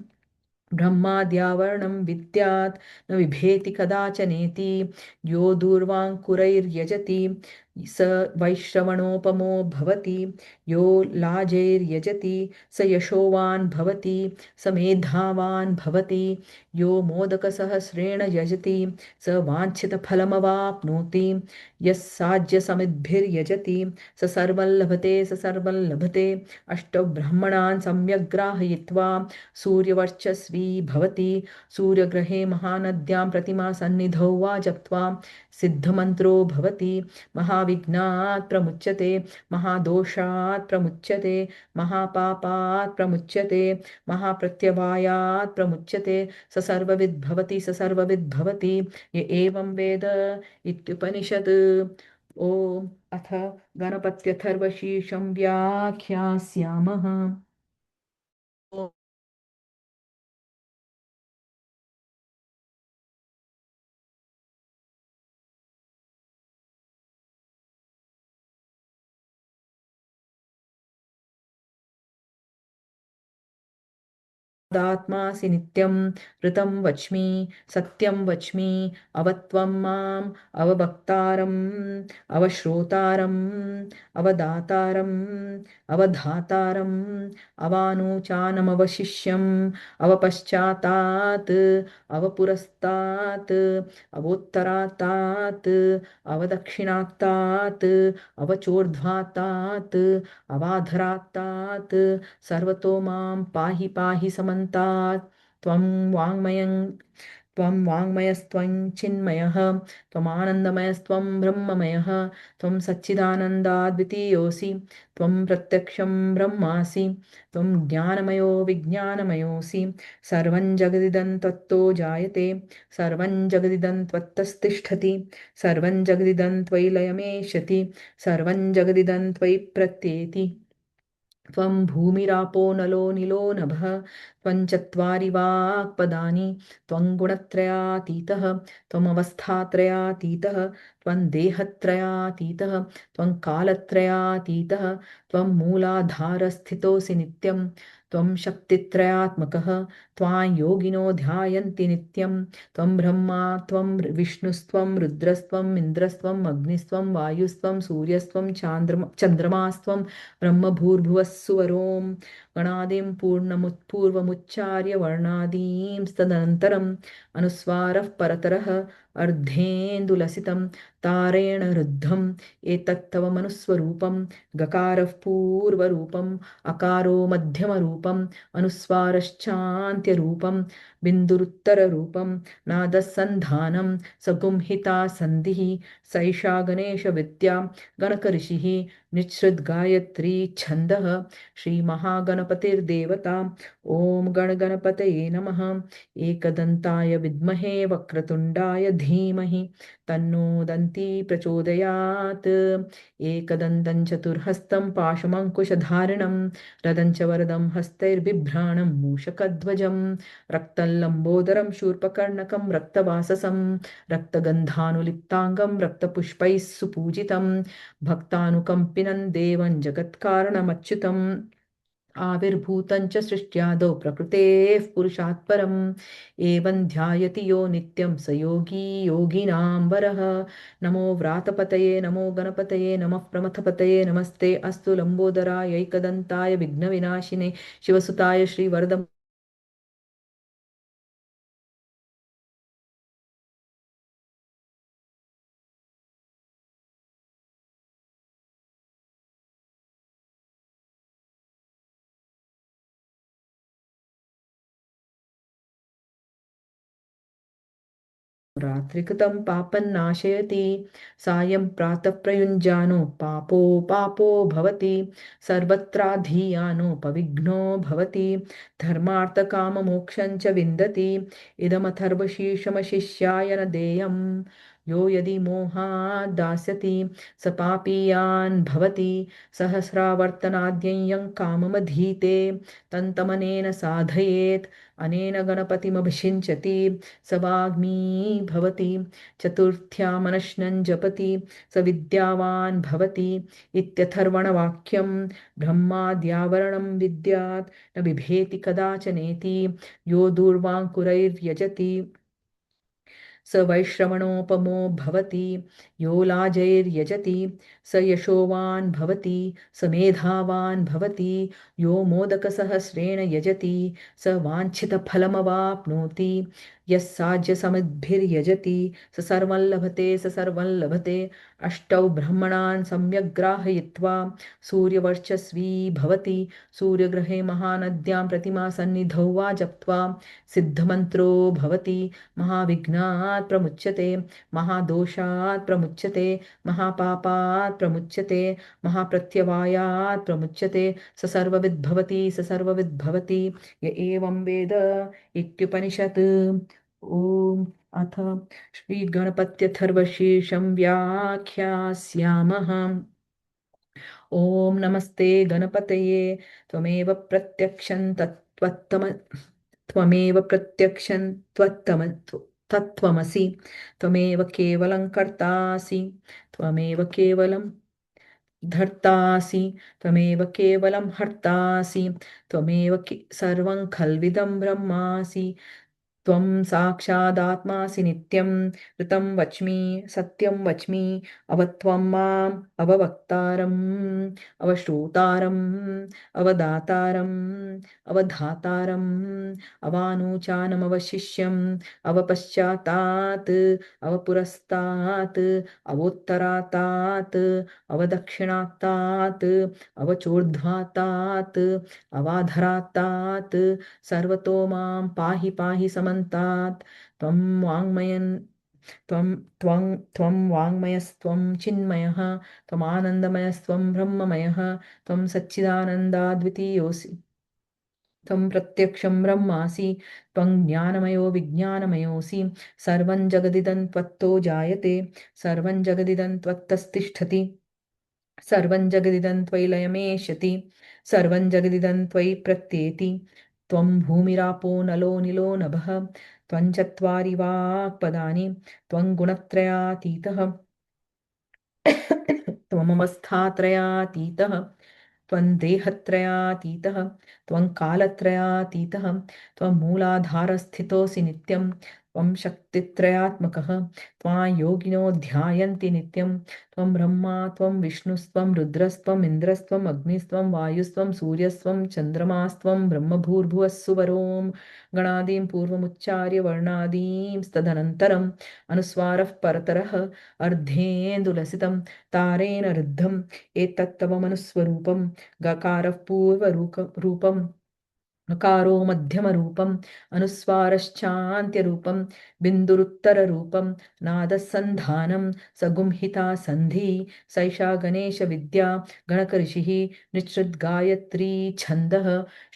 ब्रह्माद्यावरणं विद्यात् न बिभेति कदाचनेति यो दूर्वाङ्कुरैर्यजति स वैश्रवणोपमो भवति यो लाजैर्यजति स यशोवान् भवति स मेधावान् भवति यो मोदकसहस्रेण यजति स वाञ्छितफलमवाप्नोति यः साज्यसमिद्भिर्यजति स सर्वं लभते अष्टौ ब्राह्मणान् सम्यग् ग्राहयित्वा सूर्यवर्चस्वी भवति सूर्यग्रहे महानद्यां प्रतिमा सन्निधौ वा जप्त्वा सिद्धमन्त्रो भवति महाविघ्नात् प्रमुच्यते महादोषात् प्रमुच्यते महापापात् प्रमुच्यते महाप्रत्यवायात् प्रमुच्यते स सर्वविद् भवति य एवं वेद इत्युपनिषत् ॐ अथ गणपत्यथर्वशीर्षं व्याख्यास्यामः दात्मासि नित्यं ऋतं वच्मि सत्यं वच्मि अवत्वं माम् अवभक्तारम् अवश्रोतारम् अवदातारम् अवधातारम् अवानूचानमवशिष्यम् अवपश्चातात् अवपुरस्तात् अवोत्तरातात् अवदक्षिणात्तात् अवचोर्ध्वातात् अवाधरात्तात् सर्वतो मां पाहि पाहि समन्तात् त्वं वाङ्मयं त्वं वाङ्मयस्त्वं चिन्मयः त्वमानन्दमयस्त्वं ब्रह्ममयः त्वं सच्चिदानन्दाद्वितीयोऽसि त्वं प्रत्यक्षं ब्रह्मासि त्वं ज्ञानमयो विज्ञानमयोऽसि सर्वं जगदिदं त्वत्तो जायते सर्वं जगदिदं त्वत्तस्तिष्ठति सर्वं जगदिदं त्वयि लयमेष्यति सर्वं जगदिदं त्वयि प्रत्येति त्वं भूमिरापो नलो निलो नभः त्वं चत्वारि वाक्पदानि त्वं गुणत्रयातीतः त्वमवस्थात्रयातीतः त्वं देहत्रयातीतः त्वं कालत्रयातीतः त्वं मूलाधारस्थितोऽसि नित्यं त्वं शक्तित्रयात्मकः त्वां योगिनो ध्यायन्ति नित्यं त्वं ब्रह्मा त्वं विष्णुस्त्वं रुद्रस्त्वम् इन्द्रस्त्वम् अग्निस्त्वं वायुस्त्वं सूर्यस्त्वं चन्द्रमास्त्वं ब्रह्मभूर्भुवस्सुवरों गणादिं पूर्वमुच्चार्य वर्णादींस्तदनन्तरम् अनुस्वारः परतरः अर्धेन्दुलसितं तारेण रुद्धम् एतत्तव मनुस्वरूपं गकारः पूर्वरूपम् अकारो मध्यमरूपम् अनुस्वारश्चान्त्यरूपं बिन्दुरुत्तररूपं नादसन्धानं सगुंहिता सन्धिः सैषा गणेशविद्या गणकऋषिः निःसृद्गायत्री छन्दः श्रीमहागणपतिर्देवता ॐ गणगणपतये नमः एकदन्ताय विद्महे वक्रतुण्डाय धीमहि तन्नो दन्ती प्रचोदयात् एकदन्तं चतुर्हस्तं पाशमङ्कुशधारिणं रदं च वरदं हस्तैर्बिभ्राणं मूषकध्वजं रक्तं लम्बोदरं शूर्पकर्णकं रक्तवाससं रक्तगन्धानुलिप्ताङ्गं रक्तपुष्पैः सुपूजितं भक्तानुकम्पिनं देवं जगत्कारणमच्युतम् आविर्भूतं च सृष्ट्यादौ प्रकृतेः पुरुषात् परम् एवं ध्यायति यो नित्यं स योगी योगिनां वरः नमो व्रातपतये नमो गणपतये नमः प्रमथपतये नमस्ते अस्तु लम्बोदराय एकदन्ताय विघ्नविनाशिने शिवसुताय श्रीवरद रात्रिकृतं पापं नाशयति सायं प्रातः प्रयुञ्जानो पापो पापो भवति सर्वत्राधीयानोपविघ्नो भवति धर्मार्थकाममोक्षं च विन्दति इदमथर्वशीर्षमशिष्याय न देयं यो यदि मोहात् दास्यति स पापीयान् भवति सहस्रावर्तनाद्ययं काममधीते तन्तमनेन साधयेत् अनेन गणपतिमभिषिञ्चति स वाग्मी भवति चतुर्थ्यामनश्नं जपति स विद्यावान् भवति इत्यथर्वणवाक्यं ब्रह्माद्यावरणं विद्यात् न बिभेति कदाचनेति यो दूर्वाङ्कुरैर्यजति स वैश्रवणोपमो भवति यो लाजैर्यजति स यशोवान् भवति स मेधावान् भवति यो मोदकसहस्रेण यजति स वाञ्छितफलमवाप्नोति यः साज्यसमिद्भिर्यजति स सर्वं लभते स सर्वं लभते अष्टौ ब्रह्मणान् सम्यग् ग्राहयित्वा सूर्यवर्चस्वी भवति सूर्यग्रहे महानद्यां प्रतिमा सन्निधौ वा जप्त्वा सिद्धमन्त्रो भवति महाविघ्नात् प्रमुच्यते महादोषात् प्रमुच्यते महापापात् प्रमुच्यते महाप्रत्यवायात् प्रमुच्यते स सर्वविद्भवति स सर्वविद्भवति य एवं वेद इत्युपनिषत् ॐ अथ श्रीगणपत्यथर्वशीर्षं व्याख्यास्यामः ॐ नमस्ते गणपतये त्वमेव प्रत्यक्षं त्वमेव प्रत्यक्षं तत्त्वमसि त्वमेव केवलं कर्तासि त्वमेव केवलं धर्तासि त्वमेव केवलं हर्तासि त्वमेव सर्वं खल्विदं ब्रह्मासि त्वं साक्षादात्मासि नित्यं ऋतं वच्मि सत्यं वच्मि अवत्वं माम् अववक्तारम् अवश्रोतारम् अवदातारम् अवधातारम् अवानूचानमवशिष्यम् अवपश्चातात् अवपुरस्तात् अवोत्तरातात् अवदक्षिणातात् अवचोर्ध्वातात् अवाधरातात् सर्वतो मां पाहि पाहि समन्तात् त्वं वाङ्मयन् त्वं वाङ्मयस्त्वं चिन्मयः त्वमानन्दमयस्त्वं ब्रह्ममयः त्वं सच्चिदानन्दाद्वितीयोऽसि त्वं प्रत्यक्षं ब्रह्मासि त्वं ज्ञानमयो विज्ञानमयोऽसि सर्वं जगदिदं त्वत्तो जायते सर्वं जगदिदं त्वत्तस्तिष्ठति सर्वं जगदिदं त्वयि लयमेष्यति सर्वं जगदिदं त्वयि प्रत्येति त्वं भूमिरापो नलो निलो नभः त्वं चत्वारि वाक्पदानि त्वं गुणत्रयातीतः त्वमवस्थात्रयातीतः त्वं देहत्रयातीतः त्वं कालत्रयातीतः त्वं मूलाधारस्थितोऽसि नित्यं त्वं शक्तित्रयात्मकः त्वां योगिनो ध्यायन्ति नित्यं त्वं ब्रह्मा त्वं विष्णुस्त्वं रुद्रस्त्वम् इन्द्रस्त्वम् अग्निस्त्वं वायुस्त्वं सूर्यस्त्वं चन्द्रमास्त्वं ब्रह्मभूर्भुवस्सु वरों गणादीं पूर्वमुच्चार्य वर्णादींस्तदनन्तरम् अनुस्वारः परतरः अर्धेन्दुलसितं तारेण रुद्धम् एतत्तव मनुस्वरूपं गकारः पूर्वरूपं अकारो मध्यमरूपम् अनुस्वारश्चान्त्यरूपं बिन्दुरुत्तररूपं नादसन्धानं सगुंहिता सन्धि सैषा गणेशविद्या गणकऋषिः निःसृद्गायत्री छन्दः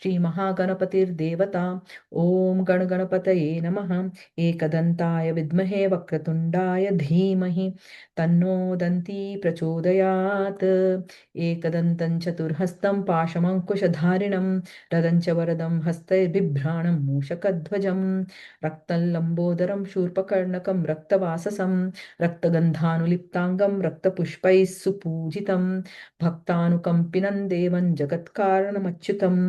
श्रीमहागणपतिर्देवता ॐ गणगणपतये नमः एकदन्ताय विद्महे वक्रतुण्डाय धीमहि तन्नो दन्ती प्रचोदयात् एकदन्तं चतुर्हस्तं पाशमङ्कुशधारिणं रदं च वरदं हस्तैर्बिभ्राणं मूषकध्वजं रक्तं लम्बोदरं शूर्पकर्णकं रक्तवाससं रक्तगन्धानुलिप्ताङ्गं रक्तपुष्पैः सुपूजितं भक्तानुकम्पिनं देवं जगत्कारणमच्युतम्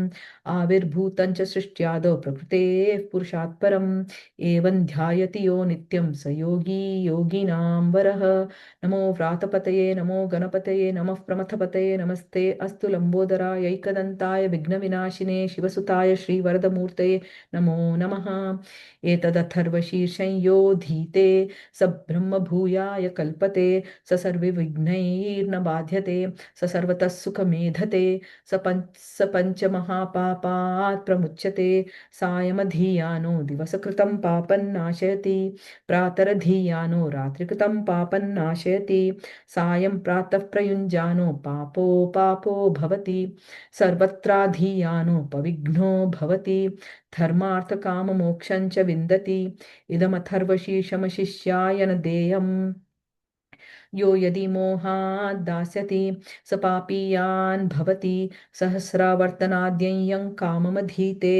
आविर्भूतं च सृष्ट्यादौ प्रकृतेः पुरुषात् परम् एवं ध्यायति यो नित्यं स योगी योगिनां वरः नमो व्रातपतये नमो गणपतये नमः प्रमथपतये नमस्ते अस्तु लम्बोदरायैकदन्ताय विघ्नविनाशिने शिवसुताय श्रीवरदमूर्तये नमो नमः एतदथर्वशीर्षं यो धीते स ब्रह्मभूयाय कल्पते स सर्वविघ्नैर्न बाध्यते स सर्वतः सुखमेधते स पञ्चमहापापात् प्रमुच्यते सायमधीयानो दिवसकृतं पापन्नाशयति प्रातरधीयानो रात्रिकृतं पापन्नाशयति सायं प्रातः प्रयुञ्जानो पापो भवति सर्वत्राधीयानो पविघ्नो भवति धर्मार्थकाममोक्षं च विन्दति इदमथर्वशीर्षमशिष्याय न देयम् यो यदि मोहात् दास्यति स पापीयान् भवति सहस्रावर्तनाद्यं काममधीते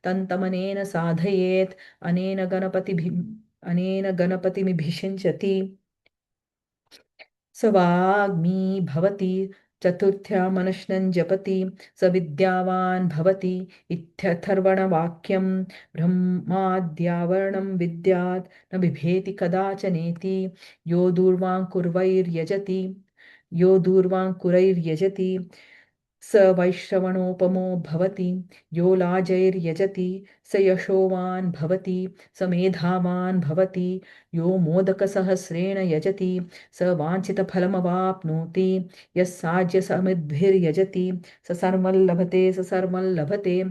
तन्तमनेन साधयेत् अनेन गणपतिमिभिषिञ्चति स वाग्मी भवति चतुर्थ्या मनश्नं जपति स विद्यावान् भवति इत्यथर्वणवाक्यं ब्रह्माद्यावरणं विद्यात् न बिभेति कदाचनेति यो दूर्वाङ्कुरैर्यजति स वैश्रवणोपमो भवति यो लाजैर्यजति स यशोवान् भवति स मेधावान् भवति यो मोदकसहस्रेण यजति स वाञ्छितफलमवाप्नोति यः साज्यसमिद्भिर्यजति स सर्वं लभते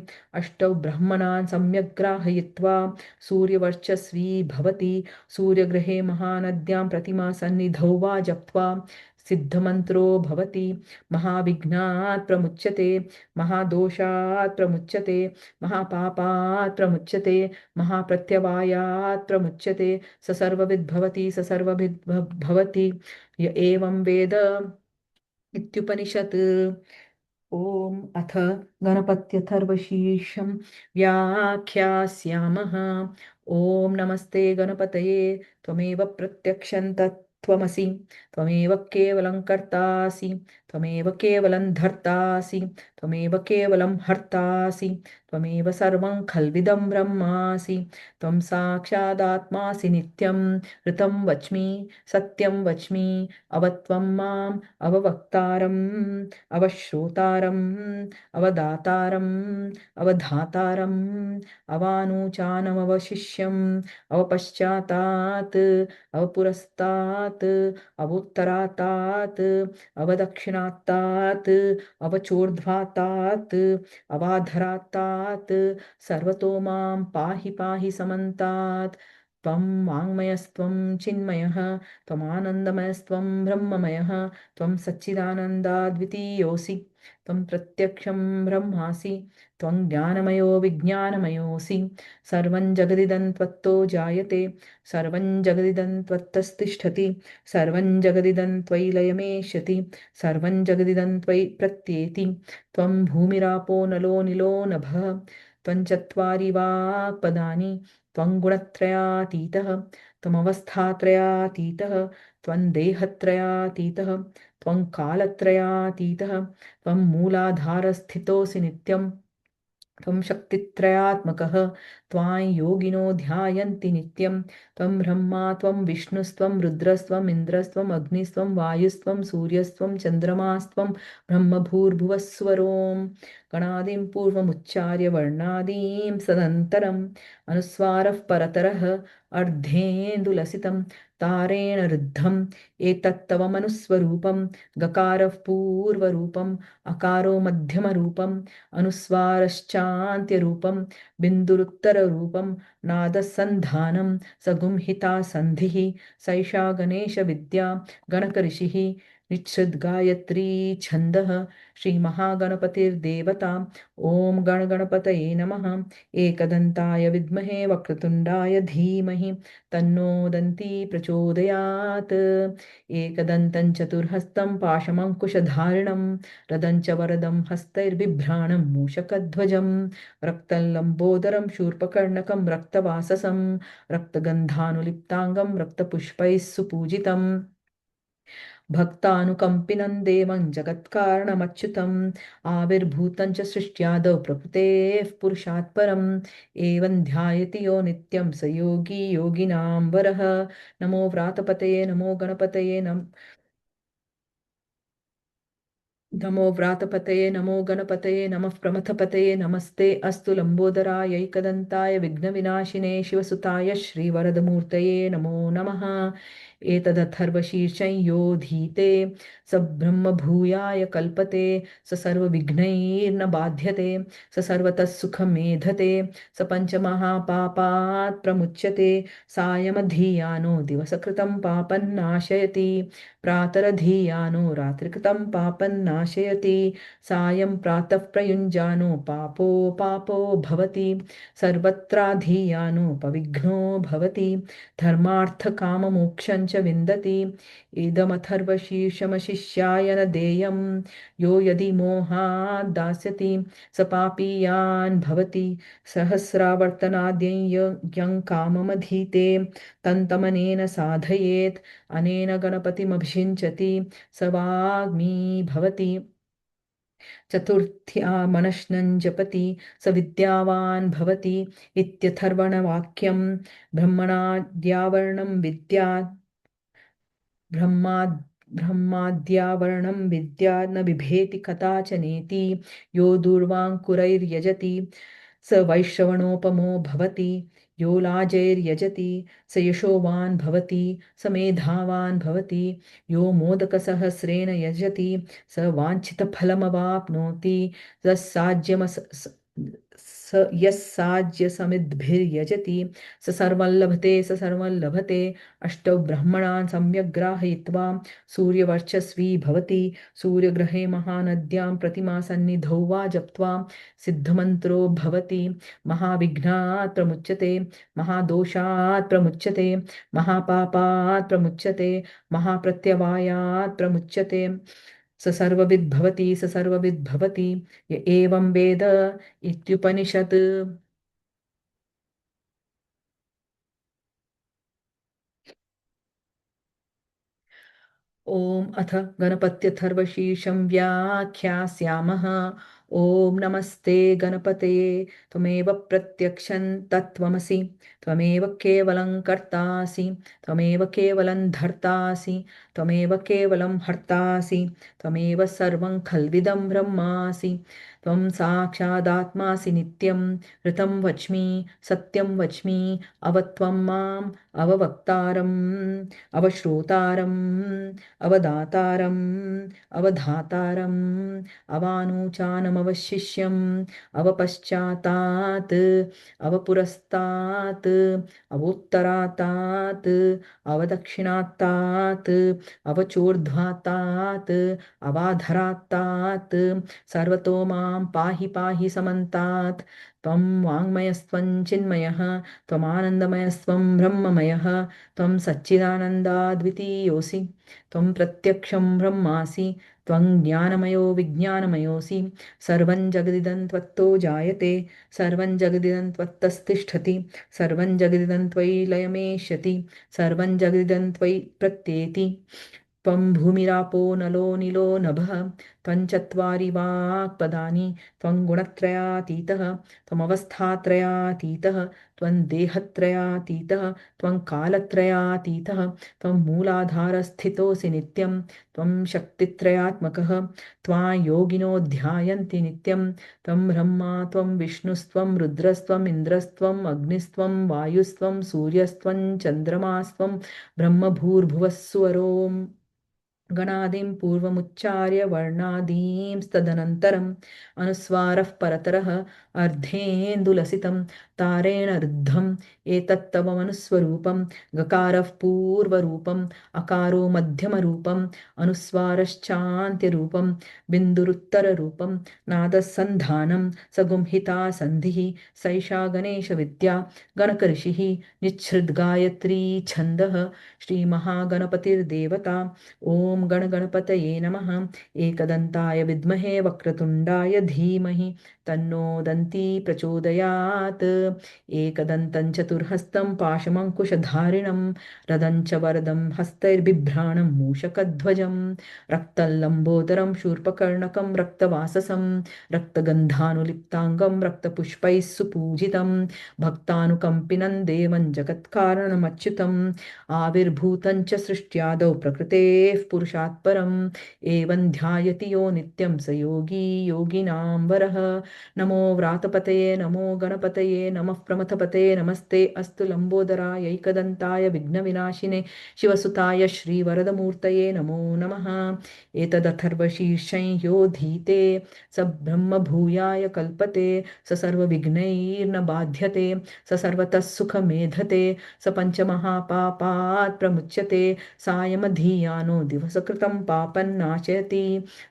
अष्टौ ब्रह्मणान् सम्यक् ग्राहयित्वा सूर्यवर्चस्वी भवति सूर्यग्रहे महानद्यां प्रतिमा सन्निधौ वा जप्त्वा सिद्धमन्त्रो भवति महाविघ्नात् प्रमुच्यते महादोषात् प्रमुच्यते महापापात् प्रमुच्यते महाप्रत्यवायात् प्रमुच्यते स सर्वविद् भवति स सर्वविद् भवति य एवं वेद इत्युपनिषत् ॐ अथ गणपत्यथर्वशीर्षं व्याख्यास्यामः ॐ नमस्ते गणपतये त्वमेव प्रत्यक्षं तत्त्वमसि त्वमेव केवलं कर्तासि त्वमेव केवलं धर्तासि त्वमेव केवलं हर्तासि त्वमेव सर्वं खल्विदं ब्रह्मासि त्वं साक्षादात्मासि नित्यं ऋतं वच्मि सत्यं वच्मि अवत्वं माम् अववक्तारम् अवश्रोतारम् अवदातारम् अवधातारम् अवानुचानमवशिष्यम् अवपश्चातात् अवपुरस्तात् अवोत्तरातात् अवदक्षिणात्तात् अवचोर्ध्वातात् अवाधरात्तात् सर्वतो मां पाहि पाहि समन्तात् त्वं वाङ्मयस्त्वं चिन्मयः त्वमानन्दमयस्त्वं ब्रह्ममयः त्वं सच्चिदानन्दाद्वितीयोऽसि त्वं प्रत्यक्षं ब्रह्मासि त्वं ज्ञानमयो विज्ञानमयोऽसि सर्वं जगदिदं त्वत्तो जायते सर्वं जगदिदं त्वत्तस्तिष्ठति सर्वं जगदिदं त्वयि लयमेष्यति सर्वं जगदिदं त्वयि प्रत्येति त्वं भूमिरापो नलो निलो नभः त्वं चत्वारि वाक्पदानि त्वं गुणत्रयातीतः त्वमवस्थात्रयातीतः त्वं देहत्रयातीतः त्वं कालत्रयातीतः त्वं मूलाधारस्थितोऽसि नित्यं त्वं शक्तित्रयात्मकः त्वां योगिनो ध्यायन्ति नित्यं त्वं ब्रह्मा त्वं विष्णुस्त्वं रुद्रस्त्वम् इन्द्रस्त्वम् अग्निस्त्वं वायुस्त्वं सूर्यस्त्वं चन्द्रमास्त्वं ब्रह्मभूर्भुवस्वरों गणादिं पूर्वमुच्चार्य वर्णादीं सदन्तरम् अनुस्वारः परतरः अर्धेन्दुलसितं तारेण रुद्धम् एतत्तव मनुस्वरूपं गकारः पूर्वरूपम् अकारो मध्यमरूपम् अनुस्वारश्चान्त्यरूपं बिन्दुरुत्तररूपं नादसन्धानं सगुंहिता सन्धिः सैषा गणेशविद्या गणकऋषिः निच्छृद्गायत्री छन्दः श्रीमहागणपतिर्देवता ॐ गणगणपतये नमः एकदन्ताय विद्महे वक्रतुण्डाय धीमहि तन्नो दन्ती प्रचोदयात् एकदन्तं चतुर्हस्तं पाशमङ्कुशधारिणं रदं च वरदं हस्तैर्बिभ्राणं मूषकध्वजं रक्तं लम्बोदरं शूर्पकर्णकं रक्तवाससं रक्तगन्धानुलिप्ताङ्गं रक्तपुष्पैः सुपूजितम् भक्तानुकम्पिनं देवं जगत्कारणमच्युतम् आविर्भूतं च सृष्ट्यादौ प्रकृतेः पुरुषात् परम् एवं ध्यायति यो नित्यं स योगी योगिनां वरः नमो व्रातपतये नमो गणपतये नमो व्रातपतये नमो गणपतये नमः प्रमथपतये नमस्ते अस्तु लम्बोदराय एकदन्ताय विघ्नविनाशिने शिवसुताय श्रीवरदमूर्तये नमो नमः एतदथर्वशीर्षं यो धीते स ब्रह्मभूयाय कल्पते स सर्वविघ्नैर्न बाध्यते स सर्वतः सुखमेधते स पञ्चमहापापात् प्रमुच्यते सायमधीयानो दिवसकृतं पापन्नाशयति प्रातरधीयानो रात्रिकृतं पापन्नाशयति सायं प्रातः प्रयुञ्जानो पापो भवति सर्वत्राधीयानोपविघ्नो भवति धर्मार्थकाममोक्षं च विन्दति इदमथर्वशीर्षमशिष्याय न देयं यो यदि मोहात् दास्यति स पापीयान् भवति सहस्रावर्तनाद्यं काममधीते तन्तमनेन साधयेत् अनेन गणपतिमभिषिञ्चति स वाग्मी भवति चतुर्थ्या मनश्नं जपति स विद्यावान् भवति इत्यथर्वणवाक्यं ब्रह्मणाद्यावरणं विद्यात् ब्रह्माद् ब्रह्माद्यावरणं विद्यात् न बिभेति कदाचनेति यो दूर्वाङ्कुरैर्यजति स वैश्रवणोपमो भवति यो लाजैर्यजति स यशोवान् भवति स मेधावान् भवति यो मोदकसहस्रेण यजति स वाञ्छितफलमवाप्नोति यस्साज्यसमिद्भिर्यजति स सर्वं लभते स सर्वं लभते अष्टौ ब्रह्मणान् सम्यग्राहयित्वा सूर्यवर्चस्वी भवति सूर्यग्रहे महानद्यां प्रतिमासन्निधौ वा जप्त्वा सिद्धमन्त्रो भवति महाविघ्नात् प्रमुच्यते महादोषात् प्रमुच्यते महापापात् प्रमुच्यते महाप्रत्यवायात् प्रमुच्यते स सर्वविद् भवति स सर्वविद् भवति य एवं वेद इत्युपनिषत् ॐ अथ गणपत्यथर्वशीर्षं व्याख्यास्यामः ॐ नमस्ते गणपतये त्वमेव प्रत्यक्षं तत्त्वमसि त्वमेव केवलं कर्तासि त्वमेव केवलं धर्तासि त्वमेव केवलं हर्तासि त्वमेव सर्वं खल्विदं ब्रह्मासि त्वं साक्षादात्मासि नित्यं ऋतं वच्मि सत्यं वच्मि अवत्वं माम् अववक्तारम् अवश्रोतारम् अवदातारम् अवधातारम् अवानूचानमवशिष्यम् अवपश्चातात् अवपुरस्तात् अवोत्तरातात् अवदक्षिणात्तात् अवचोर्ध्वातात् अवाधरात्तात् सर्वतो मां पाहि पाहि समन्तात् त्वं वाङ्मयस्त्वं चिन्मयः त्वमानन्दमयस्त्वं ब्रह्ममयः त्वं सच्चिदानन्दाद्वितीयोऽसि त्वं प्रत्यक्षं ब्रह्मासि त्वं ज्ञानमयो विज्ञानमयोऽसि सर्वं जगदिदं त्वत्तो जायते सर्वं जगदिदं त्वत्तस्तिष्ठति सर्वं जगदिदं त्वयि लयमेष्यति सर्वं जगदिदं त्वयि प्रत्येति त्वं भूमिरापो नलो निलो नभः त्वं चत्वारि वाक्पदानि त्वं गुणत्रयातीतः त्वमवस्थात्रयातीतः त्वं देहत्रयातीतः त्वं कालत्रयातीतः त्वं मूलाधारस्थितोऽसि नित्यं त्वं शक्तित्रयात्मकः त्वां योगिनो ध्यायन्ति नित्यं त्वं ब्रह्मा त्वं विष्णुस्त्वं रुद्रस्त्वम् इन्द्रस्त्वम् अग्निस्त्वं वायुस्त्वं सूर्यस्त्वं चन्द्रमास्त्वं ब्रह्मभूर्भुवस्सुवरोम् गणादिं पूर्वमुच्चार्य वर्णादींस्तदनन्तरम् अनुस्वारः परतरः अर्धेन्दुलसितं तारेण रुद्धम् एतत्तव मनुस्वरूपं गकारः पूर्वरूपम् अकारो मध्यमरूपम् अनुस्वारश्चान्त्यरूपं बिन्दुरुत्तररूपं नादः सन्धानं सगुंहिता सन्धिः सैषा गणेशविद्या गणकऋषिः निच्छ्रुद्गायत्री छन्दः श्रीमहागणपतिर्देवता ॐ गणगणपतये नमः एकदन्ताय विद्महे वक्रतुण्डाय धीमहि तन्नो दन्ती प्रचोदयात् एकदन्तं चतुर्हस्तं पाशमङ्कुशधारिणं रदं च वरदं हस्तैर्बिभ्राणं मूषकध्वजं रक्तल्लम्बोदरं शूर्पकर्णकं रक्तवाससं रक्तगन्धानुलिप्ताङ्गं रक्तपुष्पैः सुपूजितं भक्तानुकम्पिनं देवं जगत्कारणमच्युतम् आविर्भूतं च सृष्ट्यादौ प्रकृतेः पुरुषात् परम् एवं ध्यायति यो नित्यं स योगी योगिनां वरः नमो व्रातपतये नमो गणपतये नमः प्रमथपतये नमस्ते अस्तु लम्बोदरायैकदन्ताय विघ्नविनाशिने शिवसुताय श्रीवरदमूर्तये नमो नमः एतदथर्वशीर्षं यो धीते स ब्रह्मभूयाय कल्पते स सर्वविघ्नैर्न बाध्यते स सर्वतः सुखमेधते स पञ्चमहापापात् प्रमुच्यते सायमधीयानो दिवसकृतं पापन्नाशयति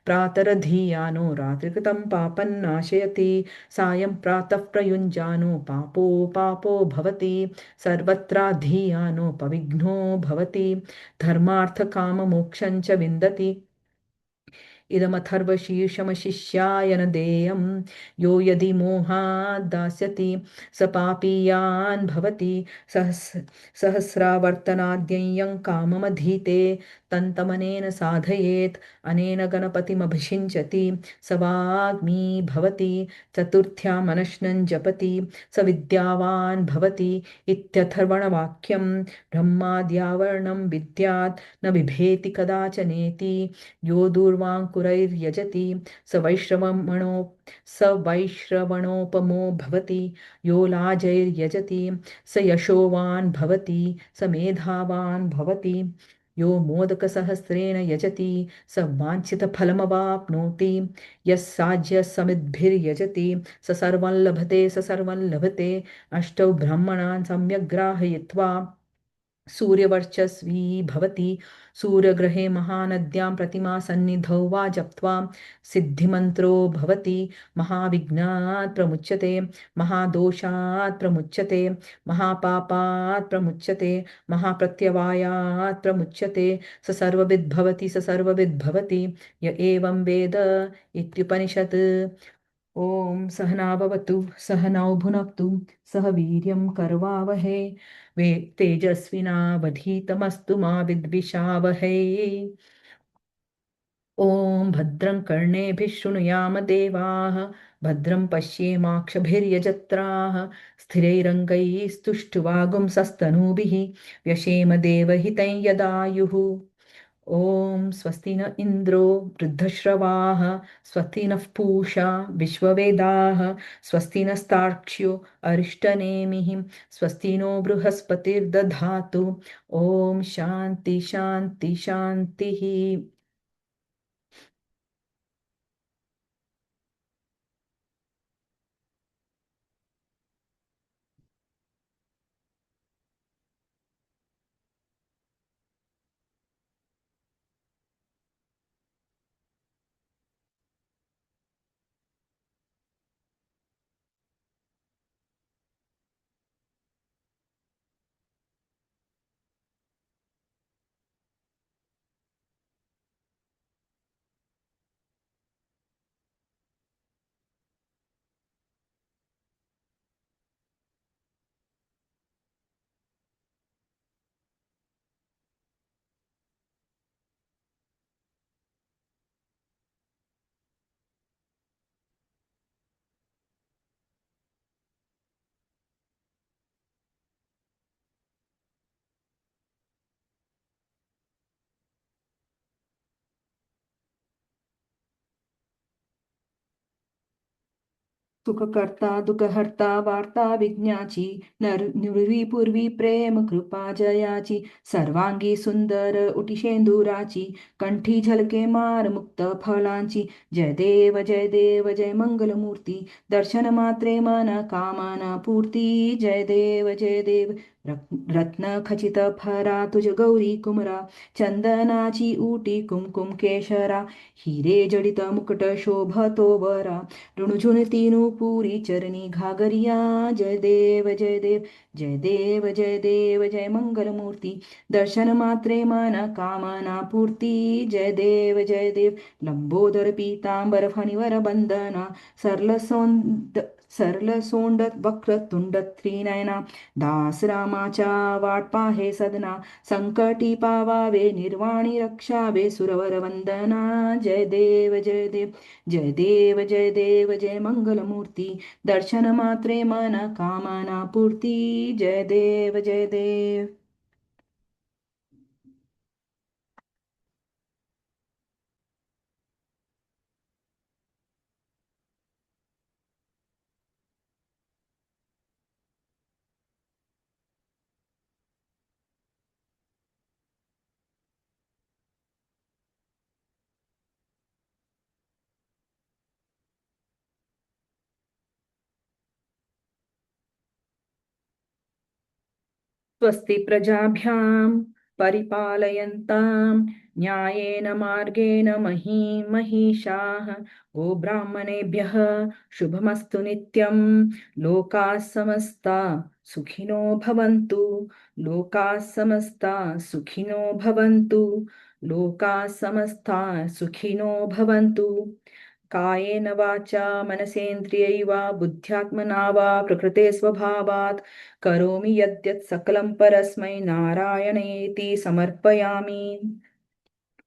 प्रातरधीयानो रात्रिकृतं पापन्नाशयति सायं प्रातः प्रयुञ्जानो पापो भवति सर्वत्राधीयानोपविघ्नो भवति धर्मार्थकाममोक्षं च विन्दति इदमथर्वशीर्षमशिष्याय न देयं यो यदि मोहात् दास्यति स पापीयान् भवति सहस्रावर्तनाद्यय्यं काममधीते तन्तमनेन साधयेत् अनेन गणपतिमभिषिञ्चति स वाग्मी भवति चतुर्थ्यामनश्नं जपति स विद्यावान् भवति इत्यथर्वणवाक्यं ब्रह्माद्यावरणं विद्यात् न बिभेति कदाचनेति यो दूर्वाङ्कुरैर्यजति स वैश्रवणोपमो भवति यो लाजैर्यजति स यशोवान् भवति स मेधावान् भवति यो मोदकसहस्रेण यजति स वाञ्छितफलमवाप्नोति यः साज्यसमिद्भिर्यजति स सर्वं लभते अष्टौ ब्राह्मणान् सम्यग् ग्राहयित्वा सूर्यवर्चस्वी भवति सूर्यग्रहे महानद्यां प्रतिमा सन्निधौ वा जप्त्वा सिद्धिमन्त्रो भवति महाविघ्नात् प्रमुच्यते महादोषात् प्रमुच्यते महापापात् प्रमुच्यते महाप्रत्यवायात् प्रमुच्यते स सर्वविद् भवति य एवं वेद इत्युपनिषत् ॐ सहना भवतु सहनौ भुनक्तु सह वीर्यं करवावहै तेजस्विनावधीतमस्तु मा विद्विषावहै ॐ भद्रं कर्णेभिः शृणुयाम देवाः भद्रं पश्येमाक्षभिर्यजत्राः स्थिरैरङ्गैस्तुष्टुवागुंसस्तनूभिः व्यशेम देवहितं यदायुः ॐ स्वस्ति न इन्द्रो वृद्धश्रवाः स्वस्ति नः पूषा विश्ववेदाः स्वस्ति नस्तार्क्ष्यो अरिष्टनेमिः स्वस्ति नो बृहस्पतिर्दधातु ॐ शान्ति शान्ति शान्तिः सुखकर्ता दुःखहर्ता वार्ता विज्ञाची पूर्वी प्रेम कृपा जयाची सर्वांगी सुंदर उटिशेंदुराची कंठी झलके मार मुक्त फलांची जय देव जय मंगलमूर्ती दर्शन मात्रे मन कामना पूर्ती जय देव रत्न खचित फरा तुझ गौरी कुमरा चंदनाची उटी कुमकुम केशरा हिरे जडित मुकुट शोभतो बरा रुणझुन तीनु पुरी चरणी घागरिया जय देव जय देव जय देव जय देव जय मंगलमूर्ती दर्शन मात्रे मन कामना पूर्ती जय देव लंबोदर पीतांबर फणीवर बंदना सरल सोंड वक्र तुंड त्रिनयना दास रामाच्या वाट पाहे सदना संकटी पावावे निर्वाणी रक्षावे सुरवर वंदना जय देव जय देव जय देव जय देव जय मंगलमूर्ती दर्शन मात्रे मन कामना पूर्ती जय देव जय देव स्वस्ति प्रजाभ्यां परिपालयन्तां न्यायेन मार्गेण महिषाः गोब्राह्मणेभ्यः शुभमस्तु नित्यं लोकाः समस्ता सुखिनो भवन्तु लोकाः समस्ता सुखिनो भवन्तु लोकाः समस्ता सुखिनो भवन्तु कायेन वाचा मनसेन्द्रियैवा बुद्ध्यात्मना वा प्रकृते स्वभावात् करोमि यद्यत् सकलं परस्मै नारायणेति समर्पयामि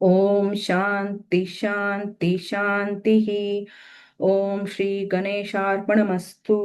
ॐ शान्ति शान्ति शान्तिः ॐ श्री गणेशार्पणमस्तु